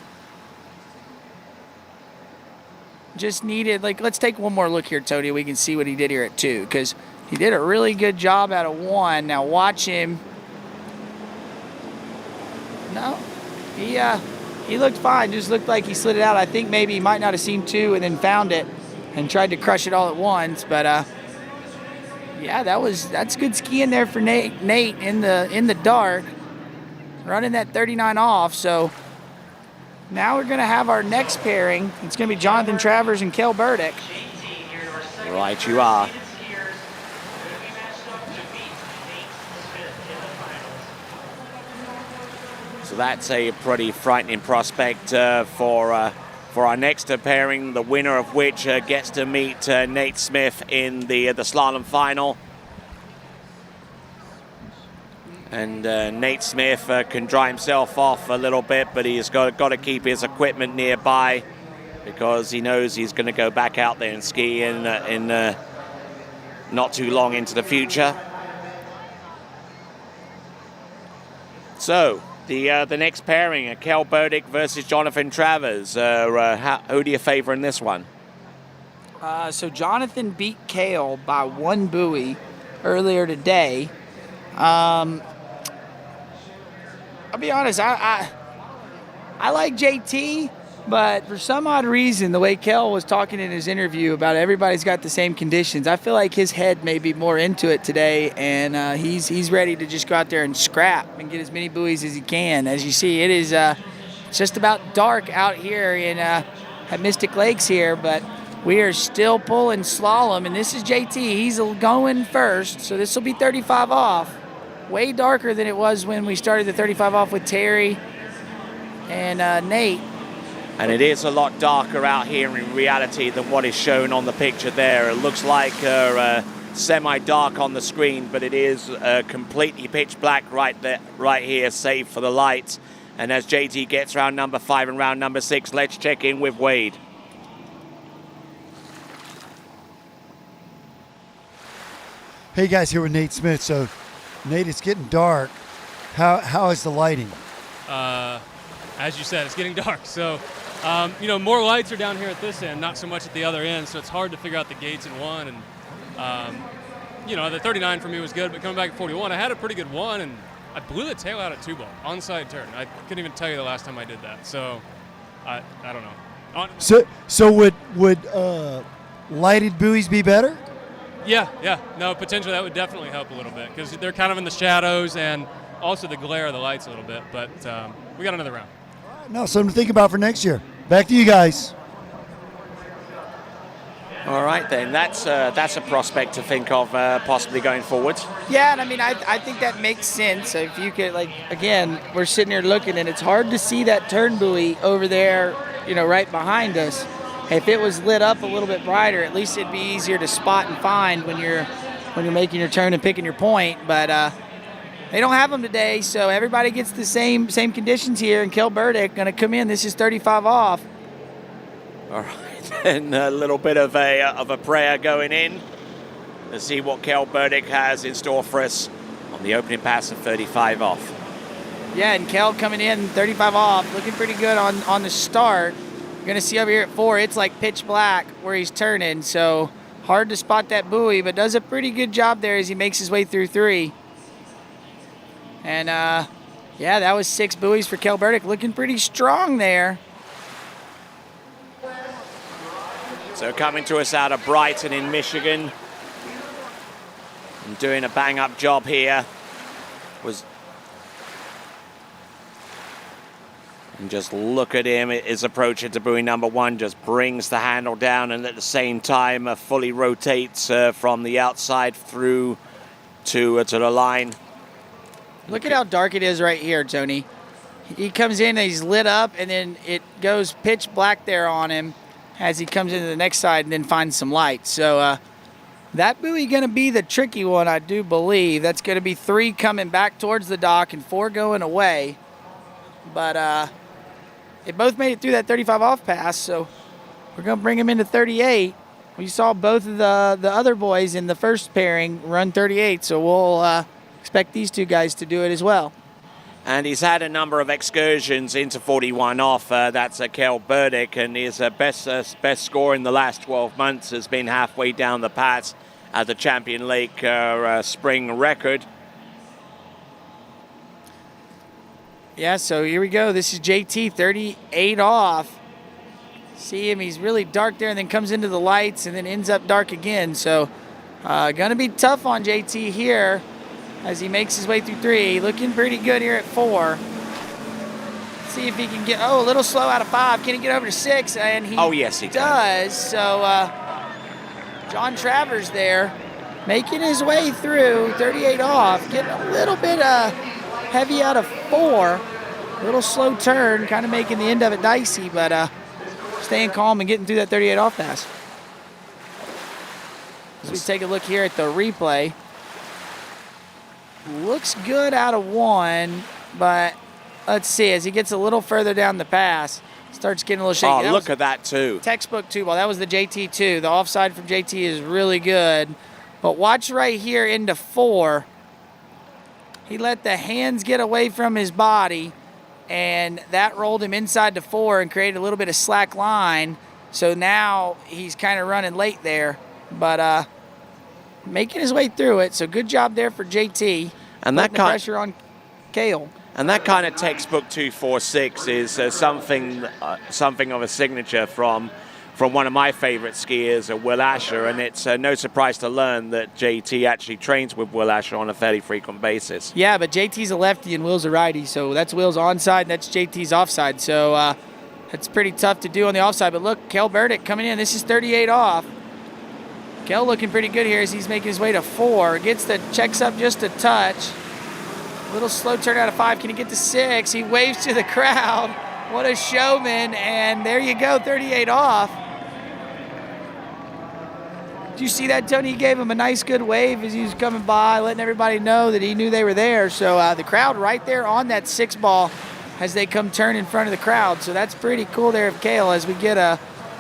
just needed, like, let's take one more look here, Tony. We can see what he did here at 2, because he did a really good job out of 1. Now watch him. No, he looked fine. Just looked like he slid it out. I think maybe he might not have seen 2 and then found it and tried to crush it all at once. But yeah, that's good skiing there for Nate in the dark, running that 39 off. So now we're gonna have our next pairing. It's gonna be Jonathan Travers and Kel Burdick. Right, you are. So that's a pretty frightening prospect for our next pairing, the winner of which gets to meet Nate Smith in the slalom final. And Nate Smith can dry himself off a little bit, but he's got to keep his equipment nearby because he knows he's going to go back out there and ski in not too long into the future. So the next pairing, Kel Burdick versus Jonathan Travers. Who do you favor in this one? So Jonathan beat Kel by 1 buoy earlier today. I'll be honest, I like JT, but for some odd reason, the way Kel was talking in his interview about everybody's got the same conditions, I feel like his head may be more into it today, and he's ready to just go out there and scrap and get as many buoys as he can. As you see, it is just about dark out here at Mystic Lakes here, but we are still pulling slalom, and this is JT. He's going first, so this will be 35 off. Way darker than it was when we started the 35 off with Terry and Nate. And it is a lot darker out here in reality than what is shown on the picture there. It looks like semi-dark on the screen, but it is completely pitch black right here, save for the lights. And as JT gets round number 5 and round number 6, let's check in with Wade. Hey guys, here with Nate Smith. So Nate, it's getting dark. How is the lighting? As you said, it's getting dark. So, more lights are down here at this end, not so much at the other end. So it's hard to figure out the gates in 1. And, the 39 for me was good, but coming back at 41, I had a pretty good 1, and I blew the tail out at 2 ball, onside turn. I couldn't even tell you the last time I did that. So, I don't know. So would lighted buoys be better? Yeah. No, potentially that would definitely help a little bit because they're kind of in the shadows and also the glare of the lights a little bit. But we got another round. No, something to think about for next year. Back to you guys. All right, then. That's a prospect to think of possibly going forward. Yeah, and I mean, I think that makes sense. If you could, again, we're sitting here looking, and it's hard to see that turn buoy over there, right behind us. If it was lit up a little bit brighter, at least it'd be easier to spot and find when you're making your turn and picking your point. But they don't have them today, so everybody gets the same conditions here. And Kel Burdick going to come in. This is 35 off. All right, and a little bit of a prayer going in to see what Kel Burdick has in store for us on the opening pass of 35 off. Yeah, and Kel coming in 35 off, looking pretty good on the start. You're going to see over here at 4, it's like pitch black where he's turning, so hard to spot that buoy, but does a pretty good job there as he makes his way through 3. And, yeah, that was 6 buoys for Kel Burdick, looking pretty strong there. So coming to us out of Brighton in Michigan and doing a bang-up job here was... And just look at him, his approach into buoy number 1 just brings the handle down and at the same time fully rotates from the outside through to the line. Look at how dark it is right here, Tony. He comes in and he's lit up and then it goes pitch black there on him as he comes into the next side and then finds some light. So that buoy going to be the tricky one, I do believe. That's going to be 3 coming back towards the dock and 4 going away. But they both made it through that 35 off pass, so we're going to bring them into 38. We saw both of the other boys in the first pairing run 38, so we'll expect these 2 guys to do it as well. And he's had a number of excursions into 41 off. That's Cale Burdick, and his best score in the last 12 months has been halfway down the pass at the Champion Lake spring record. Yeah, so here we go. This is JT, 38 off. See him, he's really dark there and then comes into the lights and then ends up dark again. So gonna be tough on JT here as he makes his way through 3. Looking pretty good here at 4. See if he can get, a little slow out of 5. Can he get over to 6? And he yes, he does. So John Travers there making his way through, 38 off. Getting a little bit heavy out of 4. A little slow turn, kind of making the end of it dicey, but staying calm and getting through that 38 off pass. As we take a look here at the replay. Looks good out of 1, but let's see, as he gets a little further down the pass, starts getting a little shaky. Oh, look at that too. Textbook 2 ball. That was the JT 2. The offside from JT is really good. But watch right here into 4. He let the hands get away from his body, and that rolled him inside to 4 and created a little bit of slack line. So now he's kind of running late there, but making his way through it. So good job there for JT. And that kind of pressure on Cale. And that kind of textbook 246 is something of a signature from one of my favorite skiers, Will Asher, and it's no surprise to learn that JT actually trains with Will Asher on a fairly frequent basis. Yeah, but JT's a lefty and Will's a righty, so that's Will's onside and that's JT's offside. So it's pretty tough to do on the offside. But look, Cale Burdick coming in. This is 38 off. Cale looking pretty good here as he's making his way to 4. Checks up just a touch. Little slow turn out of 5. Can he get to 6? He waves to the crowd. What a showman. And there you go, 38 off. Did you see that, Tony? He gave him a nice good wave as he was coming by, letting everybody know that he knew they were there. So the crowd right there on that 6 ball as they come turn in front of the crowd. So that's pretty cool there of Cale as we get a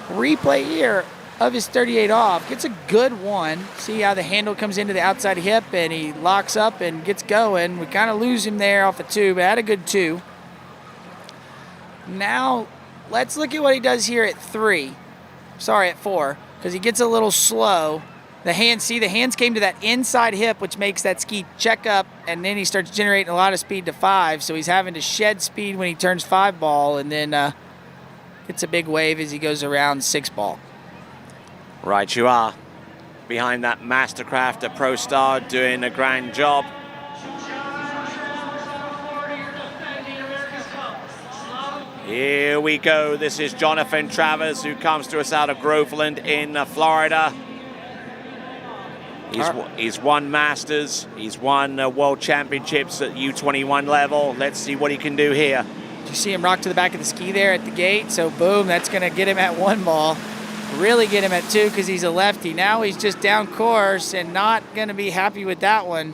replay here of his 38 off. Gets a good one. See how the handle comes into the outside hip and he locks up and gets going. We kind of lose him there off the 2, but had a good 2. Now let's look at what he does here at 3. Sorry, at 4, because he gets a little slow. The hands came to that inside hip, which makes that ski check up, and then he starts generating a lot of speed to 5. So he's having to shed speed when he turns 5 ball, and then gets a big wave as he goes around 6 ball. Right you are. Behind that Mastercraft, a Pro Star doing a grand job. Here we go. This is Jonathan Travers, who comes to us out of Groveland in Florida. He's won Masters. He's won World Championships at U21 level. Let's see what he can do here. Did you see him rock to the back of the ski there at the gate? So boom, that's going to get him at 1 ball. Really get him at 2 because he's a lefty. Now he's just down course and not going to be happy with that one.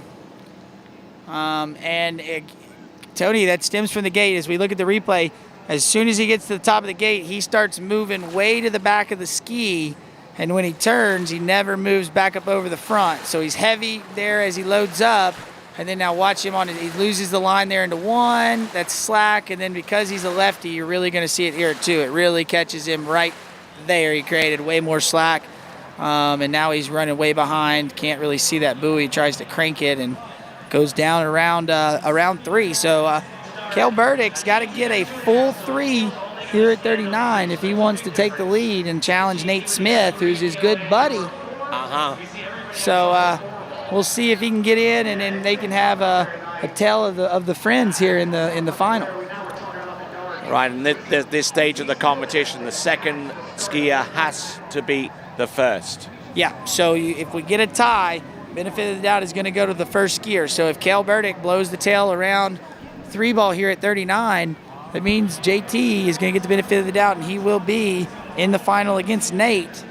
Tony, that stems from the gate. As we look at the replay, as soon as he gets to the top of the gate, he starts moving way to the back of the ski. And when he turns, he never moves back up over the front. So he's heavy there as he loads up. And then now watch him he loses the line there into 1. That's slack. And then because he's a lefty, you're really going to see it here at 2. It really catches him right there. He created way more slack. And now he's running way behind. Can't really see that buoy. He tries to crank it and goes down around 3. So Cale Burdick's got to get a full 3 here at 39 if he wants to take the lead and challenge Nate Smith, who's his good buddy. So we'll see if he can get in, and then they can have a tale of the friends here in the final. Right, and this stage of the competition, the second skier has to beat the first. Yeah, so if we get a tie, benefit of the doubt is going to go to the first skier. So if Cale Burdick blows the tail around 3 ball here at 39, that means JT is going to get the benefit of the doubt, and he will be in the final against Nate.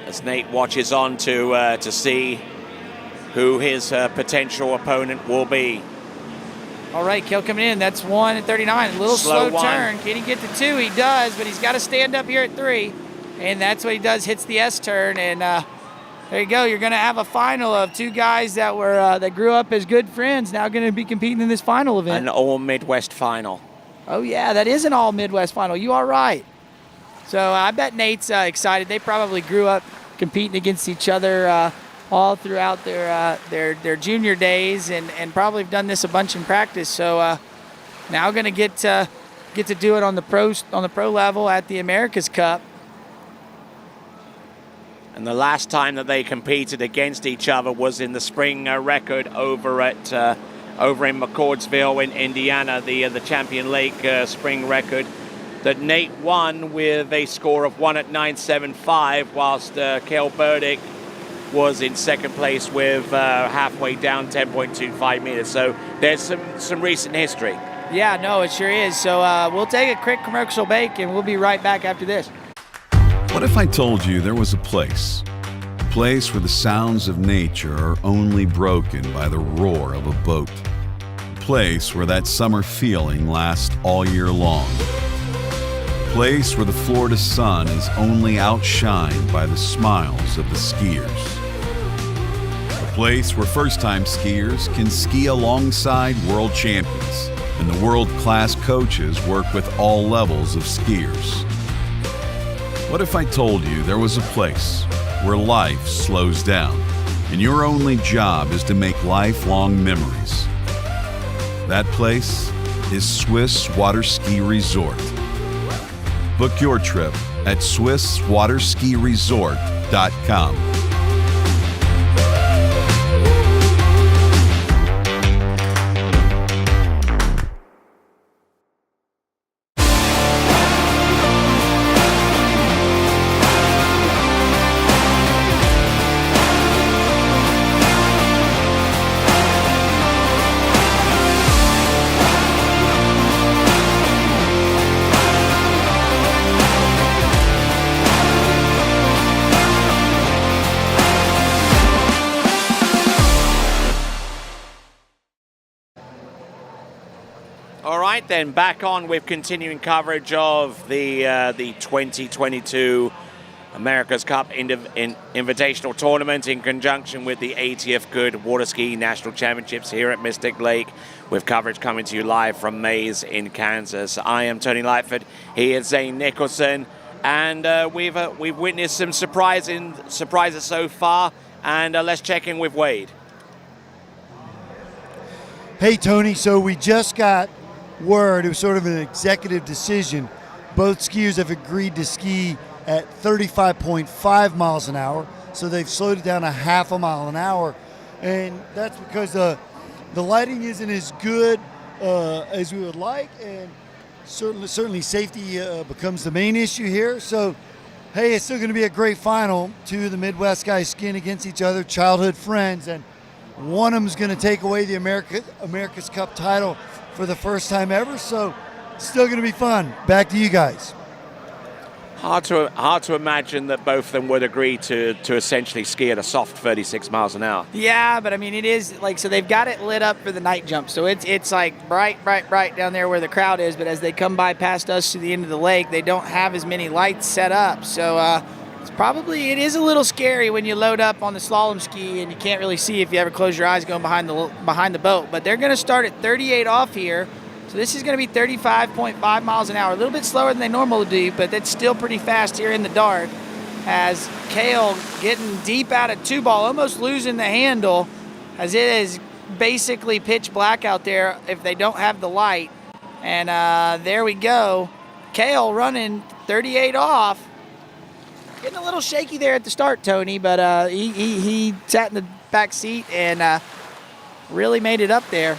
As Nate watches on to see who his potential opponent will be. All right, Cale coming in. That's 1 at 39. A little slow turn. Can he get to 2? He does, but he's got to stand up here at 3. And that's what he does, hits the S turn, and There you go. You're going to have a final of two guys that were that grew up as good friends, now going to be competing in this final event. An all-Midwest final. Oh, yeah, that is an all-Midwest final. You are right. So I bet Nate's excited. They probably grew up competing against each other all throughout their junior days, and probably have done this a bunch in practice. So now going to get to do it on the pro level at the America's Cup. And the last time that they competed against each other was in the spring record over in McCordsville in Indiana, the Champion Lake spring record that Nate won with a score of 1 at 9.75, whilst Cale Burdick was in second place with halfway down 10.25 meters. So there's some recent history. Yeah, no, it sure is. So we'll take a quick commercial break, and we'll be right back after this. What if I told you there was a place where the sounds of nature are only broken by the roar of a boat? A place where that summer feeling lasts all year long. A place where the Florida sun is only outshined by the smiles of the skiers. A place where first-time skiers can ski alongside world champions, and the world-class coaches work with all levels of skiers. What if I told you there was a place where life slows down and your only job is to make lifelong memories? That place is Swiss Water Ski Resort. Book your trip at SwissWaterSkiResort.com. All right, then back on with continuing coverage of the 2022 America's Cup Invitational Tournament in conjunction with the 80th Goode Water Ski National Championships here at Mystic Lake, with coverage coming to you live from Maize in Kansas. I am Tony Lightfoot. He is Zane Nicholson, and we've witnessed some surprises so far. And let's check in with Wade. Hey, Tony. So we just got word, it was sort of an executive decision. Both skiers have agreed to ski at 35.5 miles an hour, so they've slowed it down a half a mile an hour, and that's because the lighting isn't as good as we would like, and certainly safety becomes the main issue here. So hey, it's still going to be a great final. Two of the Midwest guys skiing against each other, childhood friends, and one of them is going to take away the America's Cup title for the first time ever, so still going to be fun. Back to you guys. Hard to imagine that both of them would agree to essentially ski at a soft 36 miles an hour. Yeah, but I mean, it is like, so they've got it lit up for the night jump, so it's like bright down there where the crowd is, but as they come by past us to the end of the lake, they don't have as many lights set up, so it is a little scary when you load up on the slalom ski and you can't really see if you ever close your eyes going behind the boat. But they're going to start at 38 off here. So this is going to be 35.5 miles an hour. A little bit slower than they normally do, but that's still pretty fast here in the dark. As Cale getting deep out of two ball, almost losing the handle, as it is basically pitch black out there if they don't have the light. And there we go. Cale running 38 off. Getting a little shaky there at the start, Tony, but he sat in the back seat and really made it up there.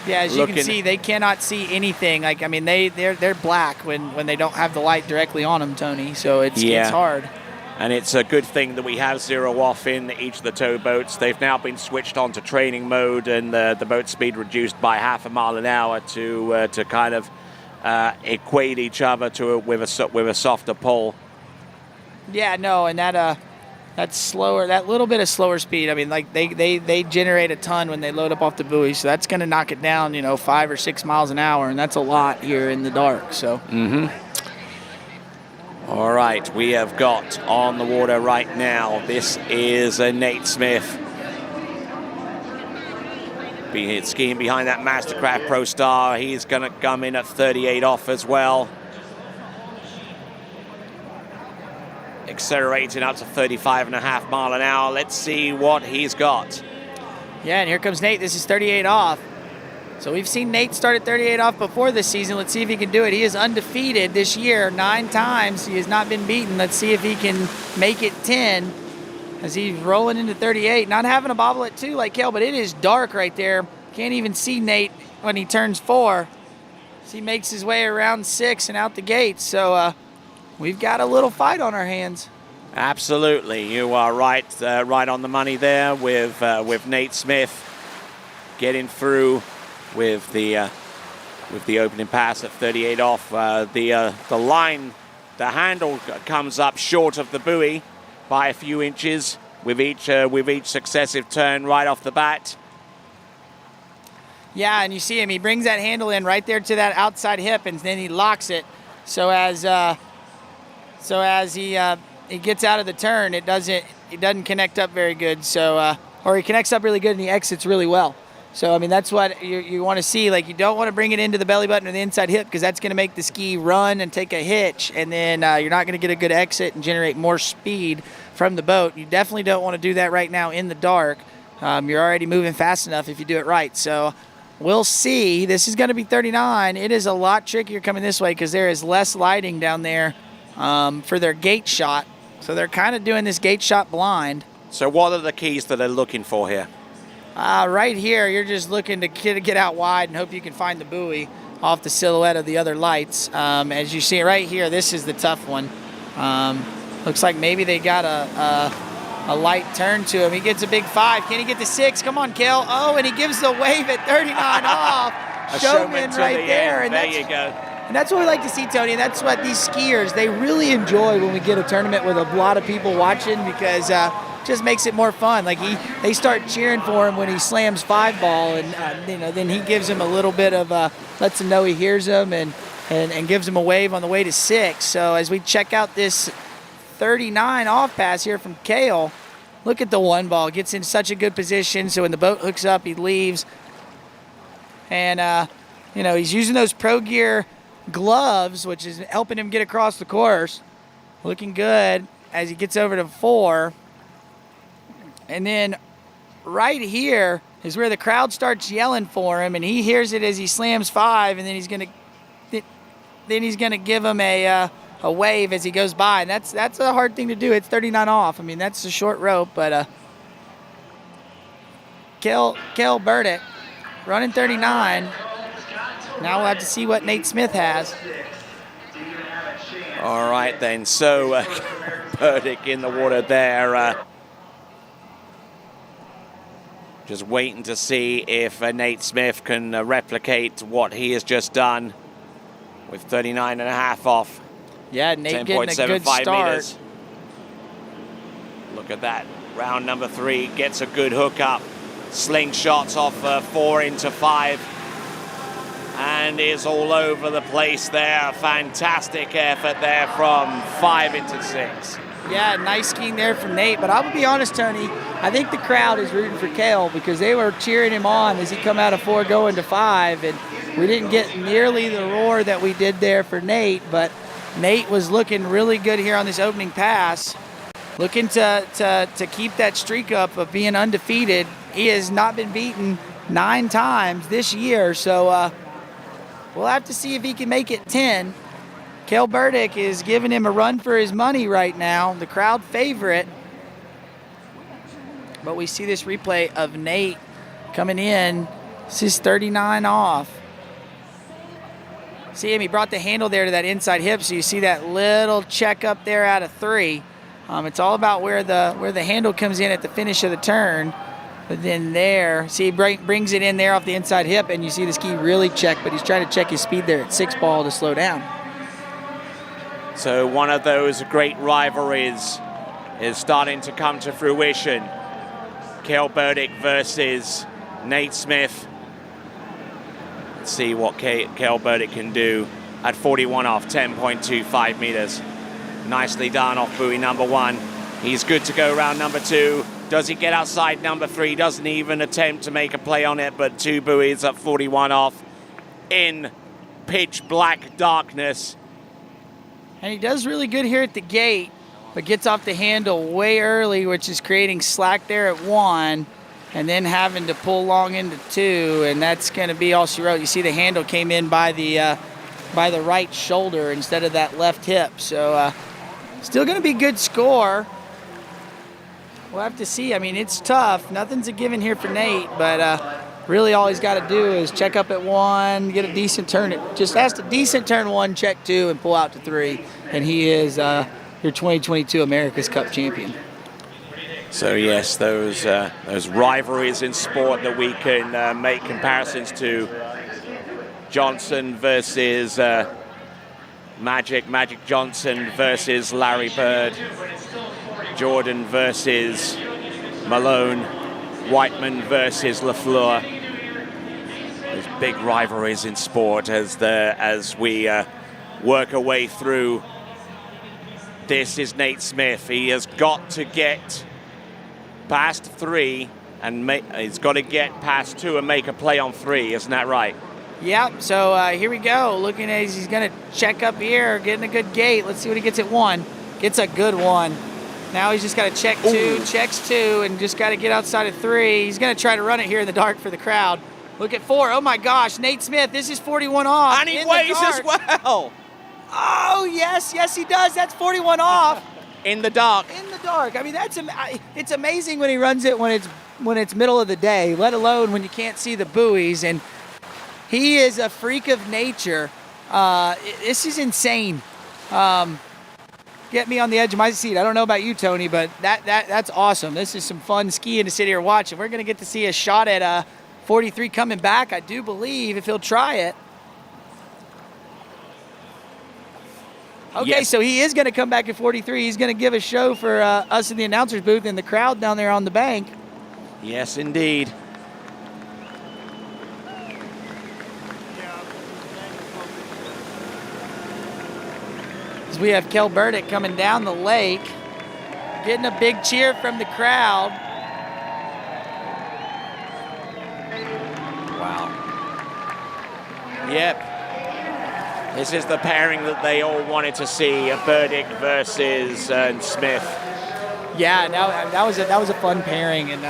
Yeah, as you can see, they cannot see anything. Like, I mean, they're black when they don't have the light directly on them, Tony. So it's hard. And it's a good thing that we have zero off in each of the tow boats. They've now been switched on to training mode, and the boat speed reduced by half a mile an hour to kind of equate each other with a softer pull. Yeah, no, and that's slower. That little bit of slower speed. I mean, like they generate a ton when they load up off the buoy, so that's going to knock it down, 5 or 6 miles an hour, and that's a lot here in the dark. So. All right, we have got on the water right now. This is Nate Smith. Skiing behind that Mastercraft Pro Star. He's going to come in at 38 off as well. Accelerating up to 35.5 mile an hour. Let's see what he's got. Yeah, and here comes Nate. This is 38 off. So we've seen Nate start at 38 off before this season. Let's see if he can do it. He is undefeated this year, 9 times. He has not been beaten. Let's see if he can make it 10 as he's rolling into 38. Not having a bobble at 2 like Cale, but it is dark right there. Can't even see Nate when he turns 4. As he makes his way around 6 and out the gate. So we've got a little fight on our hands. Absolutely, you are right, right on the money there with Nate Smith getting through with the opening pass at 38 off. The line, the handle comes up short of the buoy by a few inches with each successive turn right off the bat. Yeah, and you see him. He brings that handle in right there to that outside hip, and then he locks it. So as he gets out of the turn, it doesn't connect up very good. So or he connects up really good and he exits really well. So I mean that's what you want to see. Like you don't want to bring it into the belly button or the inside hip because that's going to make the ski run and take a hitch, and then you're not going to get a good exit and generate more speed from the boat. You definitely don't want to do that right now in the dark. You're already moving fast enough if you do it right. So we'll see. This is going to be 39. It is a lot trickier coming this way because there is less lighting down there for their gate shot. So they're kind of doing this gate shot blind. So what are the keys that they're looking for here? Right here, you're just looking to get out wide and hope you can find the buoy off the silhouette of the other lights. As you see right here, this is the tough one. Looks like maybe they got a light turn to him. He gets a big 5. Can he get to 6? Come on, Kel. Oh, and he gives the wave at 39 off. Showman right there. And there you go. And that's what we like to see, Tony. And that's what these skiers, they really enjoy when we get a tournament with a lot of people watching because it just makes it more fun. Like they start cheering for him when he slams 5 ball, and then he gives him a little bit of lets him know he hears him and gives him a wave on the way to 6. So as we check out this 39 off pass here from Cale, look at the 1 ball. Gets in such a good position. So when the boat hooks up, he leaves, and he's using those Pro Gear gloves, which is helping him get across the course. Looking good as he gets over to 4. And then right here is where the crowd starts yelling for him, and he hears it as he slams 5, and then he's gonna give him a wave as he goes by, and that's a hard thing to do. It's 39 off. I mean, that's a short rope, but Cale Burdick running 39. Now we'll have to see what Nate Smith has. All right then, so Burdick in the water there. Just waiting to see if Nate Smith can replicate what he has just done with 39.5 off. Yeah, Nate getting a good start. Meters. Look at that. Round number 3 gets a good hook up. Slingshots off 4 into 5. And is all over the place there. Fantastic effort there from 5 into 6. Yeah, nice skiing there from Nate. But I'll be honest, Tony, I think the crowd is rooting for Cale because they were cheering him on as he come out of 4 going to 5. And we didn't get nearly the roar that we did there for Nate. But Nate was looking really good here on this opening pass. Looking to keep that streak up of being undefeated. He has not been beaten 9 times this year. So we'll have to see if he can make it 10. Cale Burdick is giving him a run for his money right now. The crowd favorite. But we see this replay of Nate coming in. This is 39 off. See him, he brought the handle there to that inside hip, so you see that little check up there out of 3. It's all about where the handle comes in at the finish of the turn. But then there, see, he brings it in there off the inside hip, and you see the ski really check, but he's trying to check his speed there at 6 ball to slow down. So one of those great rivalries is starting to come to fruition. Cale Burdick versus Nate Smith. Let's see what Cale Burdick can do at 41 off, 10.25 meters. Nicely done off buoy number 1. He's good to go round number 2. Does he get outside number 3? Doesn't even attempt to make a play on it, but 2 buoys at 41 off in pitch black darkness. And he does really good here at the gate, but gets off the handle way early, which is creating slack there at 1, and then having to pull long into 2, and that's going to be all she wrote. You see the handle came in by the right shoulder instead of that left hip, so still going to be good score. We'll have to see. I mean, it's tough. Nothing's a given here for Nate, but really all he's got to do is check up at 1, get a decent turn. Just has to decent turn 1, check 2, and pull out to 3, and he is your 2022 America's Cup champion. So yes, those rivalries in sport that we can make comparisons to. Johnson versus Magic Johnson versus Larry Bird, Jordan versus Malone, Whiteman versus LaFleur. There's big rivalries in sport as we work our way through. This is Nate Smith. He has got to get past 3 and he's got to get past 2 and make a play on 3. Isn't that right? Yep, so here we go. Looking at he's going to check up here, getting a good gate. Let's see what he gets at 1. Gets a good 1. Now he's just got to check 2, checks 2, and just got to get outside of 3. He's going to try to run it here in the dark for the crowd. Look at 4. Oh my gosh, Nate Smith, this is 41 off. And he weighs as well. Oh, yes, he does. That's 41 off. In the dark. In the dark. I mean, it's amazing when he runs it when it's middle of the day, let alone when you can't see the buoys. And he is a freak of nature. This is insane. Get me on the edge of my seat. I don't know about you, Tony, but that's awesome. This is some fun skiing to sit here watching. We're going to get to see a shot at 43 coming back, I do believe, if he'll try it. Okay, yes. So he is going to come back at 43. He's going to give a show for us in the announcer's booth and the crowd down there on the bank. Yes, indeed. As we have Kel Burdick coming down the lake, getting a big cheer from the crowd. Wow. Yep. This is the pairing that they all wanted to see, a Burdick versus Smith. Yeah, that was a fun pairing, and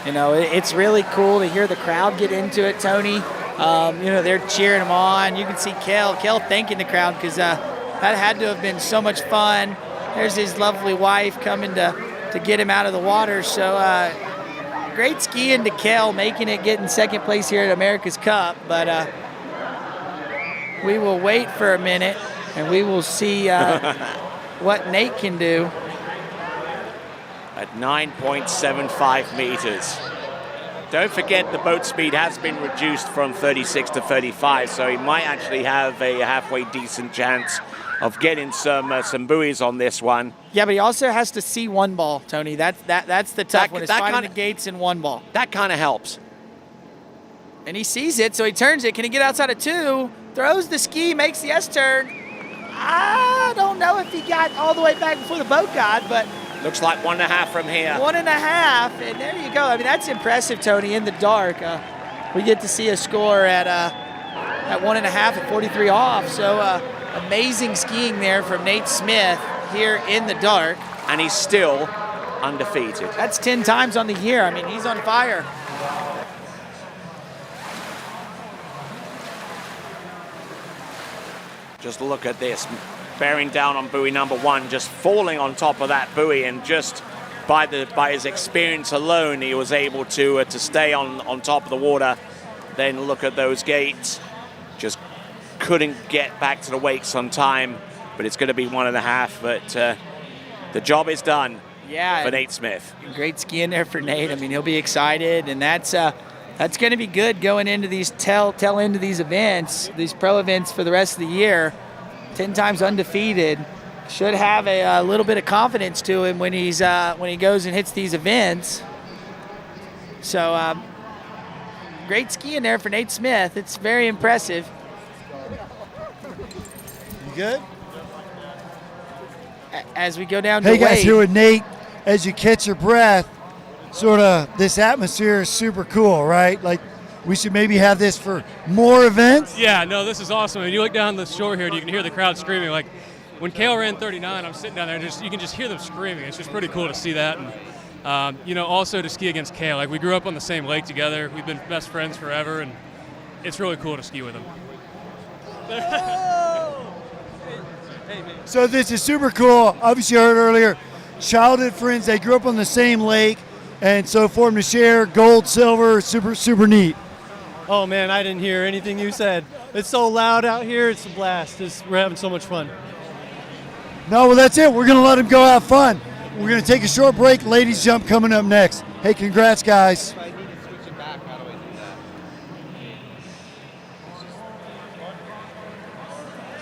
it's really cool to hear the crowd get into it, Tony. They're cheering him on. You can see Kel thanking the crowd because that had to have been so much fun. There's his lovely wife coming to get him out of the water. So great skiing to Kel, making it, getting second place here at America's Cup, but. We will wait for a minute, and we will see what Nate can do. At 9.75 meters. Don't forget the boat speed has been reduced from 36 to 35, so he might actually have a halfway decent chance of getting some buoys on this one. Yeah, but he also has to see 1 ball, Tony. That's the tough one. It's finding the gates in 1 ball. That kind of helps. And he sees it, so he turns it. Can he get outside of 2? Throws the ski, makes the S-turn. I don't know if he got all the way back before the boat got, but... Looks like 1.5 from here. 1.5, and there you go. I mean, that's impressive, Tony, in the dark. We get to see a score at 1.5 at 43 off, so amazing skiing there from Nate Smith here in the dark. And he's still undefeated. That's 10 times on the year. I mean, he's on fire. Just look at this, bearing down on buoy number 1, just falling on top of that buoy, and just by his experience alone, he was able to stay on top of the water. Then look at those gates, just couldn't get back to the wakes on time, but it's going to be 1.5. But the job is done for Nate Smith. Great skiing there for Nate. I mean, he'll be excited, and that's going to be good going into these tail end of these events, these pro events for the rest of the year. 10 times undefeated. Should have a little bit of confidence to him when he goes and hits these events. So great skiing there for Nate Smith. It's very impressive. You good? as we go down to Hey guys, Wade. here with Nate. As you catch your breath, sort of this atmosphere is super cool, right? Like we should maybe have this for more events. Yeah, no, this is awesome. When you look down the shore here, and you can hear the crowd screaming. Like when Kale ran 39, I'm sitting down there, and you can just hear them screaming. It's just pretty cool to see that, and also to ski against Kale. Like we grew up on the same lake together. We've been best friends forever, and it's really cool to ski with him. So this is super cool. Obviously, you heard earlier, childhood friends. They grew up on the same lake, and so for them to share gold, silver, super neat. Oh man, I didn't hear anything you said. It's so loud out here. It's a blast. We're having so much fun. No, well that's it. We're gonna let them go have fun. We're gonna take a short break. Ladies jump coming up next. Hey, congrats, guys.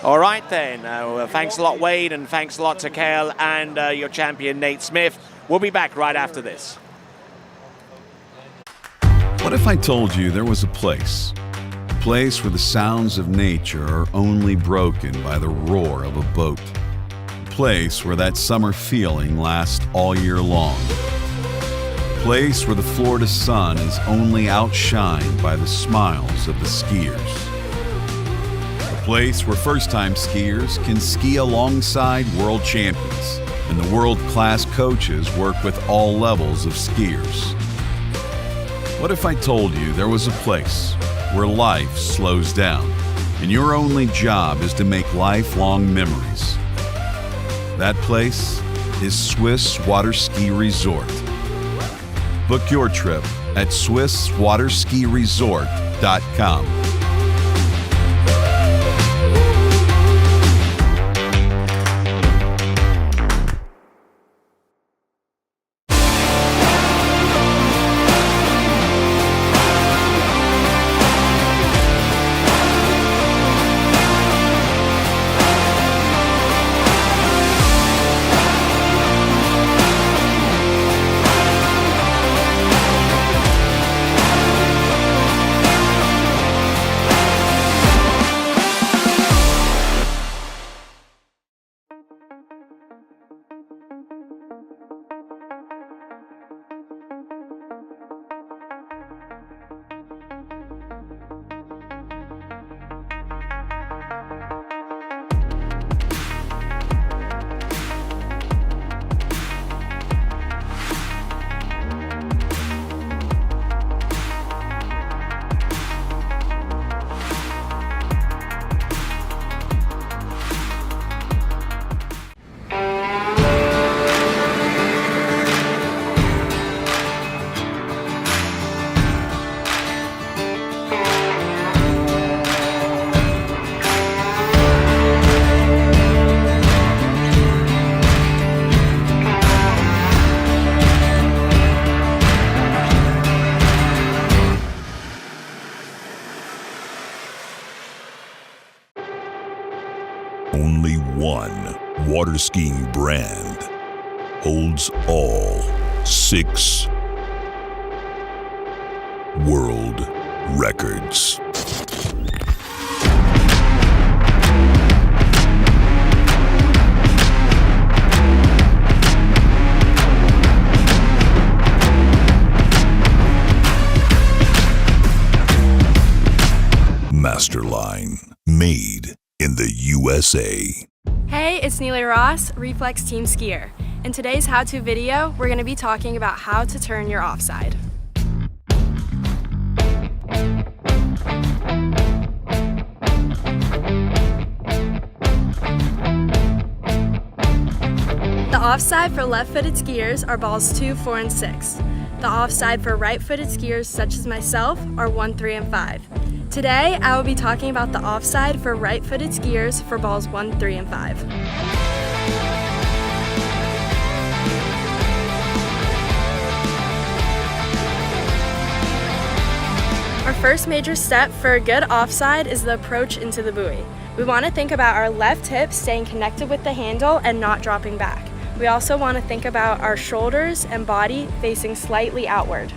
All right then, thanks a lot Wade, and thanks a lot to Kale and your champion Nate Smith. We'll be back right after this. What if I told you there was a place where the sounds of nature are only broken by the roar of a boat, a place where that summer feeling lasts all year long, a place where the Florida sun is only outshined by the smiles of the skiers, a place where first-time skiers can ski alongside world champions and the world-class coaches work with all levels of skiers. What if I told you there was a place where life slows down and your only job is to make lifelong memories? That place is Swiss Water Ski Resort. Book your trip at SwissWaterSkiResort.com. Only one water skiing brand holds all 6 world records. Masterline, made in the USA. Hey, it's Neely Ross, Reflex Team Skier. In today's how-to video, we're going to be talking about how to turn your offside. The offside for left-footed skiers are balls 2, 4, and 6. The offside for right-footed skiers, such as myself, are 1, 3, and 5. Today, I will be talking about the offside for right-footed skiers for balls 1, 3, and 5. Our first major step for a good offside is the approach into the buoy. We want to think about our left hip staying connected with the handle and not dropping back. We also want to think about our shoulders and body facing slightly outward.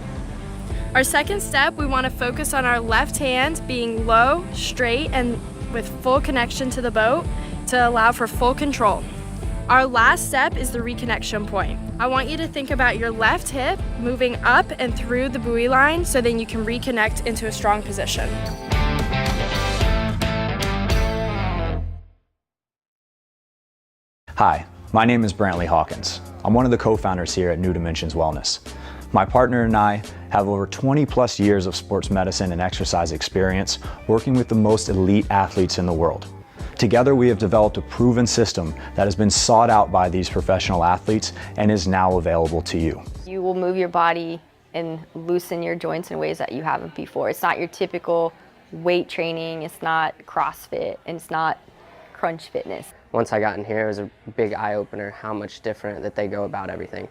Our second step, we want to focus on our left hand being low, straight, and with full connection to the boat to allow for full control. Our last step is the reconnection point. I want you to think about your left hip moving up and through the buoy line so then you can reconnect into a strong position. Hi, my name is Brantley Hawkins. I'm one of the co-founders here at New Dimensions Wellness. My partner and I have over 20 plus years of sports medicine and exercise experience working with the most elite athletes in the world. Together we have developed a proven system that has been sought out by these professional athletes and is now available to you. You will move your body and loosen your joints in ways that you haven't before. It's not your typical weight training, it's not CrossFit, and it's not crunch fitness. Once I got in here, it was a big eye-opener how much different that they go about everything.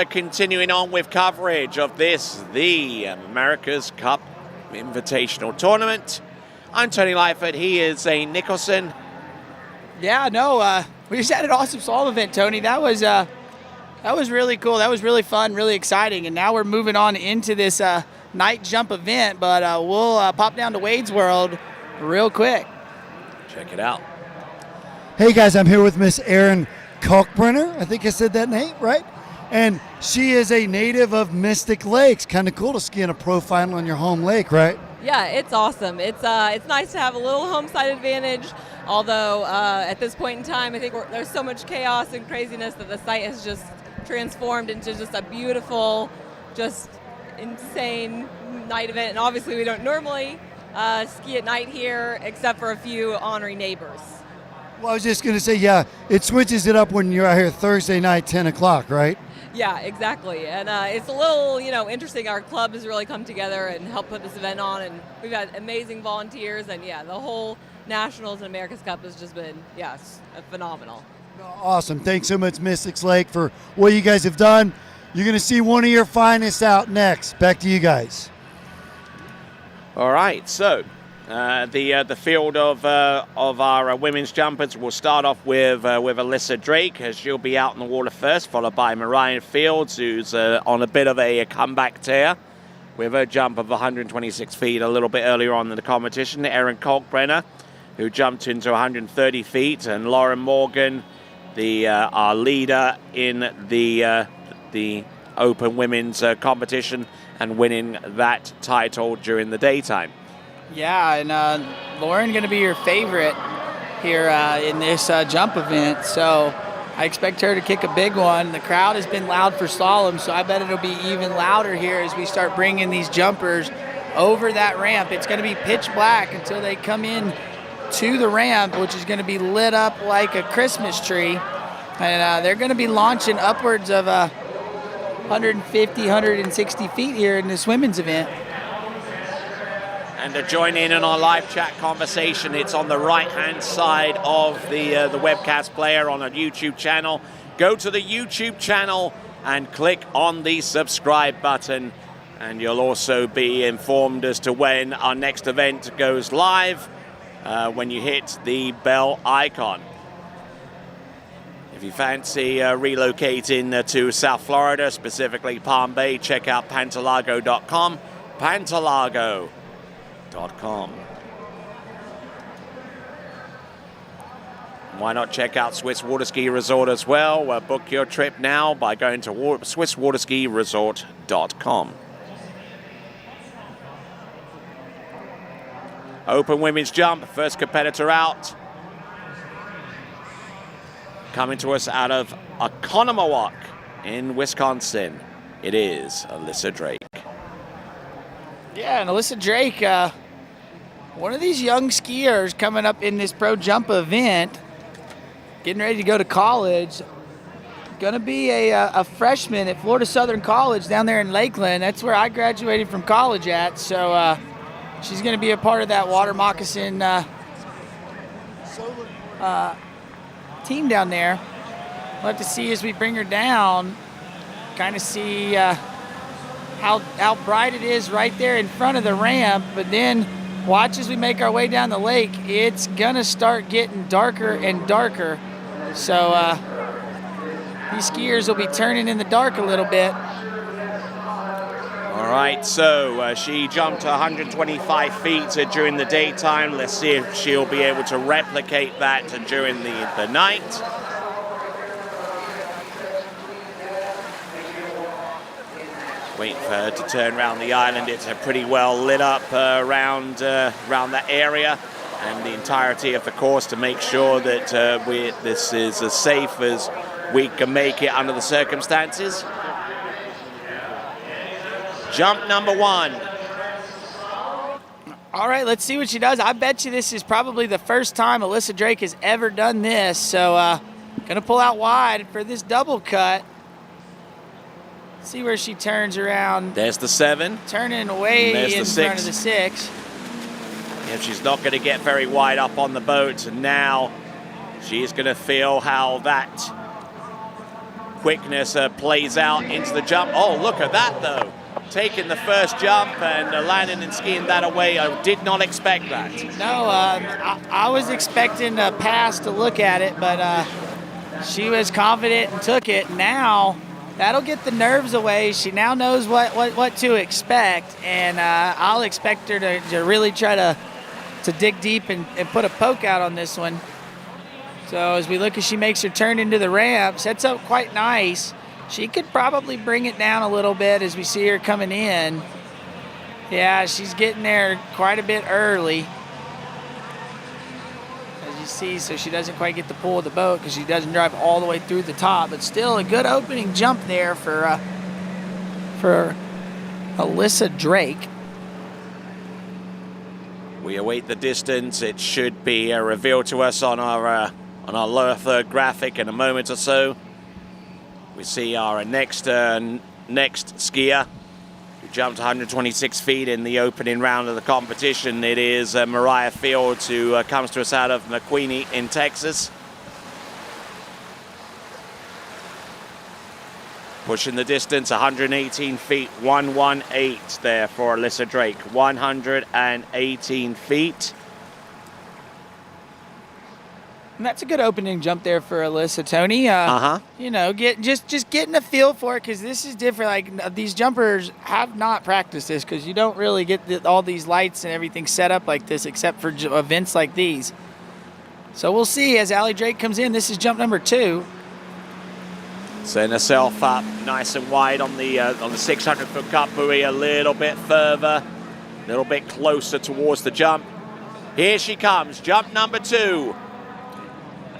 Continuing on with coverage of this, the America's Cup Invitational Tournament. I'm Tony Lightfoot. He is Zane Nicholson. Yeah, no, we just had an awesome slalom event, Tony. That was really cool. That was really fun, really exciting. And now we're moving on into this night jump event, but we'll pop down to Wade's World real quick. Check it out. Hey guys, I'm here with Miss Erin Kalkbrenner. I think I said that name right. And she is a native of Mystic Lakes. Kind of cool to ski in a pro final on your home lake, right? Yeah, it's awesome. It's nice to have a little home side advantage, although at this point in time, I think there's so much chaos and craziness that the site has just transformed into just a beautiful, just insane night event. And obviously we don't normally ski at night here, except for a few honorary neighbors. Well, I was just going to say, yeah, it switches it up when you're out here Thursday night, 10 o'clock, right? Yeah, exactly. And it's a little, interesting. Our club has really come together and helped put this event on, and we've had amazing volunteers, and yeah, the whole Nationals and America's Cup has just been, phenomenal. Awesome. Thanks so much, Mystic Lake, for what you guys have done. You're going to see one of your finest out next. Back to you guys. All right, so the field of our women's jumpers will start off with Alyssa Drake, as she'll be out in the water first, followed by Mariah Fields, who's on a bit of a comeback tear with a jump of 126 feet a little bit earlier on in the competition. Erin Kalkbrenner, who jumped into 130 feet, and Lauren Morgan, our leader in the Open Women's competition, and winning that title during the daytime. Yeah, and Lauren going to be your favorite. here in this jump event. So I expect her to kick a big one. The crowd has been loud for slalom, so I bet it'll be even louder here as we start bringing these jumpers over that ramp. It's going to be pitch black until they come in to the ramp, which is going to be lit up like a Christmas tree. And they're going to be launching upwards of 150, 160 feet here in this women's event. And to join in on our live chat conversation, it's on the right-hand side of the webcast player on our YouTube channel. Go to the YouTube channel and click on the subscribe button, and you'll also be informed as to when our next event goes live when you hit the bell icon. If you fancy relocating to South Florida, specifically Palm Bay, check out Pantalago.com. Pantalago.com. Why not check out Swiss Water Ski Resort as well? Book your trip now by going to SwissWaterSkiResort.com. Open women's jump, first competitor out. Coming to us out of Oconomowoc in Wisconsin, it is Alyssa Drake. Yeah, and Alyssa Drake, one of these young skiers coming up in this pro jump event, getting ready to go to college. Going to be a freshman at Florida Southern College down there in Lakeland. That's where I graduated from college at. So she's going to be a part of that water moccasin team down there. We'll have to see as we bring her down, kind of see how bright it is right there in front of the ramp. But then watch as we make our way down the lake, it's gonna start getting darker and darker. So these skiers will be turning in the dark a little bit. All right, so she jumped 125 feet during the daytime. Let's see if she'll be able to replicate that during the night. Wait for her to turn around the island. It's pretty well lit up around that area and the entirety of the course to make sure that this is as safe as we can make it under the circumstances. Jump number one. All right, let's see what she does. I bet you this is probably the first time Alyssa Drake has ever done this. So gonna pull out wide for this double cut. See where she turns around. There's the 7. Turning way in front of the 6. If she's not going to get very wide up on the boat, and now she's going to feel how that quickness plays out into the jump. Oh, look at that, though. Taking the first jump and landing and skiing that away. I did not expect that. No, I was expecting a pass to look at it, but she was confident and took it. Now, that'll get the nerves away. She now knows what to expect, and I'll expect her to really try to dig deep and put a poke out on this one. So as we look as she makes her turn into the ramp, sets up quite nice. She could probably bring it down a little bit as we see her coming in. Yeah, she's getting there quite a bit early. As you see, so she doesn't quite get the pull of the boat because she doesn't drive all the way through the top. But still a good opening jump there for Alyssa Drake. We await the distance. It should be revealed to us on our lower third graphic in a moment or so. We see our next skier who jumped 126 feet in the opening round of the competition. It is Mariah Fields, who comes to us out of McQueeney in Texas. Pushing the distance, 118 feet, 118 there for Alyssa Drake. 118 feet. And that's a good opening jump there for Alyssa, Tony. You know, just getting a feel for it, because this is different. Like, these jumpers have not practiced this, because you don't really get all these lights and everything set up like this except for events like these. So we'll see as Allie Drake comes in. This is jump number 2. Setting herself up nice and wide on the 600-foot cut buoy, a little bit further, a little bit closer towards the jump. Here she comes, jump number 2.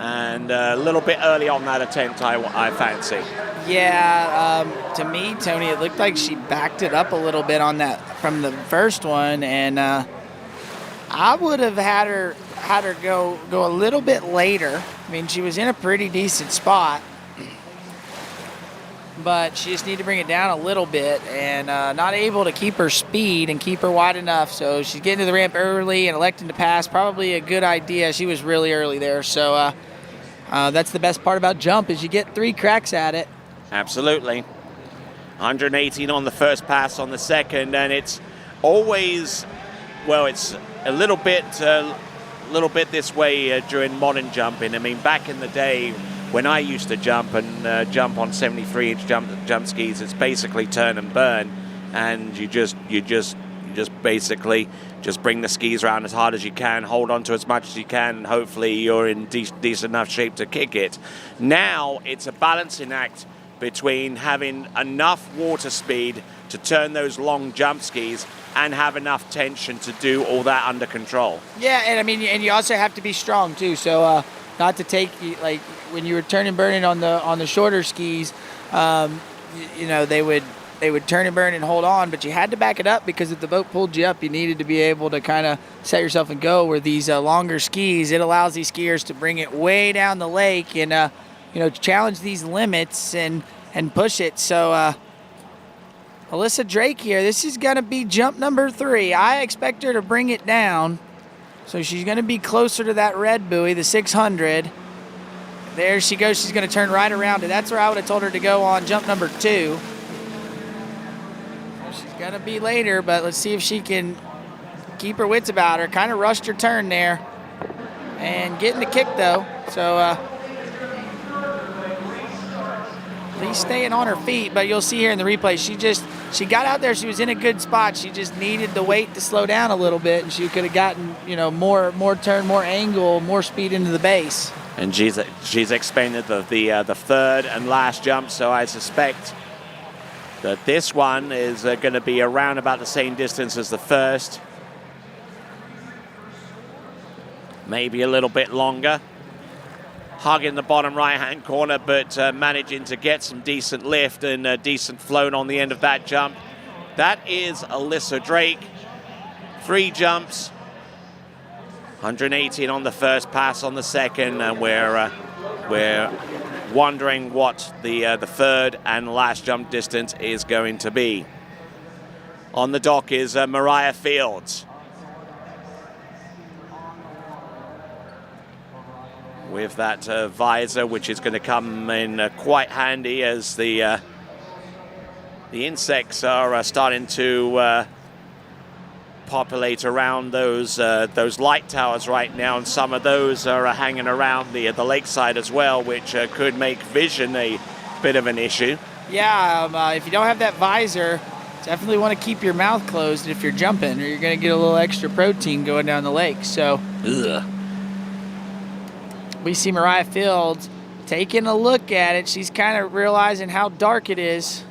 And a little bit early on that attempt, I fancy. Yeah, to me, Tony, it looked like she backed it up a little bit on that from the first one, and I would have had her go a little bit later. I mean, she was in a pretty decent spot, but she just needed to bring it down a little bit, and not able to keep her speed and keep her wide enough. So she's getting to the ramp early and electing to pass. Probably a good idea. She was really early there, so that's the best part about jump is you get 3 cracks at it. Absolutely. 118 on the first pass, on the second, and it's always, well, it's a little bit this way during modern jumping. I mean, back in the day when I used to jump and jump on 73-inch jump skis, it's basically turn and burn, and you just basically just bring the skis around as hard as you can, hold on to as much as you can, and hopefully you're in decent enough shape to kick it. Now it's a balancing act between having enough water speed to turn those long jump skis and have enough tension to do all that under control. Yeah, and I mean, and you also have to be strong too. So not to take, like when you were turn and burning on the shorter skis, you know, they would turn and burn and hold on, but you had to back it up because if the boat pulled you up, you needed to be able to kind of set yourself and go. Where these longer skis, it allows these skiers to bring it way down the lake and you know, challenge these limits and push it. So Alyssa Drake here, this is going to be jump number 3. I expect her to bring it down. So she's going to be closer to that red buoy, the 600. There she goes. She's going to turn right around it. That's where I would have told her to go on jump number 2. She's going to be later, but let's see if she can keep her wits about her. Kind of rushed her turn there and getting the kick though. So at least staying on her feet, but you'll see here in the replay, she got out there, she was in a good spot. She just needed the weight to slow down a little bit, and she could have gotten, you know, more turn, more angle, more speed into the base. And she's expended the third and last jump, so I suspect that this one is going to be around about the same distance as the first. Maybe a little bit longer. Hugging the bottom right-hand corner, but managing to get some decent lift and decent float on the end of that jump. That is Alyssa Drake. 3 jumps, 118 on the first pass, on the second, and we're wondering what the third and last jump distance is going to be. On the dock is Mariah Fields. With that visor, which is going to come in quite handy as the insects are starting to populate around those light towers right now, and some of those are hanging around the lakeside as well, which could make vision a bit of an issue. Yeah, if you don't have that visor, definitely want to keep your mouth closed if you're jumping, or you're going to get a little extra protein going down the lake. So. Ugh. We see Mariah Fields taking a look at it. She's kind of realizing how dark it is.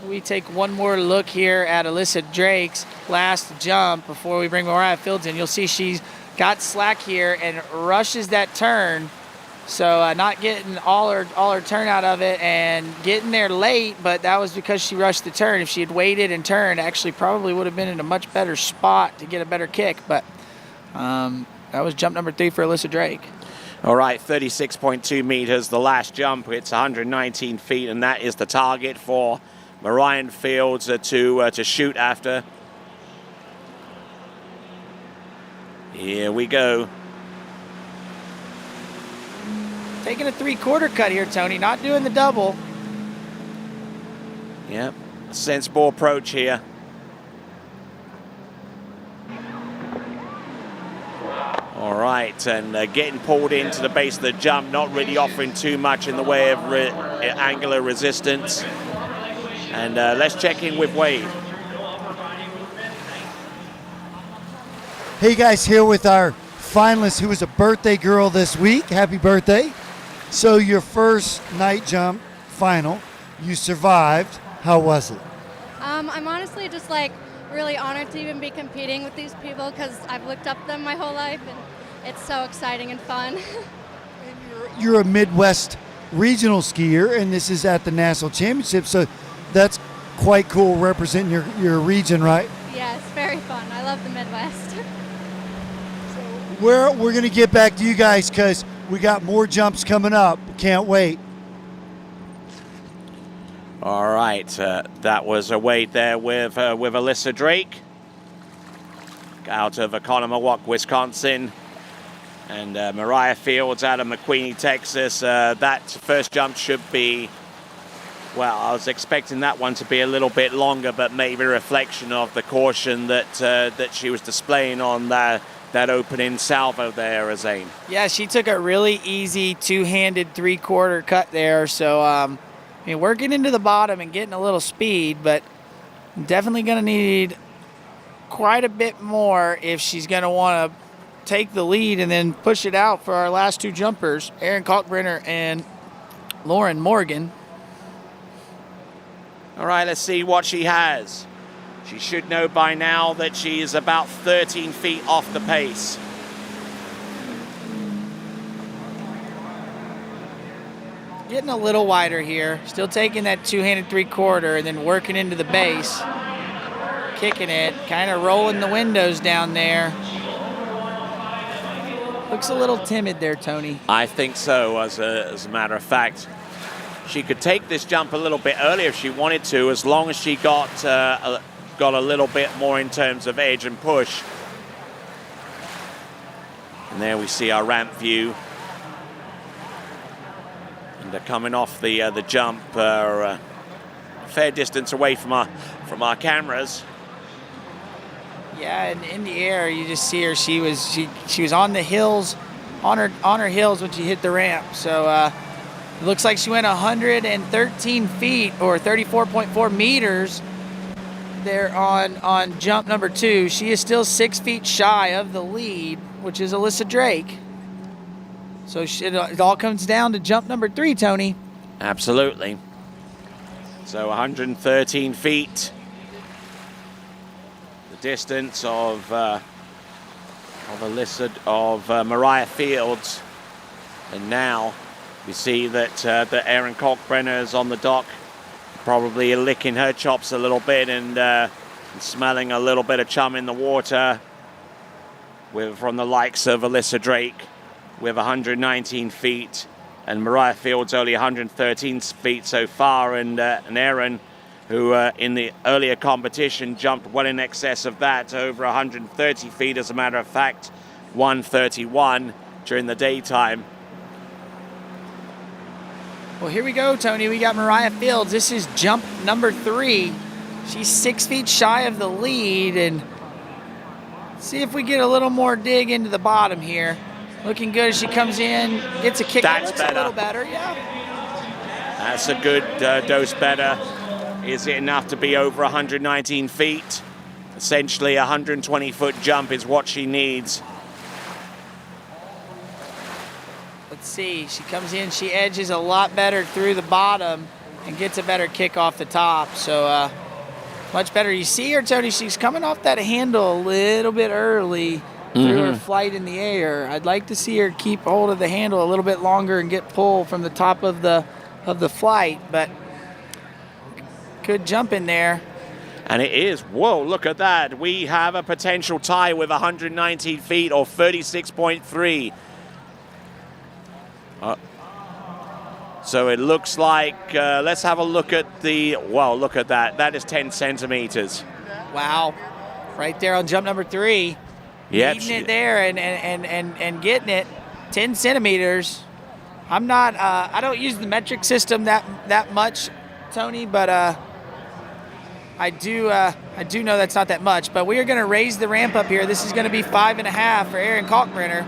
So we take one more look here at Alyssa Drake's last jump before we bring Mariah Fields in. You'll see she's got slack here and rushes that turn. So not getting all her turn out of it and getting there late, but that was because she rushed the turn. If she had waited and turned, actually probably would have been in a much better spot to get a better kick. But that was jump number 3 for Alyssa Drake. All right, 36.2 meters, the last jump. It's 119 feet, and that is the target for Mariah Fields to shoot after. Here we go. Taking a 3/4 cut here, Tony, not doing the double. Yep, sensible approach here. All right, and getting pulled into the base of the jump, not really offering too much in the way of angular resistance. And let's check in with Wade. Hey guys, here with our finalist who was a birthday girl this week. Happy birthday. So your first night jump final, you survived. How was it? I'm honestly just like really honored to even be competing with these people because I've looked up to them my whole life, and it's so exciting and fun. You're a Midwest regional skier, and this is at the National Championship, so that's quite cool representing your region, right? Yes, very fun. I love the Midwest. We're going to get back to you guys because we got more jumps coming up. Can't wait. All right, that was a wait there with Alyssa Drake out of Economowoc, Wisconsin, and Mariah Fields out of McQueeney, Texas. That first jump should be, well, I was expecting that one to be a little bit longer, but maybe a reflection of the caution that she was displaying on that opening salvo there, Zane. Yeah, she took a really easy two-handed three-quarter cut there, so working into the bottom and getting a little speed, but definitely going to need quite a bit more if she's going to want to take the lead and then push it out for our last two jumpers, Erin Kalkbrenner and Lauren Morgan. All right, let's see what she has. She should know by now that she is about 13 feet off the pace. Getting a little wider here, still taking that two-handed three-quarter and then working into the base, kicking it, kind of rolling the windows down there. Looks a little timid there, Tony. I think so, as a matter of fact. She could take this jump a little bit earlier if she wanted to, as long as she got a little bit more in terms of edge and push. And there we see our ramp view. And coming off the jump, a fair distance away from our cameras. Yeah, and in the air, you just see her. She was on the hills, on her heels when she hit the ramp. So it looks like she went 113 feet or 34.4 meters there on jump number 2. She is still 6 feet shy of the lead, which is Alyssa Drake. So it all comes down to jump number 3, Tony. Absolutely. So 113 feet. The distance of Mariah Fields. And now we see that Erin Kalkbrenner is on the dock, probably licking her chops a little bit and smelling a little bit of chum in the water from the likes of Alyssa Drake with 119 feet, and Mariah Fields only 113 feet so far, and Erin, who in the earlier competition jumped well in excess of that, over 130 feet, as a matter of fact, 131 during the daytime. Well, here we go, Tony. We got Mariah Fields. This is jump number 3. She's 6 feet shy of the lead, and see if we get a little more dig into the bottom here. Looking good as she comes in, gets a kick. That's better. A little better, yeah. That's a good dose better. Is it enough to be over 119 feet? Essentially, a 120-foot jump is what she needs. Let's see. She comes in, she edges a lot better through the bottom and gets a better kick off the top. So much better. You see her, Tony, she's coming off that handle a little bit early through her flight in the air. I'd like to see her keep hold of the handle a little bit longer and get pull from the top of the flight, but good jump in there. And it is, whoa, look at that. We have a potential tie with 119 feet or 36.3. So it looks like, let's have a look at look at that. That is 10 centimeters. Wow. Right there on jump number 3. Yep. Eating it there and getting it 10 centimeters. I'm not, I don't use the metric system that much, Tony, but I do know that's not that much. But we are going to raise the ramp up here. This is going to be 5.5 for Erin Kalkbrenner.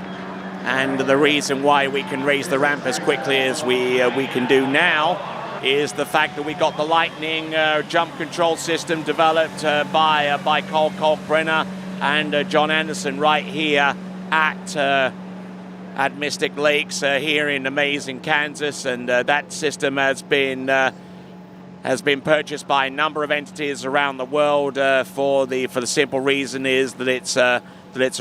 And the reason why we can raise the ramp as quickly as we can do now is the fact that we got the Lightning jump control system developed by Cole Kalkbrenner and John Anderson right here at Mystic Lakes here in Maize, Kansas, and that system has been has been purchased by a number of entities around the world for the simple reason is that it's a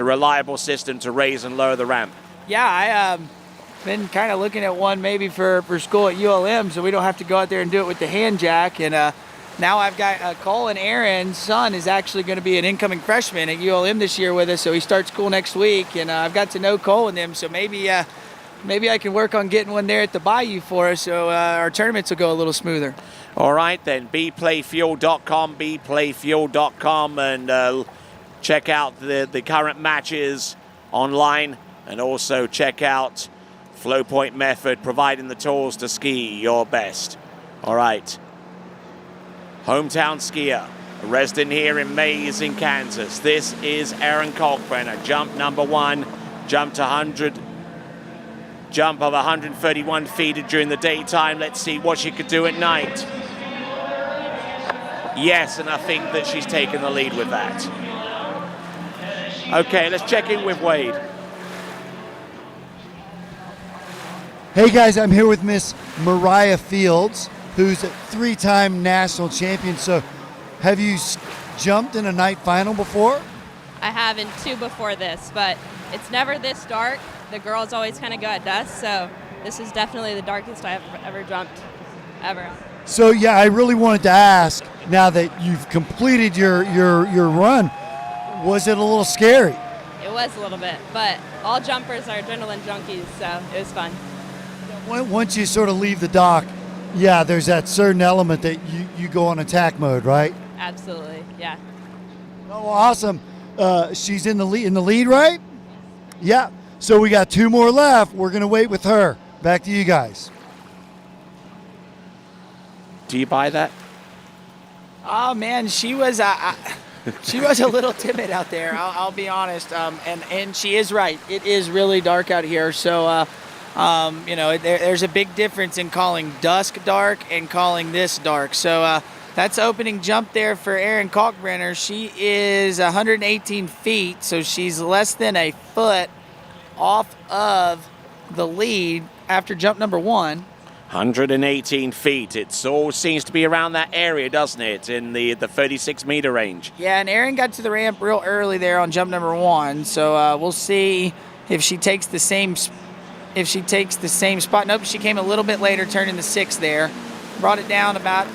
reliable system to raise and lower the ramp. Yeah, I been kind of looking at one maybe for school at ULM, so we don't have to go out there and do it with the hand jack. And now I've got Cole and Aaron's son is actually going to be an incoming freshman at ULM this year with us, so he starts school next week. And I've got to know Cole and them, so maybe I can work on getting one there at the Bayou for us, so our tournaments will go a little smoother. All right, then, bplayfuel.com, and check out the current matches online, and also check out Flow Point Method, providing the tools to ski your best. All right. Hometown skier, resident here in Maize in Kansas. This is Erin Kalkbrenner, jump number 1, jump to 100. Jump of 131 feet during the daytime. Let's see what she could do at night. Yes, and I think that she's taken the lead with that. Okay, let's check in with Wade. Hey guys, I'm here with Miss Mariah Fields, who's a 3-time national champion. So have you jumped in a night final before? I haven't 2 before this, but it's never this dark. The girls always kind of go at dusk, so this is definitely the darkest I've ever jumped, ever. So yeah, I really wanted to ask, now that you've completed your run, was it a little scary? It was a little bit, but all jumpers are adrenaline junkies, so it was fun. Once you sort of leave the dock, yeah, there's that certain element that you go on attack mode, right? Absolutely, yeah. Oh, awesome. She's in the lead, right? Yeah. So we got 2 more left. We're going to wait with her. Back to you guys. Do you buy that? Oh man, she was a little timid out there. I'll be honest. And she is right. It is really dark out here. So there's a big difference in calling dusk dark and calling this dark. So that's opening jump there for Erin Kalkbrenner. She is 118 feet, so she's less than a foot off of the lead after jump number 1. 118 feet. It all seems to be around that area, doesn't it? In the 36-meter range. Yeah, and Erin got to the ramp real early there on jump number 1. So we'll see if she takes the same spot. Nope, she came a little bit later, turning the 6 there. Brought it down about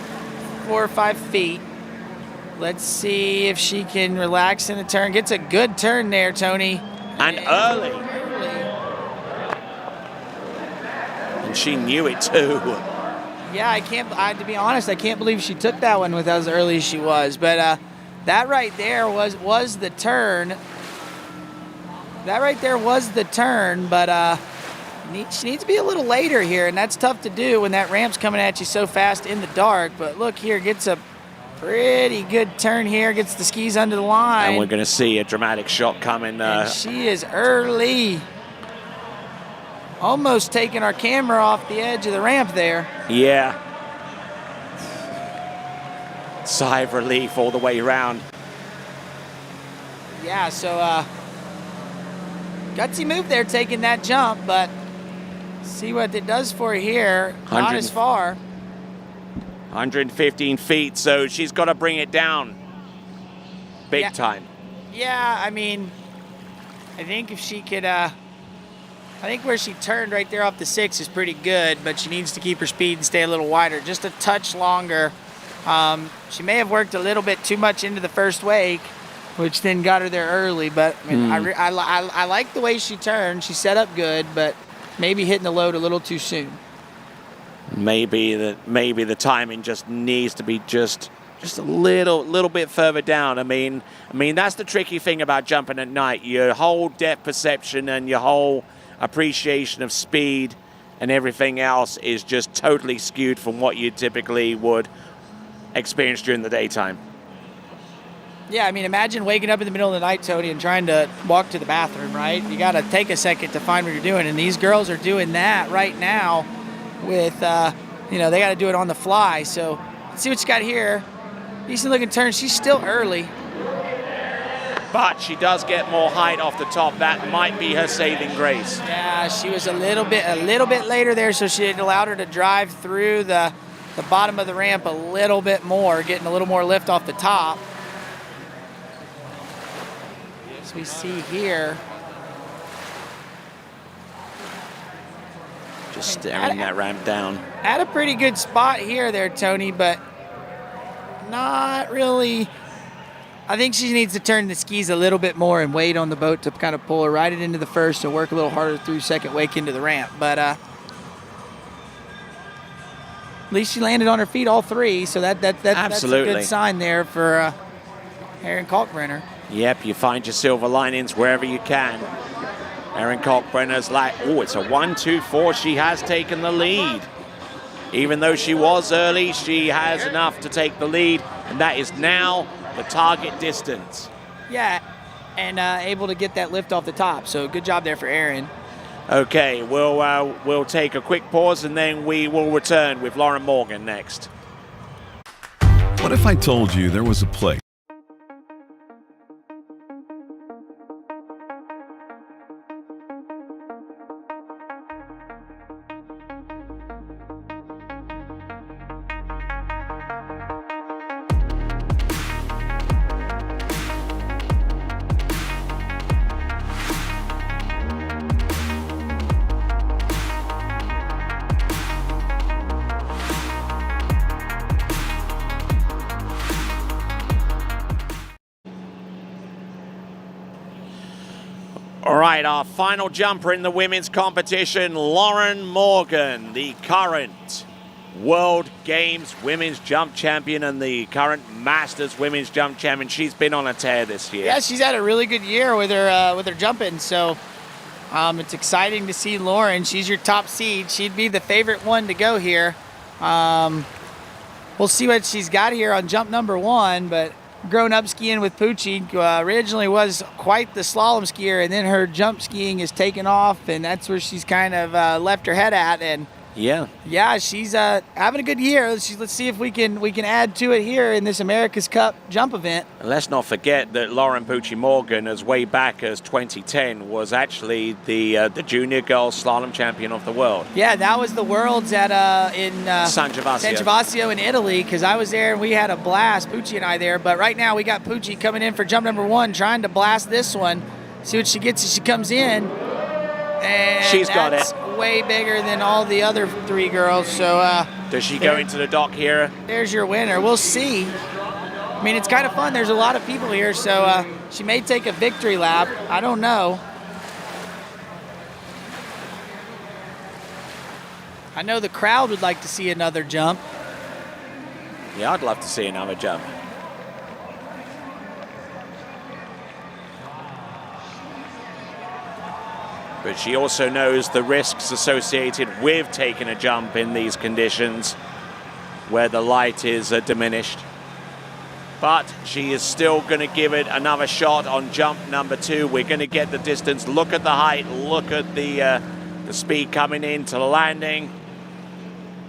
4 or 5 feet. Let's see if she can relax in the turn. Gets a good turn there, Tony. And early. And she knew it too. Yeah, to be honest, I can't believe she took that one with as early as she was. But that right there was the turn. That right there was the turn, but she needs to be a little later here, and that's tough to do when that ramp's coming at you so fast in the dark. But look here, gets a pretty good turn here, gets the skis under the line. And we're going to see a dramatic shot coming. And she is early. Almost taking our camera off the edge of the ramp there. Yeah. Sigh of relief all the way around. Yeah, so gutsy move there taking that jump, but see what it does for her here. Not as far. 115 feet, so she's got to bring it down big time. Yeah, I mean, I think if she could, I think where she turned right there off the 6 is pretty good, but she needs to keep her speed and stay a little wider, just a touch longer. She may have worked a little bit too much into the first wake, which then got her there early, but I mean, I like the way she turned. She set up good, but maybe hitting the load a little too soon. Maybe the timing just needs to be just a little bit further down. I mean that's the tricky thing about jumping at night. Your whole depth perception and your whole appreciation of speed and everything else is just totally skewed from what you typically would experience during the daytime. Yeah, I mean, imagine waking up in the middle of the night, Tony, and trying to walk to the bathroom, right? You got to take a second to find what you're doing, and these girls are doing that right now with, they got to do it on the fly. So let's see what she's got here. Decent looking turn. She's still early. But she does get more height off the top. That might be her saving grace. Yeah, she was a little bit later there, so it allowed her to drive through the the bottom of the ramp a little bit more, getting a little more lift off the top. As we see here. Just staring that ramp down. At a pretty good spot here there, Tony, but not really. I think she needs to turn the skis a little bit more and wait on the boat to kind of pull her right into the first and work a little harder through second wake into the ramp. But at least she landed on her feet all three, so that's a good sign there for Erin Kalkbrenner. Yep, you find your silver linings wherever you can. Erin Kalkbrenner's like, oh, it's a 1-2-4. She has taken the lead. Even though she was early, she has enough to take the lead, and that is now the target distance. Yeah, and able to get that lift off the top. So good job there for Erin. Okay, we'll take a quick pause, and then we will return with Lauren Morgan next. What if I told you there was a place? All right, our final jumper in the women's competition, Lauren Morgan, the current World Games Women's Jump Champion and the current Masters Women's Jump Champion. She's been on a tear this year. Yeah, she's had a really good year with her jumping, so it's exciting to see Lauren. She's your top seed. She'd be the favorite one to go here. We'll see what she's got here on jump number one, but grown up skiing with Poochie, originally was quite the slalom skier, and then her jump skiing is taken off, and that's where she's kind of left her head at. And yeah, she's having a good year. Let's see if we can add to it here in this America's Cup jump event. And let's not forget that Lauren Poochie Morgan, as way back as 2010, was actually the junior girls slalom champion of the world. Yeah, that was the Worlds at in San Gervasio. San Gervasio in Italy, because I was there and we had a blast, Poochie and I there. But right now we got Poochie coming in for jump number one, trying to blast this one. See what she gets as she comes in. And she's got it. Way bigger than all the other three girls. So does she go into the dock here? There's your winner. We'll see. I mean, it's kind of fun. There's a lot of people here, so she may take a victory lap. I don't know. I know the crowd would like to see another jump. Yeah, I'd love to see another jump. But she also knows the risks associated with taking a jump in these conditions where the light is diminished. But she is still going to give it another shot on jump number two. We're going to get the distance. Look at the height. Look at the speed coming into landing.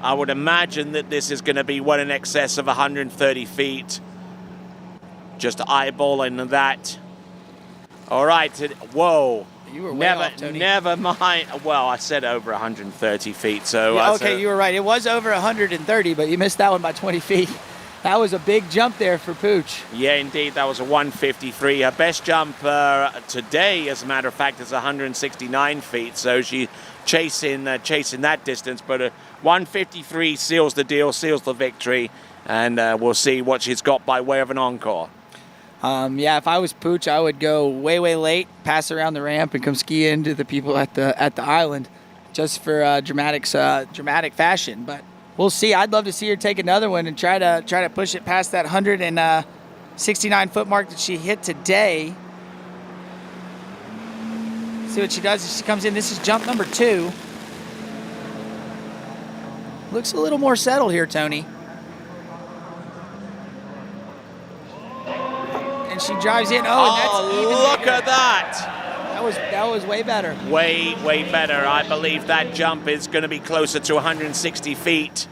I would imagine that this is going to be well in excess of 130 feet. Just eyeballing that. All right. Whoa. You were way off, Tony. Never mind. Well, I said over 130 feet. So yeah, okay, you were right. It was over 130, but you missed that one by 20 feet. That was a big jump there for Pooch. Yeah, indeed. That was a 153. Her best jump today, as a matter of fact, is 169 feet. So she's chasing that distance. But 153 seals the deal, seals the victory. And we'll see what she's got by way of an encore. Yeah, if I was Pooch, I would go way late, pass around the ramp, and come ski into the people at the island, just for dramatic fashion. But we'll see. I'd love to see her take another one and try to push it past that 169 foot mark that she hit today. See what she does as she comes in. This is jump number two. Looks a little more settled here, Tony. And she drives in. Look at that. That was way better. Way better. I believe that jump is going to be closer to 160 feet.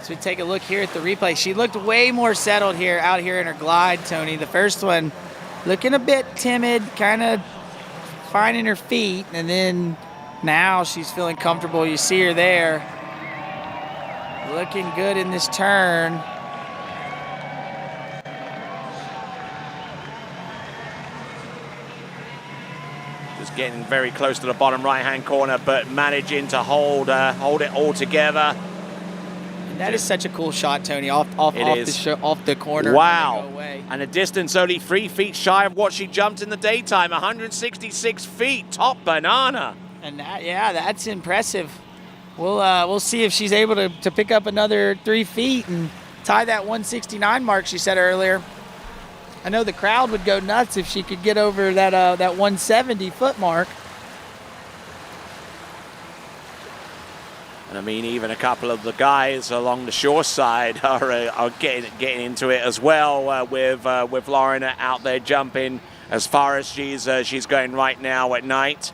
So we take a look here at the replay. She looked way more settled out here in her glide, Tony. The first one looking a bit timid, kind of finding her feet, and then now she's feeling comfortable. You see her there. Looking good in this turn. Just getting very close to the bottom right-hand corner, but managing to hold it all together. And that is such a cool shot, Tony, off the corner. Wow. And a distance only 3 feet shy of what she jumped in the daytime, 166 feet, top banana. And that's impressive. We'll see if she's able to pick up another 3 feet and tie that 169 mark she said earlier. I know the crowd would go nuts if she could get over that 170 foot mark. And I mean, even a couple of the guys along the shore side are getting into it as well, with Lauren out there jumping as far as she's going right now at night.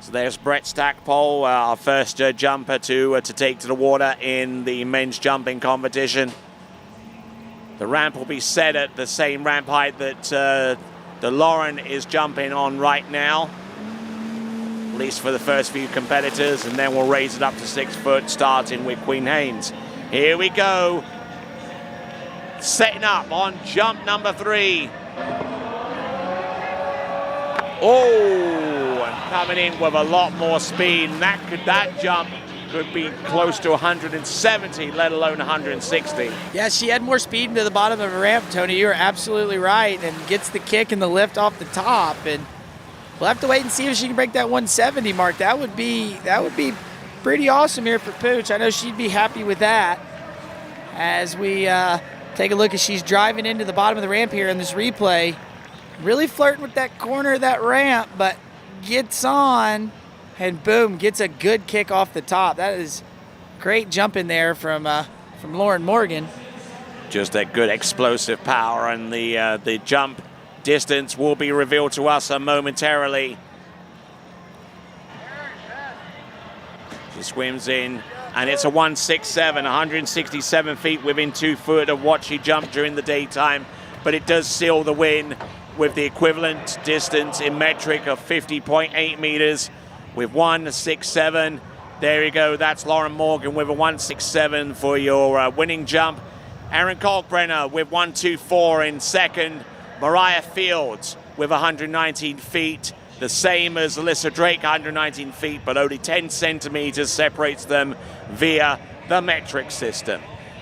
So there's Brett Stackpole, our first jumper to take to the water in the men's jumping competition. The ramp will be set at the same ramp height that the Lauren is jumping on right now, at least for the first few competitors, and then we'll raise it up to 6 foot, starting with Queen Haynes. Here we go. Setting up on jump number 3. Oh, and coming in with a lot more speed. And that jump could be close to 170, let alone 160. Yeah, she had more speed into the bottom of the ramp, Tony. You're absolutely right, and gets the kick and the lift off the top. And we'll have to wait and see if she can break that 170 mark. That would be pretty awesome here for Pooch. I know she'd be happy with that. As we take a look as she's driving into the bottom of the ramp here in this replay. Really flirting with that corner of that ramp, but gets on and boom, gets a good kick off the top. That is great jump in there from Lauren Morgan. Just that good explosive power, and the jump distance will be revealed to us momentarily. She swims in, and it's a 167, 167 feet within 2 foot of what she jumped during the daytime, but it does seal the win with the equivalent distance in metric of 50.8 meters with 167. There you go, that's Lauren Morgan with a 167 for your winning jump. Erin Kalkbrenner with 124 in second. Mariah Fields with 119 feet, the same as Alyssa Drake, 119 feet, but only 10 centimeters separates them via the metric system.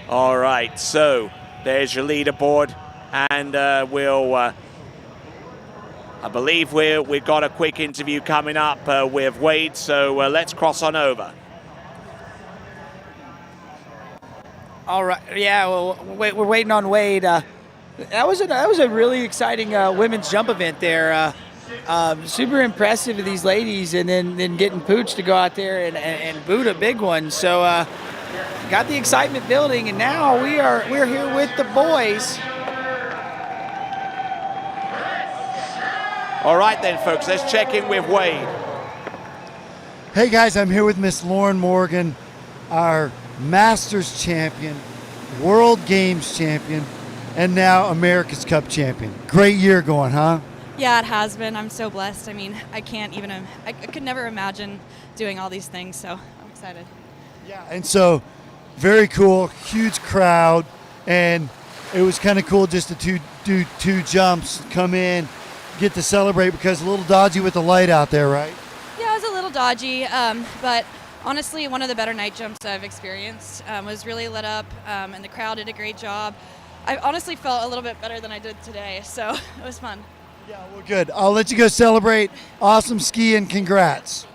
All right, so there's your leaderboard, and I believe we've got a quick interview coming up with Wade, so let's cross on over. All right, yeah, well, we're waiting on Wade. That was a really exciting women's jump event there. Super impressive of these ladies, and then getting Pooch to go out there and boot a big one. So got the excitement building, and now we're here with the boys. All right then, folks, let's check in with Wade. Hey guys, I'm here with Miss Lauren Morgan, our Masters champion, World Games champion, and now America's Cup champion. Great year going, huh? Yeah, it has been. I'm so blessed. I mean, I could never imagine doing all these things, so I'm excited. Yeah, and so very cool, huge crowd, and it was kind of cool just to do two jumps, come in, get to celebrate, because a little dodgy with the light out there, right? Yeah, it was a little dodgy, but honestly, one of the better night jumps I've experienced. Was really lit up, and the crowd did a great job. I honestly felt a little bit better than I did today, so it was fun. Yeah, well, good. I'll let you go celebrate. Awesome skiing. Congrats.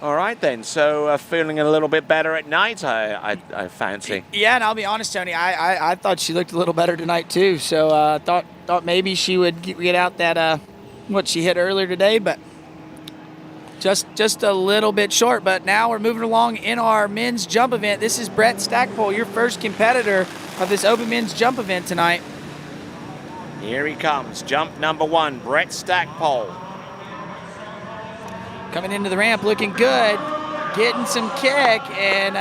All right then, so feeling a little bit better at night, I fancy. Yeah, and I'll be honest, Tony, I thought she looked a little better tonight too. So thought maybe she would get out that what she hit earlier today, but just a little bit short. But now we're moving along in our men's jump event. This is Brett Stackpole, your first competitor of this open men's jump event tonight. Here he comes, jump number 1, Brett Stackpole. Coming into the ramp looking good, getting some kick, and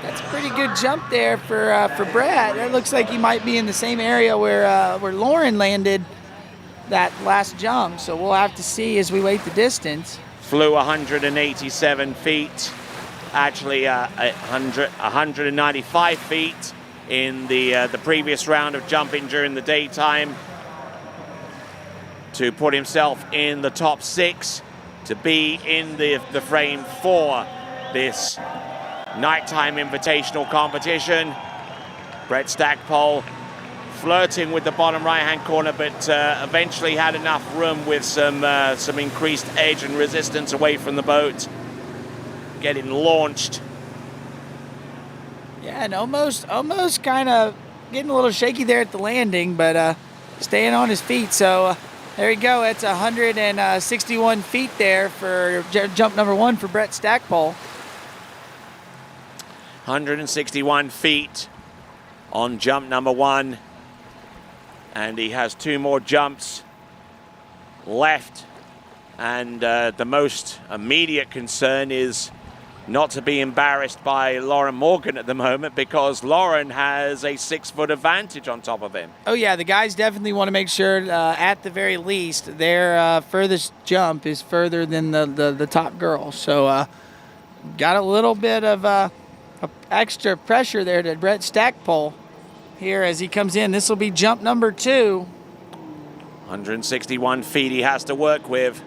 That's a pretty good jump there for Brett. That looks like he might be in the same area where Lauren landed that last jump. So we'll have to see as we wait the distance. Flew 187 feet, actually 195 feet in the previous round of jumping during the daytime to put himself in the top 6 to be in the frame for this nighttime invitational competition. Brett Stackpole flirting with the bottom right-hand corner, but eventually had enough room with some increased edge and resistance away from the boat, getting launched. Yeah, and almost kind of getting a little shaky there at the landing, but staying on his feet. So there you go. It's 161 feet there for jump number 1 for Brett Stackpole. 161 feet on jump number 1. And he has 2 more jumps left. And the most immediate concern is not to be embarrassed by Lauren Morgan at the moment, because Lauren has a 6-foot advantage on top of him. Oh yeah, the guys definitely want to make sure at the very least their furthest jump is further than the top girl. So got a little bit of extra pressure there to Brett Stackpole here as he comes in. This will be jump number 2. 161 feet he has to work with.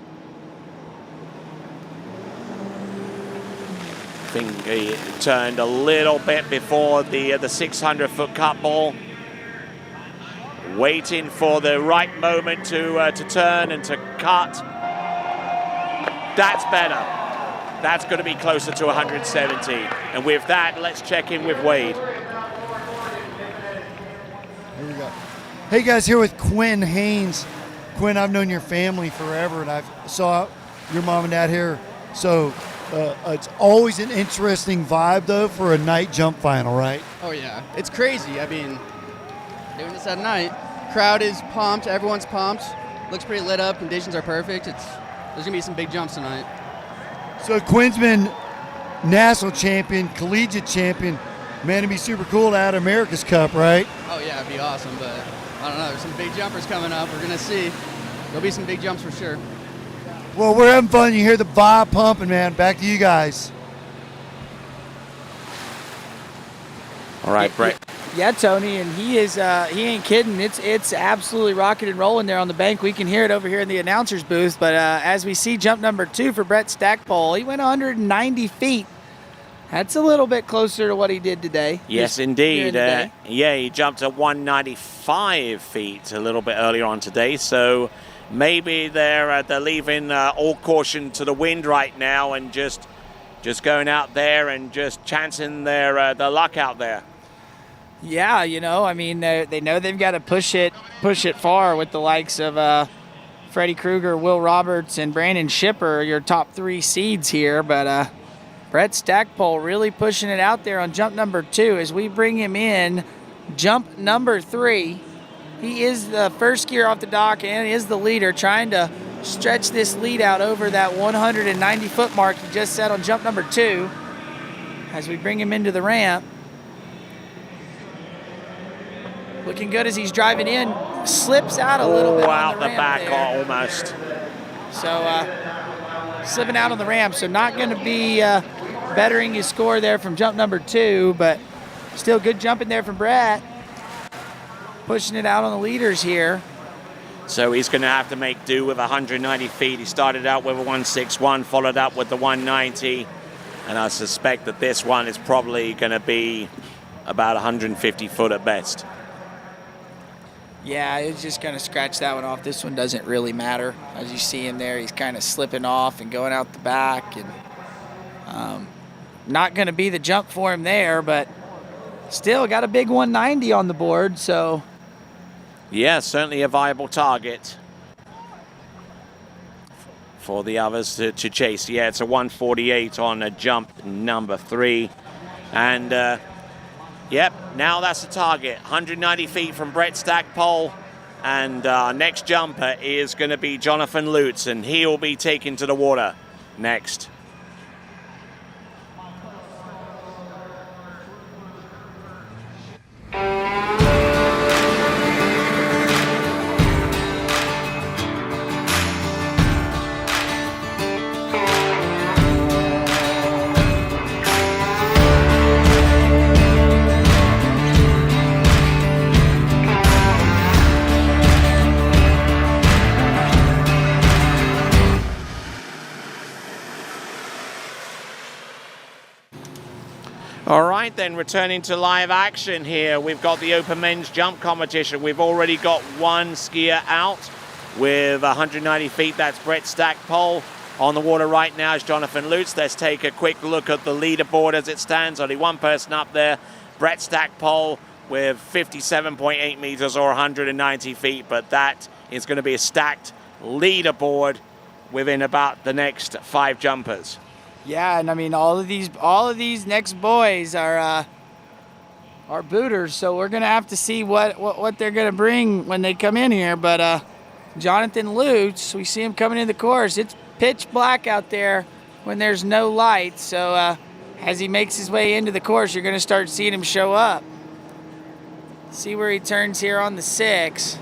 I think he turned a little bit before the 600-foot cut ball. Waiting for the right moment to turn and to cut. That's better. That's going to be closer to 170. And with that, let's check in with Wade. Here we go. Hey guys, here with Quinn Haynes. Quinn, I've known your family forever, and I saw your mom and dad here. So it's always an interesting vibe, though, for a night jump final, right? Oh yeah, it's crazy. I mean, doing this at night, crowd is pumped, everyone's pumped. Looks pretty lit up, conditions are perfect. There's gonna be some big jumps tonight. So Quinn's been national champion, collegiate champion. Man, it'd be super cool to add America's Cup, right? Oh yeah, it'd be awesome, but I don't know. There's some big jumpers coming up. We're gonna see. There'll be some big jumps for sure. Well, we're having fun. You hear the vibe pumping, man. Back to you guys. All right, Brett. Yeah, Tony, and he ain't kidding. It's absolutely rocking and rolling there on the bank. We can hear it over here in the announcer's booth. But as we see jump number 2 for Brett Stackpole, he went 190 feet. That's a little bit closer to what he did today. Yes, indeed. Yeah, he jumped at 195 feet a little bit earlier on today. So maybe they're leaving all caution to the wind right now and just going out there and just chancing their luck out there. Yeah, you know, I mean, they know they've got to push it far with the likes of Freddie Krueger, Will Roberts, and Brandon Shipper, your top 3 seeds here. But Brett Stackpole really pushing it out there on jump number 2 as we bring him in. Jump number 3. He is the first skier off the dock and is the leader, trying to stretch this lead out over that 190-foot mark he just set on jump number 2 as we bring him into the ramp. Looking good as he's driving in. Slips out a little bit out on the back there. almost. So slipping out on the ramp, so not going to be bettering his score there from jump number 2, but still good jumping there from Brett. Pushing it out on the leaders here. So he's going to have to make do with 190 feet. He started out with a 161, followed up with the 190, and I suspect that this one is probably going to be about 150 foot at best. Yeah, it's just going to scratch that one off. This one doesn't really matter. As you see him there, he's kind of slipping off and going out the back. And not going to be the jump for him there, but still got a big 190 on the board. So, yeah, certainly a viable target for the others to chase. Yeah, it's a 148 on a jump number 3. And yep, now that's the target. 190 feet from Brett Stackpole. And our next jumper is going to be Jonathan Lutz, and he will be taken to the water next. All right, then, returning to live action here. We've got the open men's jump competition. We've already got one skier out with 190 feet. That's Brett Stackpole. On the water right now is Jonathan Lutz. Let's take a quick look at the leaderboard as it stands. Only one person up there, Brett Stackpole, with 57.8 meters or 190 feet. But that is going to be a stacked leaderboard within about the next 5 jumpers. Yeah, and I mean all of these next boys are booters, so we're gonna have to see what they're gonna bring when they come in here. But Jonathan Lutz, we see him coming in the course. It's pitch black out there when there's no light, so as he makes his way into the course, you're gonna start seeing him show up. See where he turns here on the 6.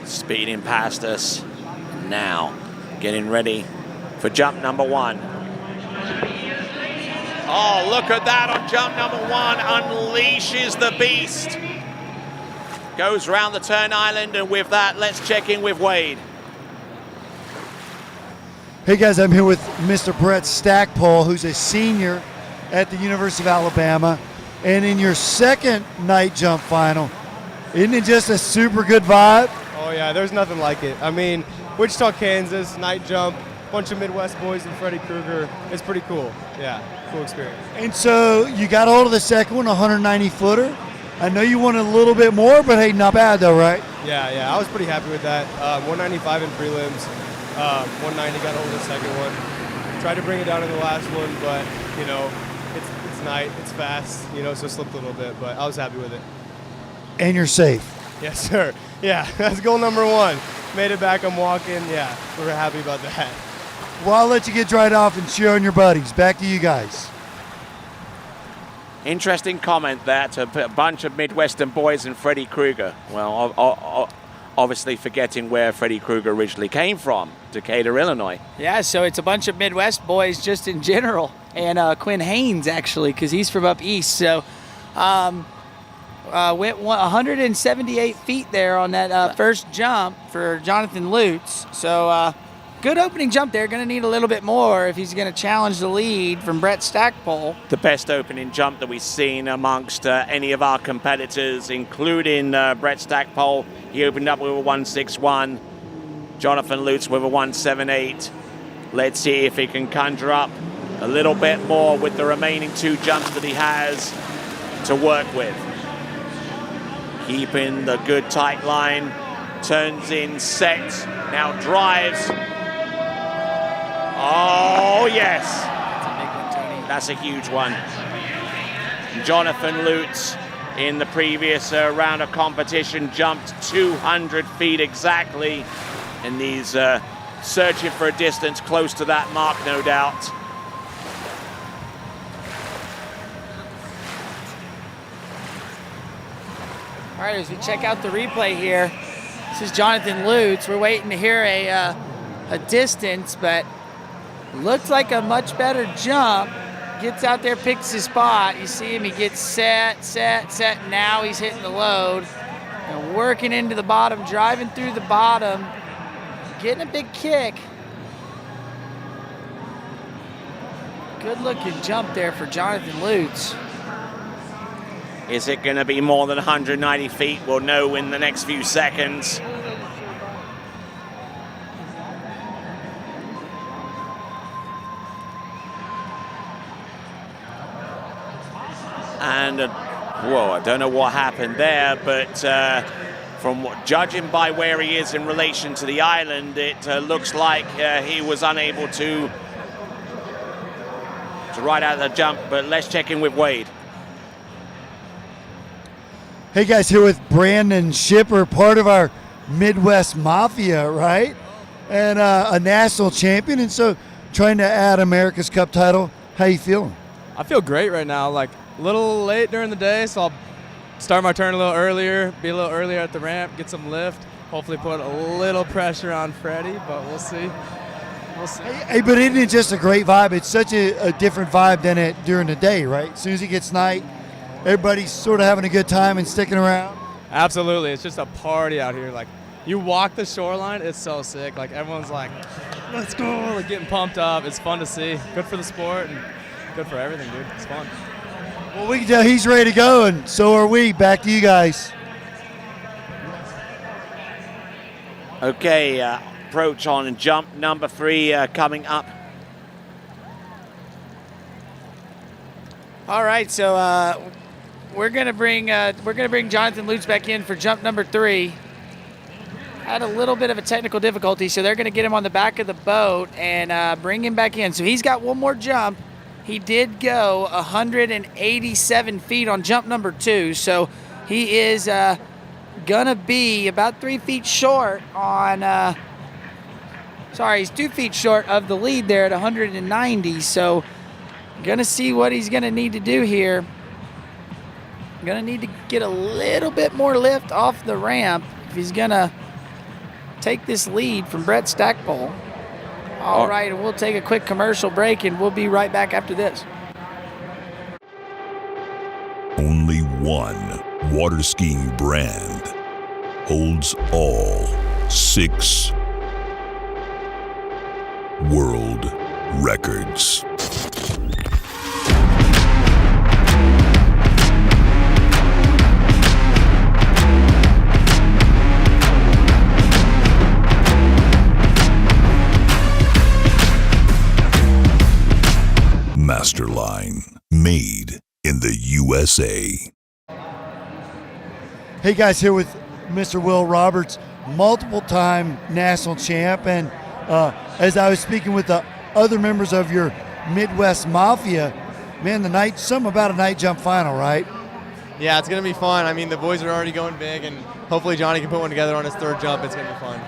Speeding past us now, getting ready for jump number 1. Oh, look at that on jump number 1, unleashes the beast. Goes around the turn island, and with that, let's check in with Wade. Hey guys, I'm here with Mr. Brett Stackpole, who's a senior at the University of Alabama. And in your second night jump final, isn't it just a super good vibe? Oh yeah, there's nothing like it. I mean, Wichita, Kansas, night jump, bunch of Midwest boys and Freddie Krueger. It's pretty cool. Yeah, cool experience. And so you got hold of the second one, 190 footer. I know you wanted a little bit more, but hey, not bad though, right? Yeah, I was pretty happy with that. 195 in prelims, 190 got hold of the second one. Tried to bring it down in the last one, but you know, it's night, it's fast, you know, so slipped a little bit, but I was happy with it. And you're safe. Yes, sir. Yeah, that's goal number 1. Made it back, I'm walking. Yeah, we're happy about that. Well, I'll let you get dried off and cheer on your buddies. Back to you guys. Interesting comment there to a bunch of Midwestern boys and Freddie Krueger. Well, obviously forgetting where Freddie Krueger originally came from, Decatur, Illinois. Yeah, so it's a bunch of Midwest boys just in general, and Quinn Haynes actually, because he's from up east. So went 178 feet there on that first jump for Jonathan Lutz. So good opening jump there. Going to need a little bit more if he's going to challenge the lead from Brett Stackpole. The best opening jump that we've seen amongst any of our competitors, including Brett Stackpole. He opened up with a 161. Jonathan Lutz with a 178. Let's see if he can conjure up a little bit more with the remaining 2 jumps that he has to work with. Keeping the good tight line, turns in, sets, now drives. Oh yes, that's a big one, Tony. That's a huge one. Jonathan Lutz in the previous round of competition jumped 200 feet exactly, and he's searching for a distance close to that mark, no doubt. All right, as we check out the replay here, this is Jonathan Lutz. We're waiting to hear a distance, but looks like a much better jump. Gets out there, picks his spot. You see him, he gets set. Now he's hitting the load and working into the bottom, driving through the bottom, getting a big kick. Good looking jump there for Jonathan Lutz. Is it going to be more than 190 feet? We'll know in the next few seconds. And, whoa, I don't know what happened there, but judging by where he is in relation to the island, it looks like he was unable to ride out the jump, but let's check in with Wade. Hey guys, here with Brandon Shipper, part of our Midwest Mafia, right? And a national champion, and so trying to add America's Cup title. How you feeling? I feel great right now. Like a little late during the day, so I'll start my turn a little earlier, be a little earlier at the ramp, get some lift, hopefully put a little pressure on Freddie, but we'll see. Hey, but isn't it just a great vibe? It's such a different vibe than it during the day, right? As soon as it gets night, everybody's sort of having a good time and sticking around. Absolutely. It's just a party out here. Like, you walk the shoreline, it's so sick. Like, everyone's like let's go, like getting pumped up. It's fun to see. Good for the sport and good for everything, dude. It's fun. Well, we can tell he's ready to go, and so are we. Back to you guys. Okay, approach on jump number 3 coming up. All right, so we're gonna bring Jonathan Lutz back in for jump number 3. Had a little bit of a technical difficulty, so they're gonna get him on the back of the boat and bring him back in. So he's got one more jump. He did go 187 feet on jump number 2, so he is gonna be about 3 feet short on. He's 2 feet short of the lead there at 190. So. Gonna see what he's gonna need to do here. Gonna need to get a little bit more lift off the ramp if he's gonna take this lead from Brett Stackpole. All right, and we'll take a quick commercial break and we'll be right back after this. Only one water skiing brand holds all 6 world records. Masterline, made in the USA. Hey guys, here with Mr. Will Roberts, multiple-time national champ, and as I was speaking with the other members of your Midwest Mafia, man, something about a night jump final, right? Yeah, it's going to be fun. I mean, the boys are already going big, and hopefully Johnny can put one together on his 3rd jump. It's going to be fun.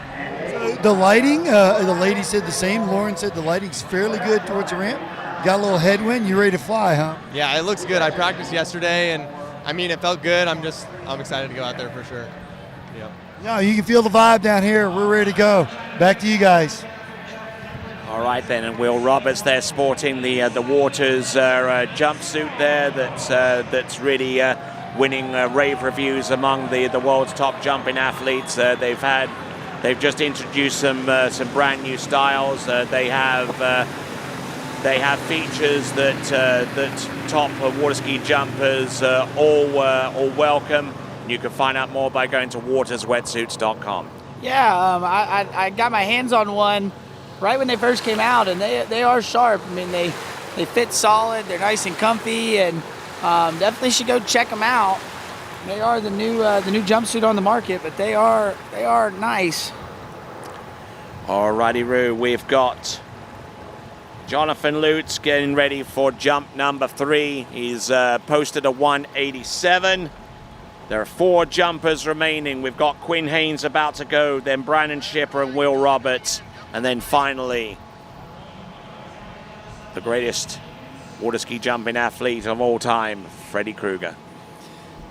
The lighting, the lady said the same. Lauren said the lighting's fairly good towards the ramp. Got a little headwind. You ready to fly, huh? Yeah, it looks good. I practiced yesterday, and I mean, it felt good. I'm excited to go out there for sure. Yep. No, you can feel the vibe down here. We're ready to go. Back to you guys. All right then, and Will Roberts there sporting the Waters jumpsuit there that's really winning rave reviews among the world's top jumping athletes. They've just introduced some brand new styles. They have features that top water ski jumpers all welcome. You can find out more by going to waterswetsuits.com. Yeah, I got my hands on one right when they first came out, and they are sharp. I mean, they fit solid. They're nice and comfy, and definitely should go check them out. They are the new jumpsuit on the market, but they are nice. Alrighty, Roo, we've got Jonathan Lutz getting ready for jump number 3. He's posted a 187. There are 4 jumpers remaining. We've got Quinn Haynes about to go, then Brandon Shipper and Will Roberts, and then finally the greatest water ski jumping athlete of all time, Freddie Krueger.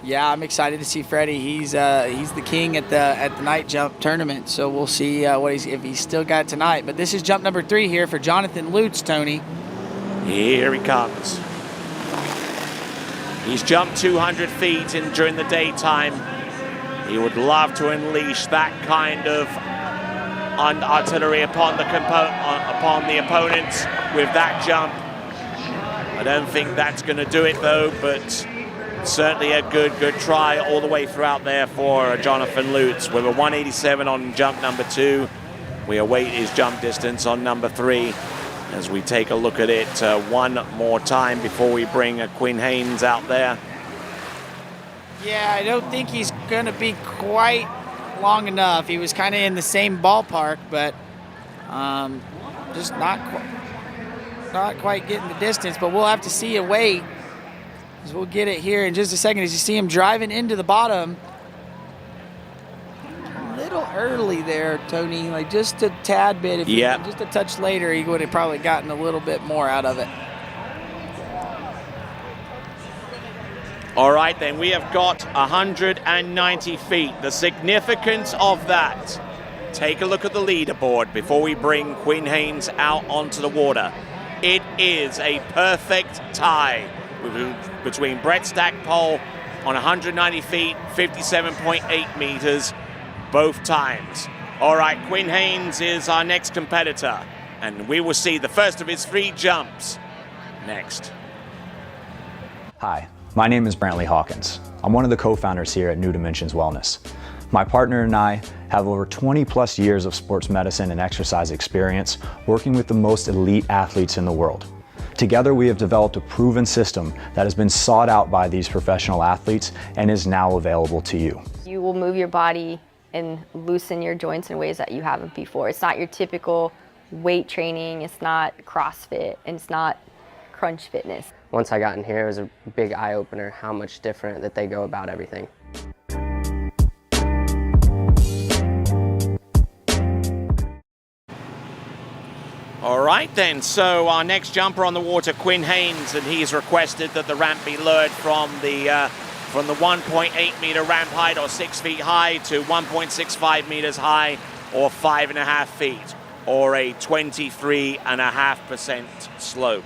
Yeah, I'm excited to see Freddie. He's the king at the night jump tournament. So we'll see if he's still got it tonight. But this is jump number 3 here for Jonathan Lutz, Tony. Here he comes. He's jumped 200 feet during the daytime. He would love to unleash that kind of artillery upon the opponents with that jump. I don't think that's going to do it though, but certainly a good try all the way throughout there for Jonathan Lutz. With a 187 on jump number 2, we await his jump distance on number 3 as we take a look at it one more time before we bring Quinn Haynes out there. Yeah, I don't think he's going to be quite long enough. He was kind of in the same ballpark, but just not quite getting the distance. But we'll have to see a wait. We'll get it here in just a second as you see him driving into the bottom. A little early there, Tony, like just a tad bit. Just a touch later, he would have probably gotten a little bit more out of it. All right, then we have got 190 feet. The significance of that. Take a look at the leaderboard before we bring Quinn Haynes out onto the water. It is a perfect tie between Brett Stackpole on 190 feet, 57.8 meters, both times. All right, Quinn Haynes is our next competitor. And we will see the first of his 3 jumps next. Hi, my name is Brantley Hawkins. I'm one of the co-founders here at New Dimensions Wellness. My partner and I have over 20 plus years of sports medicine and exercise experience working with the most elite athletes in the world. Together we have developed a proven system that has been sought out by these professional athletes and is now available to you. You will move your body and loosen your joints in ways that you haven't before. It's not your typical weight training, it's not CrossFit, and it's not crunch fitness. Once I got in here, it was a big eye-opener how much different that they go about everything. All right then, so our next jumper on the water, Quinn Haynes, and he's requested that the ramp be lowered from the 1.8 meter ramp height or 6 feet high to 1.65 meters high or 5.5 feet or a 23.5% slope.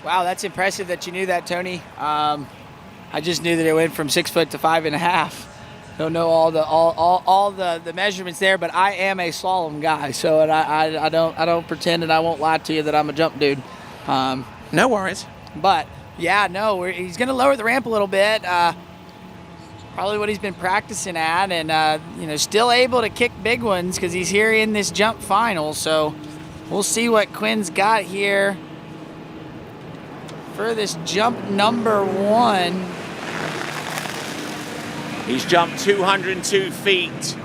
Wow, that's impressive that you knew that, Tony. I just knew that it went from 6 foot to 5.5. Don't know all the measurements there, but I am a slalom guy, so and I don't pretend, and I won't lie to you that I'm a jump dude. No worries. But yeah, no, he's going to lower the ramp a little bit. Probably what he's been practicing at, and still able to kick big ones because he's here in this jump final. So we'll see what Quinn's got here for this jump number 1. He's jumped 202 feet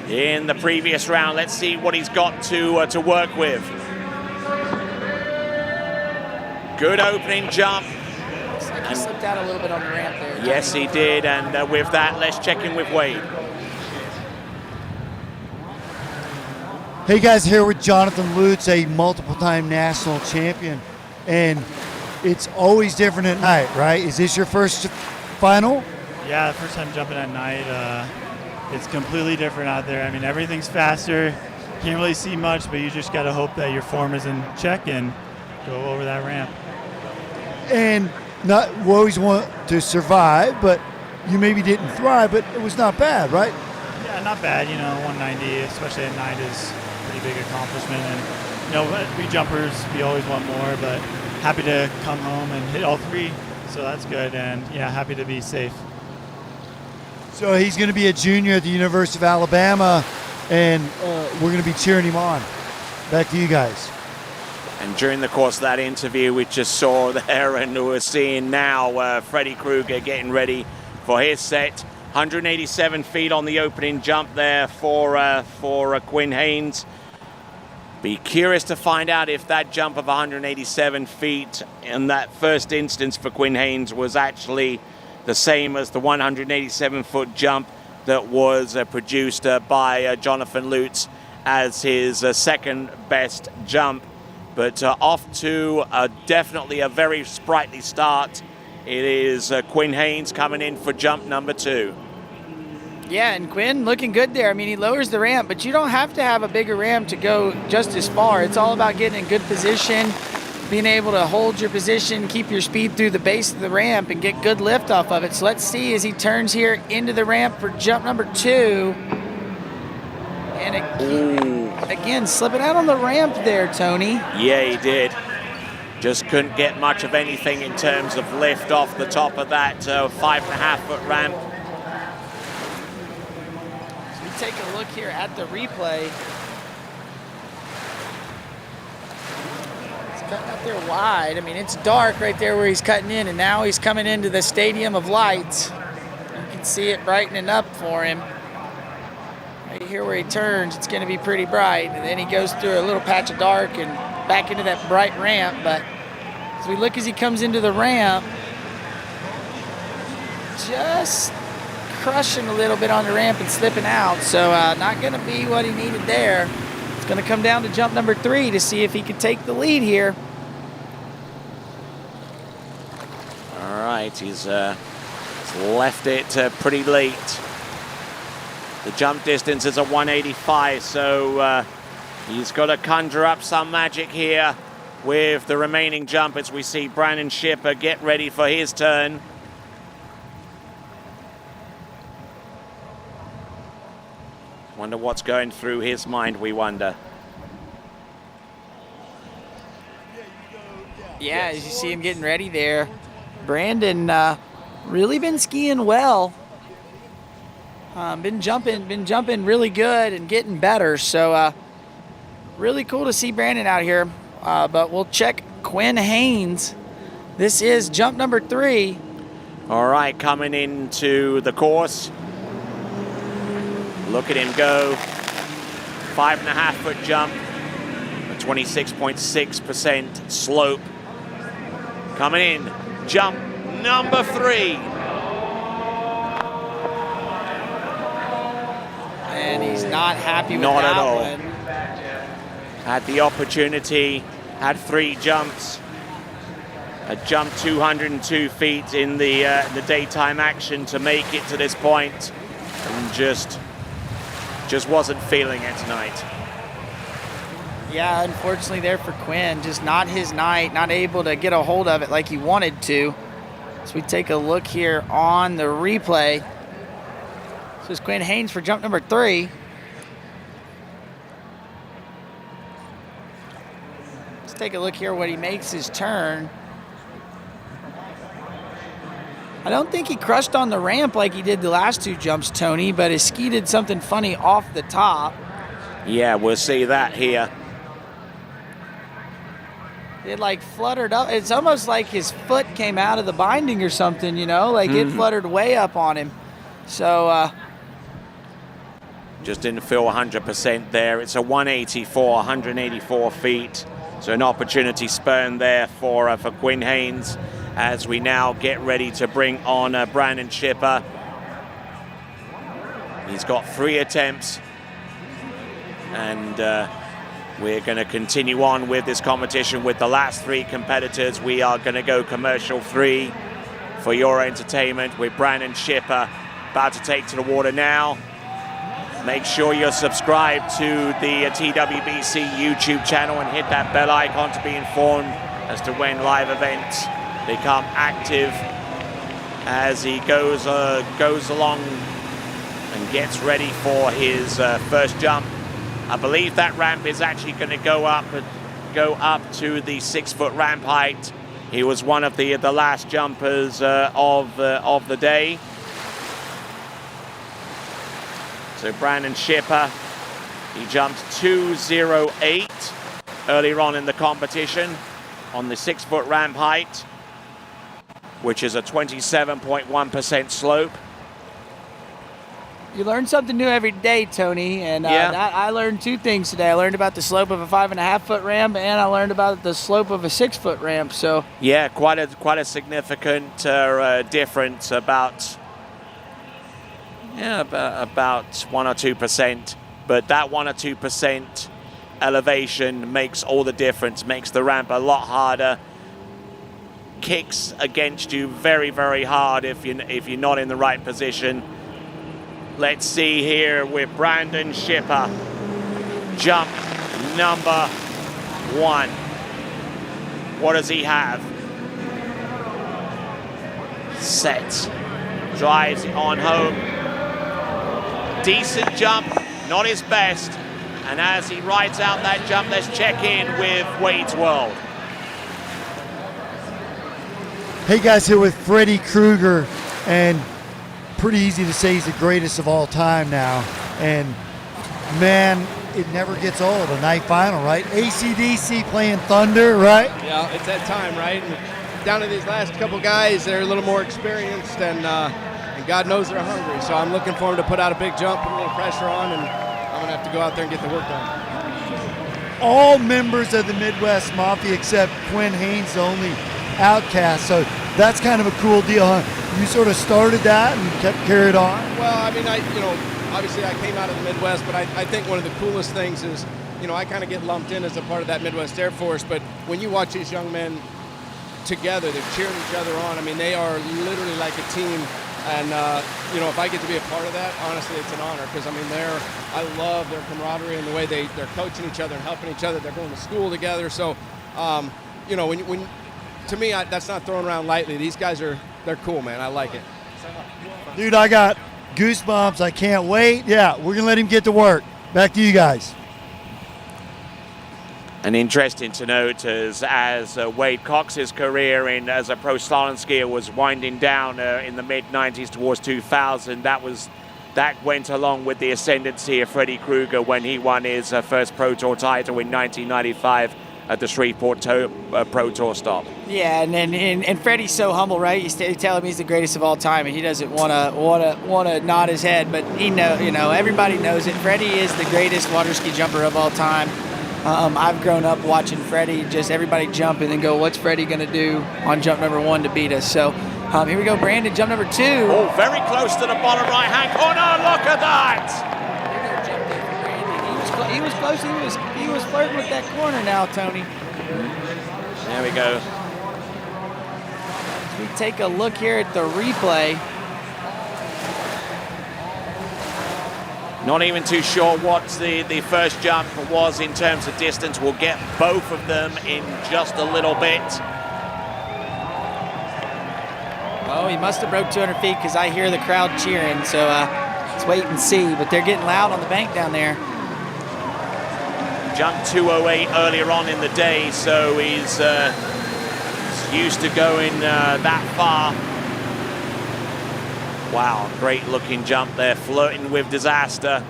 in the previous round. Let's see what he's got to work with. Good opening jump. Looks like he slipped out a little bit on the ramp there. Yes, he did. And with that, let's check in with Wade. Hey guys, here with Jonathan Lutz, a multiple-time national champion, and it's always different at night, right? Is this your first final? Yeah, the first time jumping at night, it's completely different out there. I mean, everything's faster. Can't really see much, but you just got to hope that your form is in check and go over that ramp. And we always want to survive, but you maybe didn't thrive, but it was not bad, right? Yeah, not bad. 190, especially at night, is a pretty big accomplishment. And, we jumpers, we always want more, but happy to come home and hit all 3, so that's good. And, yeah, happy to be safe. So he's going to be a junior at the University of Alabama, and we're going to be cheering him on. Back to you guys. And during the course of that interview, we just saw there, and we're seeing now Freddie Krueger getting ready for his set. 187 feet on the opening jump there for Quinn Haynes. Be curious to find out if that jump of 187 feet in that first instance for Quinn Haynes was actually the same as the 187-foot jump that was produced by Jonathan Lutz as his second best jump. But off to definitely a very sprightly start. It is Quinn Haynes coming in for jump number 2. Yeah, and Quinn looking good there. I mean, he lowers the ramp, but you don't have to have a bigger ramp to go just as far. It's all about getting in good position, being able to hold your position, keep your speed through the base of the ramp, and get good lift off of it. So let's see as he turns here into the ramp for jump number 2. And again, slipping out on the ramp there, Tony. Yeah, he did. Just couldn't get much of anything in terms of lift off the top of that 5.5-foot ramp. So we take a look here at the replay. Cutting up there wide. I mean, it's dark right there where he's cutting in, and now he's coming into the stadium of lights. You can see it brightening up for him. Right here where he turns, it's going to be pretty bright, and then he goes through a little patch of dark and back into that bright ramp. But as we look as he comes into the ramp, just crushing a little bit on the ramp and slipping out. So not going to be what he needed there. It's going to come down to jump number 3 to see if he can take the lead here. All right, he's left it pretty late. The jump distance is a 185, so he's got to conjure up some magic here with the remaining jump as we see Brandon Shipper get ready for his turn. Wonder what's going through his mind, we wonder. Yeah, as you see him getting ready there. Brandon really been skiing well. Been jumping really good and getting better. So really cool to see Brandon out here. But we'll check Quinn Haynes. This is jump number 3. All right, coming into the course. Look at him go. 5.5-foot jump, a 26.6% slope. Coming in, jump number 3. And he's not happy with Not that at all. one. Had the opportunity, had 3 jumps. Had jumped 202 feet in the daytime action to make it to this point, and just wasn't feeling it tonight. Yeah, unfortunately there for Quinn, just not his night, not able to get a hold of it like he wanted to. So we take a look here on the replay. This is Quinn Haynes for jump number 3. Let's take a look here when he makes his turn. I don't think he crushed on the ramp like he did the last 2 jumps, Tony, but his ski did something funny off the top. Yeah, we'll see that here. It like fluttered up. It's almost like his foot came out of the binding or something, you know, like it fluttered way up on him. So just didn't feel 100% there. It's a 184 feet. So an opportunity spurned there for Quinn Haynes, as we now get ready to bring on Brandon Schipper. He's got 3 attempts, and we're going to continue on with this competition with the last 3 competitors. We are going to go commercial free for your entertainment with Brandon Schipper about to take to the water now. Make sure you're subscribed to the TWBC YouTube channel and hit that bell icon to be informed as to when live events become active, as he goes along and gets ready for his first jump. I believe that ramp is actually going to go up to the 6-foot ramp height. He was one of the last jumpers of the day. So Brandon Schipper, he jumped 2:08 earlier on in the competition on the 6-foot ramp height, which is a 27.1% slope. you learn something new every day, Tony, and I learned 2 things today. I learned about the slope of a 5.5-foot ramp, and I learned about the slope of a 6-foot ramp. So yeah, quite a significant difference, about 1 or 2%, but that 1 or 2% elevation makes all the difference, makes the ramp a lot harder, kicks against you very, very hard if you're not in the right position. Let's see here with Brandon Schipper, jump number 1. What does he have? Set, drives it on home. Decent jump, not his best. And as he rides out that jump, let's check in with Wade's World. Hey guys, here with Freddie Krueger, and pretty easy to say he's the greatest of all time now. And man, it never gets old. A night final, right? AC/DC playing Thunder, right? Yeah, it's that time, right? And down to these last couple guys, they're a little more experienced, and God knows they're hungry. So I'm looking for them to put out a big jump, put a little pressure on, and I'm gonna have to go out there and get the work done. All members of the Midwest Mafia except Quinn Haynes, the only outcast. So that's kind of a cool deal, huh? You sort of started that and kept carried on. Well, I mean, obviously I came out of the Midwest, but I think one of the coolest things is, I kind of get lumped in as a part of that Midwest Air Force, but when you watch these young men together, they're cheering each other on. I mean, they are literally like a team. And, if I get to be a part of that, honestly, it's an honor, because, I love their camaraderie and the way they're coaching each other and helping each other. They're going to school together. So, to me, that's not thrown around lightly. These guys they're cool, man. I like it. Dude, I got goosebumps. I can't wait. Yeah, we're going to let him get to work. Back to you guys. And interesting to note as Wade Cox's career as a pro slalom skier was winding down in the mid-90s towards 2000, that went along with the ascendancy of Freddie Krueger when he won his first Pro Tour title in 1995 at the Shreveport Pro Tour stop. Yeah, and Freddie's so humble, right? He's telling me he's the greatest of all time, and he doesn't want to nod his head, but everybody knows it. Freddie is the greatest water ski jumper of all time. I've grown up watching Freddie, just everybody jump and then go, what's Freddie going to do on jump number 1 to beat us? So here we go, Brandon, jump number 2. Oh, very close to the bottom right-hand corner. Look at that. He was close. He was flirting with that corner now, Tony. There we go. As we take a look here at the replay. Not even too sure what the first jump was in terms of distance. We'll get both of them in just a little bit. Oh, he must have broke 200 feet because I hear the crowd cheering. So let's wait and see. But they're getting loud on the bank down there. Jumped 2:08 earlier on in the day, so he's used to going that far. Wow, great looking jump there, flirting with disaster.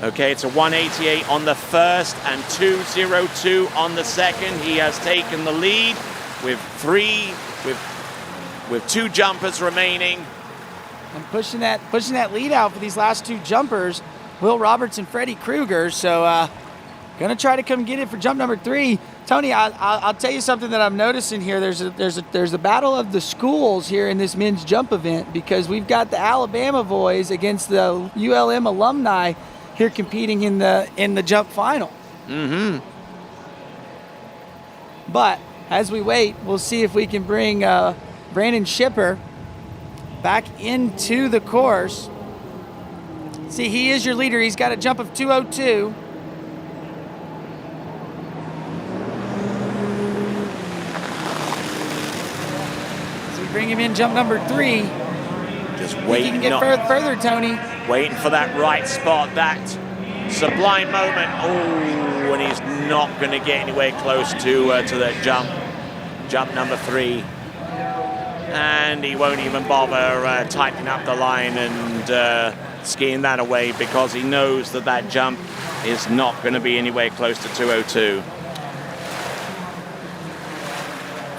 Okay, it's a 188 on the first and 202 on the second. He has taken the lead with 2 jumpers remaining. And pushing that lead out for these last 2 jumpers, Will Roberts and Freddie Krueger. So gonna try to come get it for jump number 3. Tony, I'll tell you something that I'm noticing here. There's a battle of the schools here in this men's jump event, because we've got the Alabama boys against the ULM alumni here competing in the jump final. Mm-hmm. But as we wait, we'll see if we can bring Brandon Shipper back into the course. See, he is your leader. He's got a jump of 202. Bring him in jump number 3. Just waiting. He can get further, Tony. Waiting for that right spot, that sublime moment. Oh, and he's not going to get anywhere close to that jump. Jump number 3. And he won't even bother tightening up the line and skiing that away, because he knows that jump is not going to be anywhere close to 202.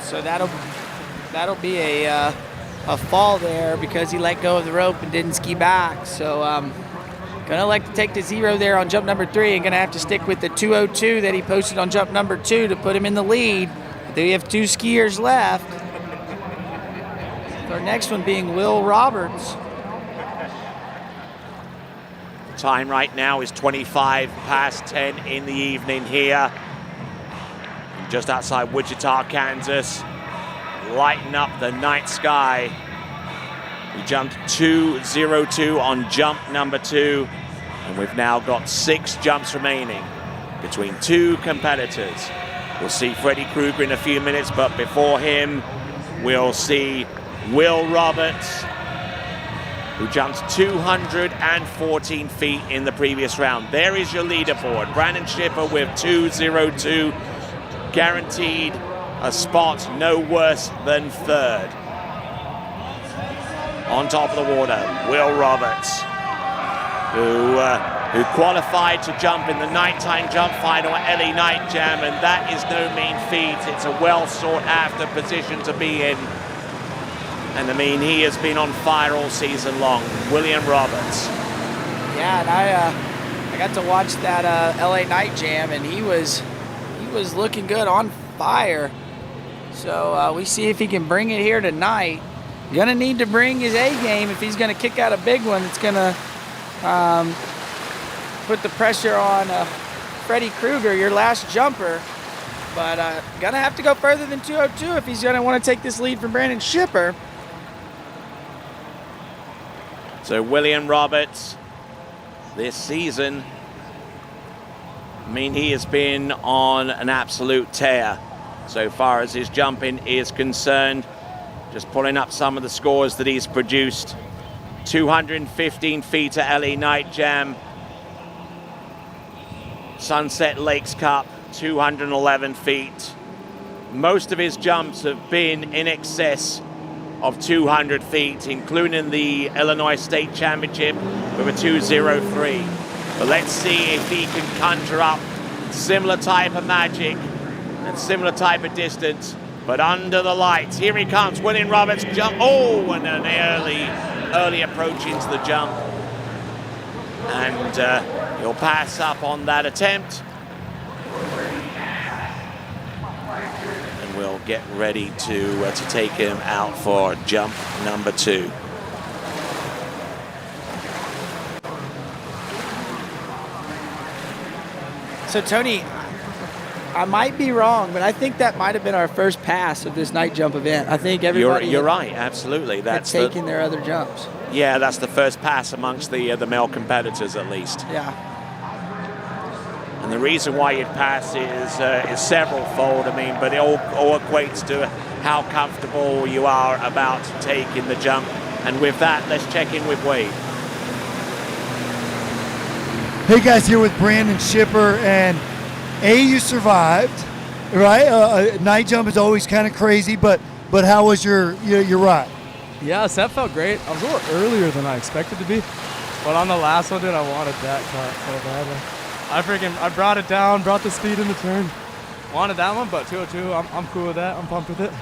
So that'll be a fall there because he let go of the rope and didn't ski back. So gonna like to take the 0 there on jump number 3 and gonna have to stick with the 202 that he posted on jump number 2 to put him in the lead. But we have 2 skiers left. Our next one being Will Roberts. Time right now is 25 past 10 in the evening here, just outside Wichita, Kansas. Lighten up the night sky. We jumped 2:02 on jump number 2, and we've now got 6 jumps remaining between 2 competitors. We'll see Freddie Krueger in a few minutes, but before him, we'll see Will Roberts, who jumped 214 feet in the previous round. There is your leaderboard. Brandon Shipper with 2:02, guaranteed a spot no worse than 3rd. On top of the water, Will Roberts, who qualified to jump in the nighttime jump final at LA Night Jam, and that is no mean feat. It's a well sought after position to be in. And I mean, he has been on fire all season long. William Roberts. Yeah, and I got to watch that LA Night Jam, and he was looking good, on fire. So we see if he can bring it here tonight. Gonna need to bring his A game if he's gonna kick out a big one. It's gonna put the pressure on Freddie Krueger, your last jumper. But gonna have to go further than 202 if he's gonna want to take this lead from Brandon Shipper. So William Roberts, this season, I mean, he has been on an absolute tear so far as his jumping is concerned. Just pulling up some of the scores that he's produced. 215 feet at LA Night Jam. Sunset Lakes Cup, 211 feet. Most of his jumps have been in excess of 200 feet, including the Illinois State Championship with a 2:03. But let's see if he can conjure up similar type of magic and similar type of distance, but under the lights. Here he comes, William Roberts jump. Oh, and an early approach into the jump. And he'll pass up on that attempt. And we'll get ready to take him out for jump number 2. So Tony, I might be wrong, but I think that might have been our first pass of this night jump event. I think everybody You're right, absolutely. That's taking their other jumps. Yeah, that's the first pass amongst the male competitors, at least. Yeah. And the reason why you'd pass is several-fold. I mean, but it all equates to how comfortable you are about taking the jump. And with that, let's check in with Wade. Hey guys, here with Brandon Shipper, and you survived, right? Night jump is always kind of crazy, but how was your ride? Yeah, that felt great. I was a little earlier than I expected to be, but on the last one, dude, I wanted that cut so bad. I brought it down, brought the speed in the turn. Wanted that one, but 202, I'm cool with that. I'm pumped with it.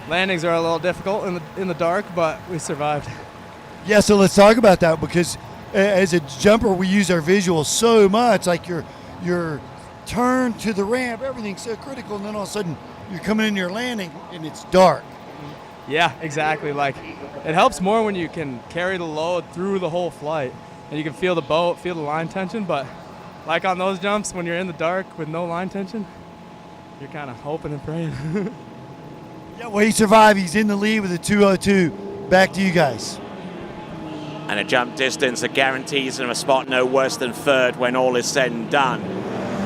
Landings are a little difficult in the dark, but we survived. Yeah, so let's talk about that, because as a jumper, we use our visuals so much, like your turn to the ramp, everything's so critical, and then all of a sudden you're coming in your landing and it's dark. Yeah, exactly. Like, it helps more when you can carry the load through the whole flight and you can feel the boat, feel the line tension, but like on those jumps when you're in the dark with no line tension, you're kind of hoping and praying. Yeah, well, he survived. He's in the lead with a 202. Back to you guys. And a jump distance that guarantees him a spot no worse than third when all is said and done.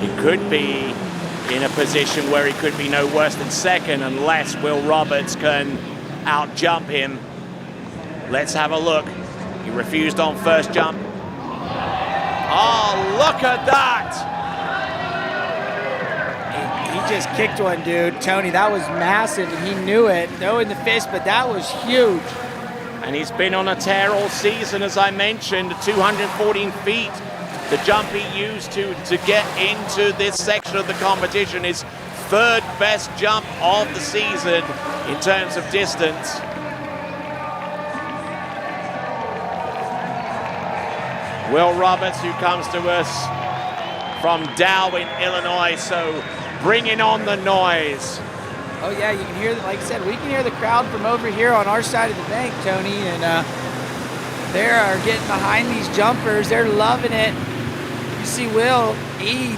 He could be in a position where he could be no worse than second unless Will Roberts can out-jump him. Let's have a look. He refused on first jump. Oh, look at that! He just kicked one, dude. Tony, that was massive, and he knew it. No in the fist, but that was huge. And he's been on a tear all season, as I mentioned, 214 feet. The jump he used to get into this section of the competition is third best jump of the season in terms of distance. Will Roberts, who comes to us from Darwin, Illinois, so bringing on the noise. Oh yeah, you can hear, like I said, we can hear the crowd from over here on our side of the bank, Tony, and they are getting behind these jumpers. They're loving it. You see Will, he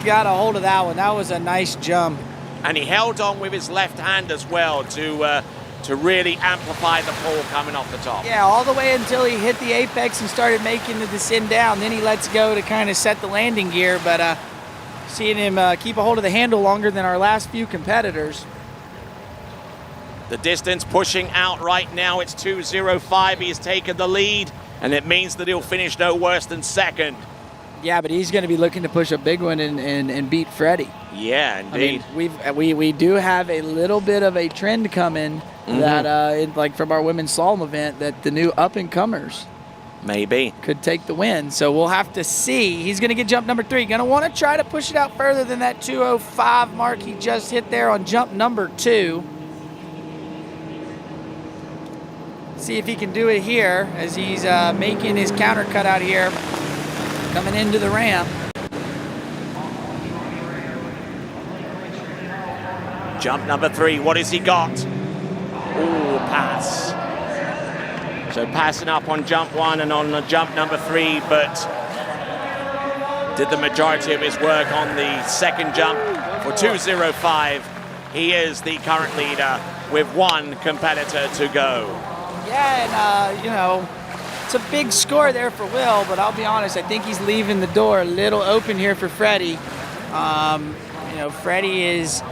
got a hold of that one. That was a nice jump. And he held on with his left hand as well to really amplify the pull coming off the top. Yeah, all the way until he hit the apex and started making the descend down. Then he lets go to kind of set the landing gear, but seeing him keep a hold of the handle longer than our last few competitors. The distance pushing out right now, it's 2:05. He has taken the lead, and it means that he'll finish no worse than second. Yeah, but he's going to be looking to push a big one and beat Freddie. Yeah, indeed. I mean, we do have a little bit of a trend coming that, like from our women's slalom event, that the new up-and-comers maybe could take the win. So we'll have to see. He's going to get jump number 3. Going to want to try to push it out further than that 2:05 mark he just hit there on jump number 2. See if he can do it here as he's making his counter cut out here, coming into the ramp. Jump number 3, what has he got? Ooh, pass. So passing up on jump 1 and on jump number 3, but did the majority of his work on the second jump for 2:05. He is the current leader with 1 competitor to go. Yeah, and you know, it's a big score there for Will, but I'll be honest, I think he's leaving the door a little open here for Freddie. You know, Freddie is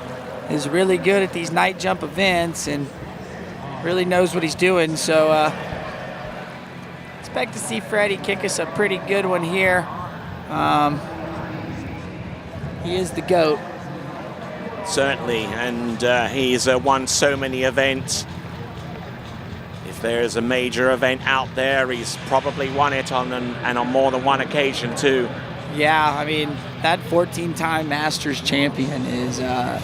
really good at these night jump events and really knows what he's doing. So expect to see Freddie kick us a pretty good one here. He is the GOAT. Certainly, and he's won so many events. If there's a major event out there, he's probably won it on and on more than one occasion too. Yeah, I mean that 14-time Masters champion is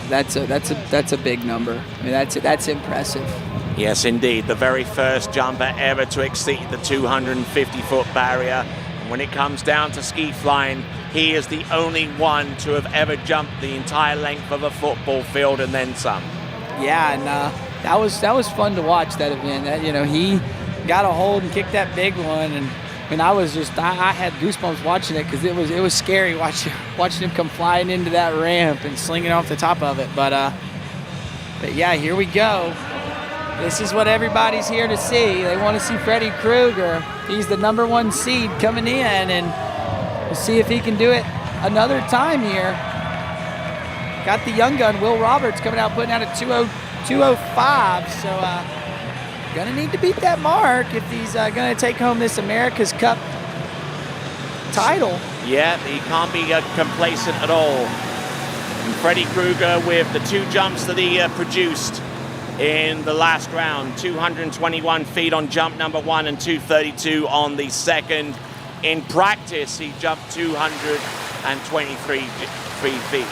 that's a big number. I mean that's impressive. Yes, indeed, the very first jumper ever to exceed the 250-foot barrier. And when it comes down to ski flying, he is the only one to have ever jumped the entire length of a football field and then some. Yeah, and that was fun to watch that event. He got a hold and kicked that big one, and I mean, I had goosebumps watching it because it was scary watching him come flying into that ramp and slinging off the top of it. But yeah, here we go. This is what everybody's here to see. They want to see Freddy Krueger. He's the #1 seed coming in, and we'll see if he can do it another time here. Got the young gun, Will Roberts, coming out putting out a 2:05. So gonna need to beat that mark if he's gonna take home this America's Cup title. Yeah, he can't be complacent at all. And Freddy Krueger with the 2 jumps that he produced in the last round, 221 feet on jump number 1 and 232 on the second. In practice, he jumped 223 feet.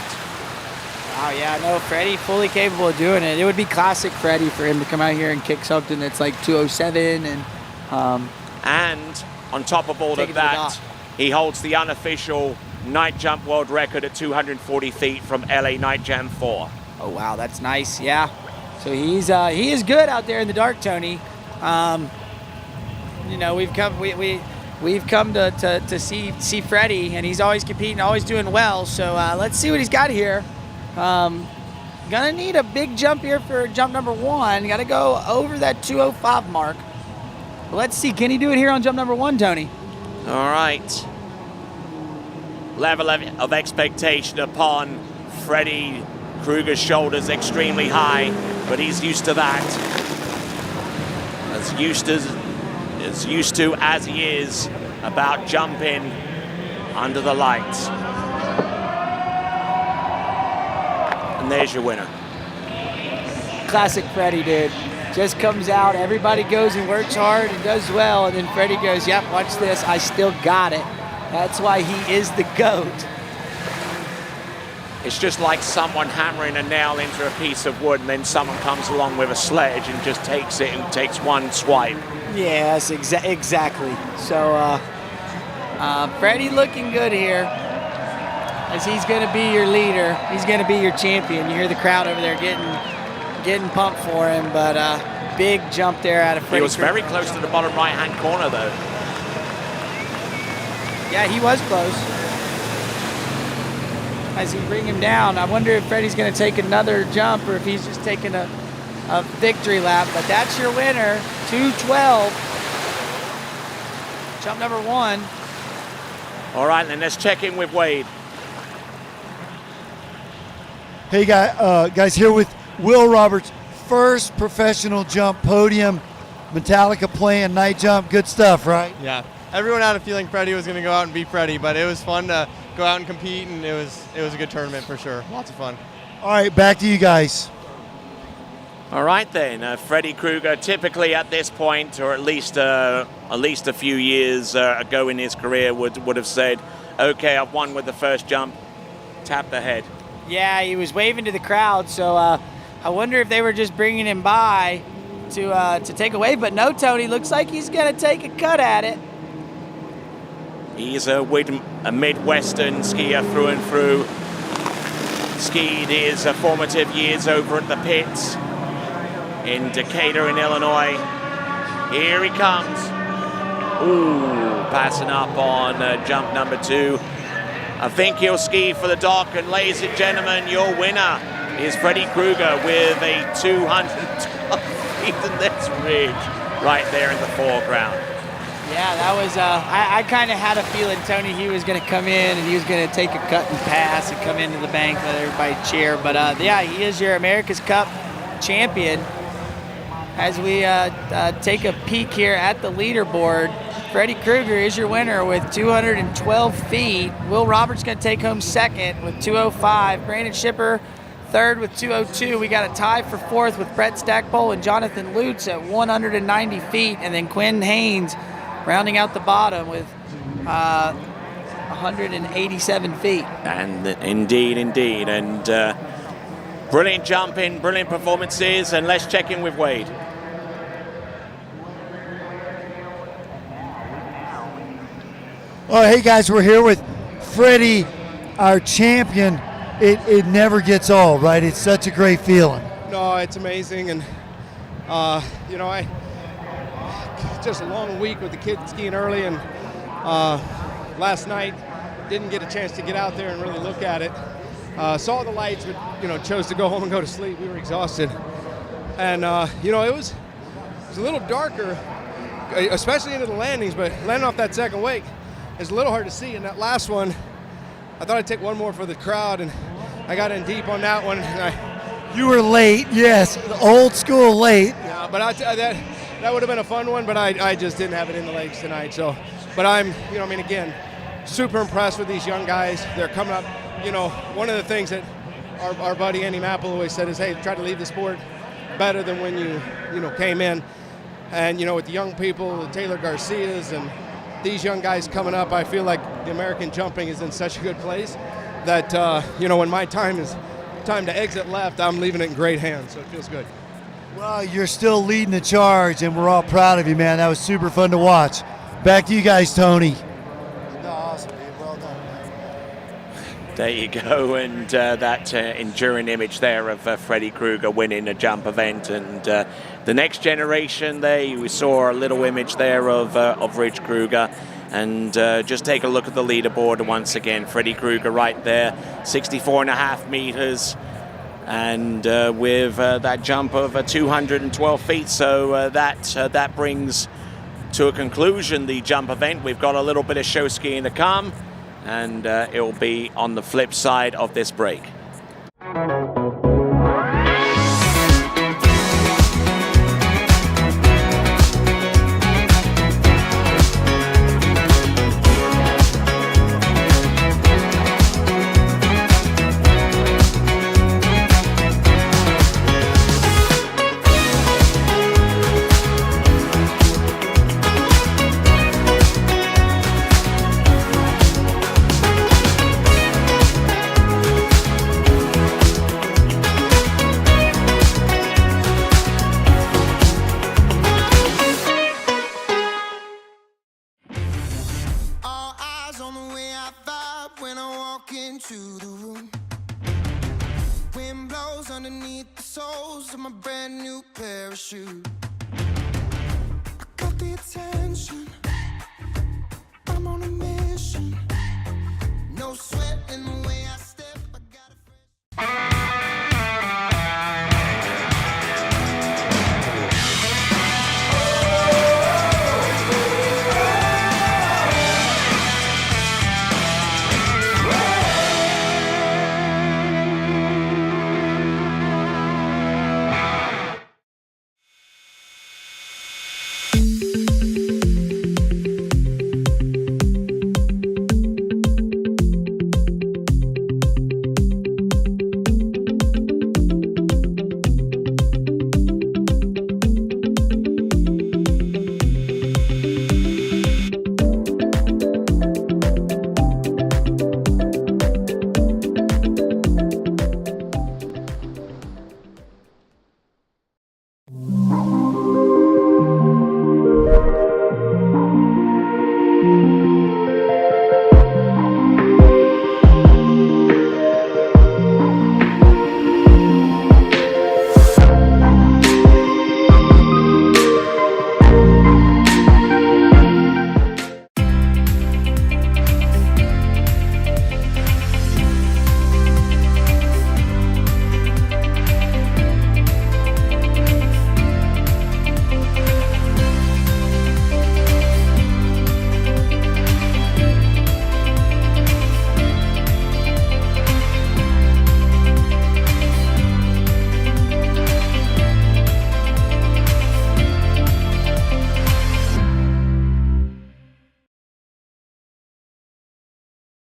Oh yeah, no, Freddie fully capable of doing it. It would be classic Freddie for him to come out here and kick something that's like 207 and on top of all of that, he holds the unofficial night jump world record at 240 feet from LA Night Jam 4. Oh wow, that's nice. Yeah. So he is good out there in the dark, Tony. We've come to see Freddie, and he's always competing, always doing well. So let's see what he's got here. Gonna need a big jump here for jump number 1. Got to go over that 205 mark. But let's see, can he do it here on jump number 1, Tony? All right. Level of expectation upon Freddy Krueger's shoulders extremely high, but he's used to that. As used to as he is about jumping under the lights. And there's your winner. Classic Freddie, dude. Just comes out, everybody goes and works hard and does well, and then Freddie goes, yep, watch this, I still got it. That's why he is the GOAT. It's just like someone hammering a nail into a piece of wood, and then someone comes along with a sledge and just takes it and takes one swipe. Yes, exactly. So Freddie looking good here, as he's going to be your leader. He's going to be your champion. You hear the crowd over there getting pumped for him, but big jump there out of Freddie. He was very close to the bottom right-hand corner, though. Yeah, he was close. As he bring him down, I wonder if Freddie's going to take another jump or if he's just taking a victory lap. But that's your winner, 212. Jump number 1. All right, then let's check in with Wade. Hey, guys, here with Will Roberts, first professional jump podium. Metallica playing night jump, good stuff, right? Yeah, everyone had a feeling Freddie was going to go out and beat Freddie, but it was fun to go out and compete, and it was a good tournament for sure. Lots of fun. All right, back to you guys. All right then, Freddy Krueger typically at this point, or at least a few years ago in his career, would have said, okay, I've won with the first jump, tap the head. Yeah, he was waving to the crowd, so I wonder if they were just bringing him by to take away. But no, Tony, looks like he's going to take a cut at it. He's a Midwestern skier through and through. Skied his formative years over at the pits in Decatur in Illinois. Here he comes. Ooh, passing up on jump number 2. I think he'll ski for the dock, and ladies and gentlemen, your winner is Freddy Krueger with a 212 feet in this ridge right there in the foreground. Yeah, that was, I kind of had a feeling, Tony, he was going to come in and he was going to take a cut and pass and come into the bank, let everybody cheer. But yeah, he is your America's Cup champion. As we take a peek here at the leaderboard, Freddie Krueger is your winner with 212 feet. Will Roberts going to take home second with 205. Brandon Shipper third with 202. We got a tie for fourth with Brett Stackpole and Jonathan Lutz at 190 feet. And then Quinn Haynes rounding out the bottom with 187 feet. And indeed. And brilliant jumping, brilliant performances. And let's check in with Wade. Oh, hey guys, we're here with Freddie, our champion. It never gets old, right? It's such a great feeling. No, it's amazing, and you know, I just a long week with the kids skiing early, and last night didn't get a chance to get out there and really look at it. Saw the lights, but you know, chose to go home and go to sleep. We were exhausted, and you know, it was a little darker, especially into the landings. But landing off that second wake is a little hard to see. And that last one, I thought I'd take one more for the crowd, and I got in deep on that one. And you were late, yes, old school late. Yeah, but that would have been a fun one, but I just didn't have it in the legs tonight. So, but I'm, you know, I mean, again, super impressed with these young guys. They're coming up. You know, one of the things that our buddy Andy Mappel always said is, hey, try to leave the sport better than when you know, came in. And, you know, with the young people, the Taylor Garcias and these young guys coming up, I feel like the American jumping is in such a good place that, you know, when my time to exit left, I'm leaving it in great hands, so it feels good. Well, you're still leading the charge, and we're all proud of you, man. That was super fun to watch. Back to you guys, Tony. No, awesome, dude. Well done, man. There you go, and that enduring image there of Freddie Krueger winning a jump event, and the next generation there, we saw a little image there of Rich Krueger, and just take a look at the leaderboard once again. Freddie Krueger right there, 64.5 meters, and with that jump of 212 feet, so that brings to a conclusion the jump event. We've got a little bit of show skiing to come, and it'll be on the flip side of this break.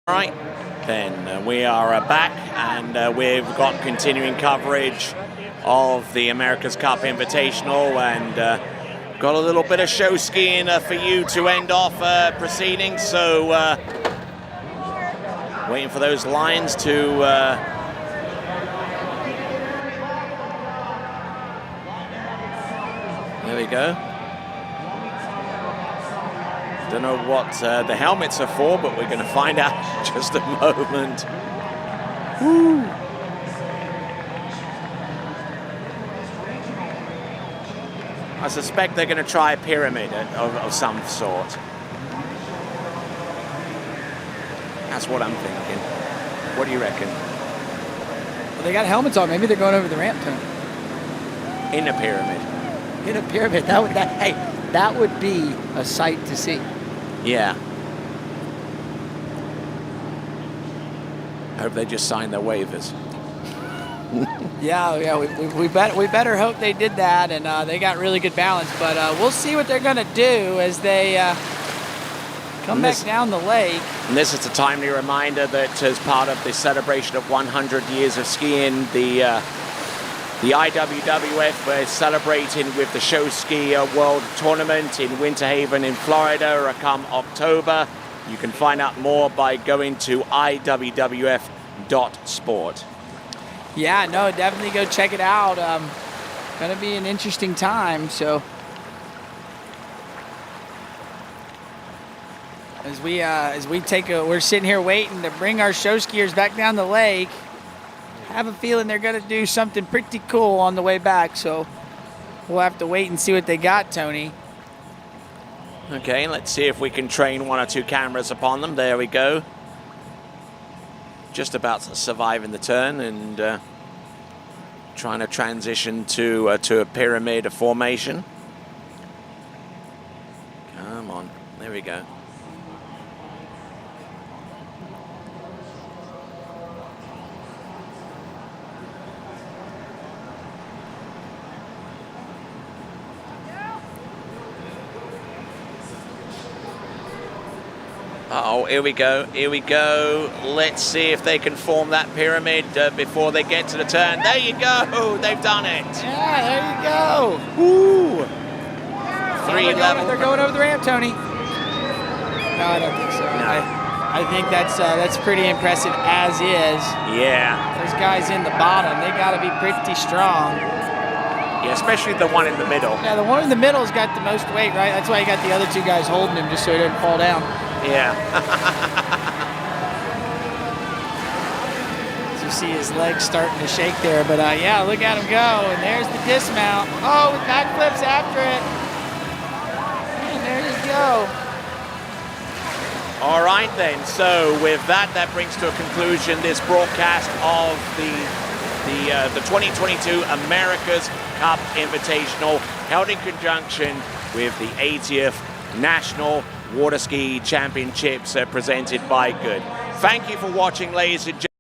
All right, then we are back, and we've got continuing coverage of the America's Cup Invitational, and got a little bit of show skiing for you to end off proceedings. So waiting for those lines to there we go. Don't know what the helmets are for, but we're going to find out in just a moment. Woo. I suspect they're going to try a pyramid of some sort. That's what I'm thinking. What do you reckon? Well, they got helmets on. Maybe they're going over the ramp, Tony. In a pyramid. In a pyramid. That would be a sight to see. Yeah. I hope they just signed their waivers. Yeah. We better hope they did that, and they got really good balance. But we'll see what they're going to do as they come back down the lake. And this is a timely reminder that as part of the celebration of 100 years of skiing, the IWWF is celebrating with the Show Ski World Tournament in Winter Haven in Florida come October. You can find out more by going to iwwf.sport. Yeah, no, definitely go check it out. Gonna be an interesting time. So as we we're sitting here waiting to bring our show skiers back down the lake. Have a feeling they're going to do something pretty cool on the way back, so we'll have to wait and see what they got, Tony. Okay, let's see if we can train one or two cameras upon them. There we go. Just about surviving the turn and trying to transition to a pyramid formation. Come on, there we go. Uh-oh, here we go. Let's see if they can form that pyramid before they get to the turn. There you go. They've done it. Yeah, there you go. Woo. They're going over the ramp, Tony. No, I don't think so. No. I think that's pretty impressive as is. Yeah. Those guys in the bottom, they got to be pretty strong. Yeah, especially the one in the middle. Yeah, the one in the middle's got the most weight, right? That's why you got the other two guys holding him just so he doesn't fall down. Yeah. So you see his legs starting to shake there, but yeah, look at him go, and there's the dismount. Oh, with backflips after it. And there you go. All right then, so with that brings to a conclusion this broadcast of the 2022 America's Cup Invitational, held in conjunction with the 80th National Water Ski Championships presented by Goode. Thank you for watching, ladies and gentlemen.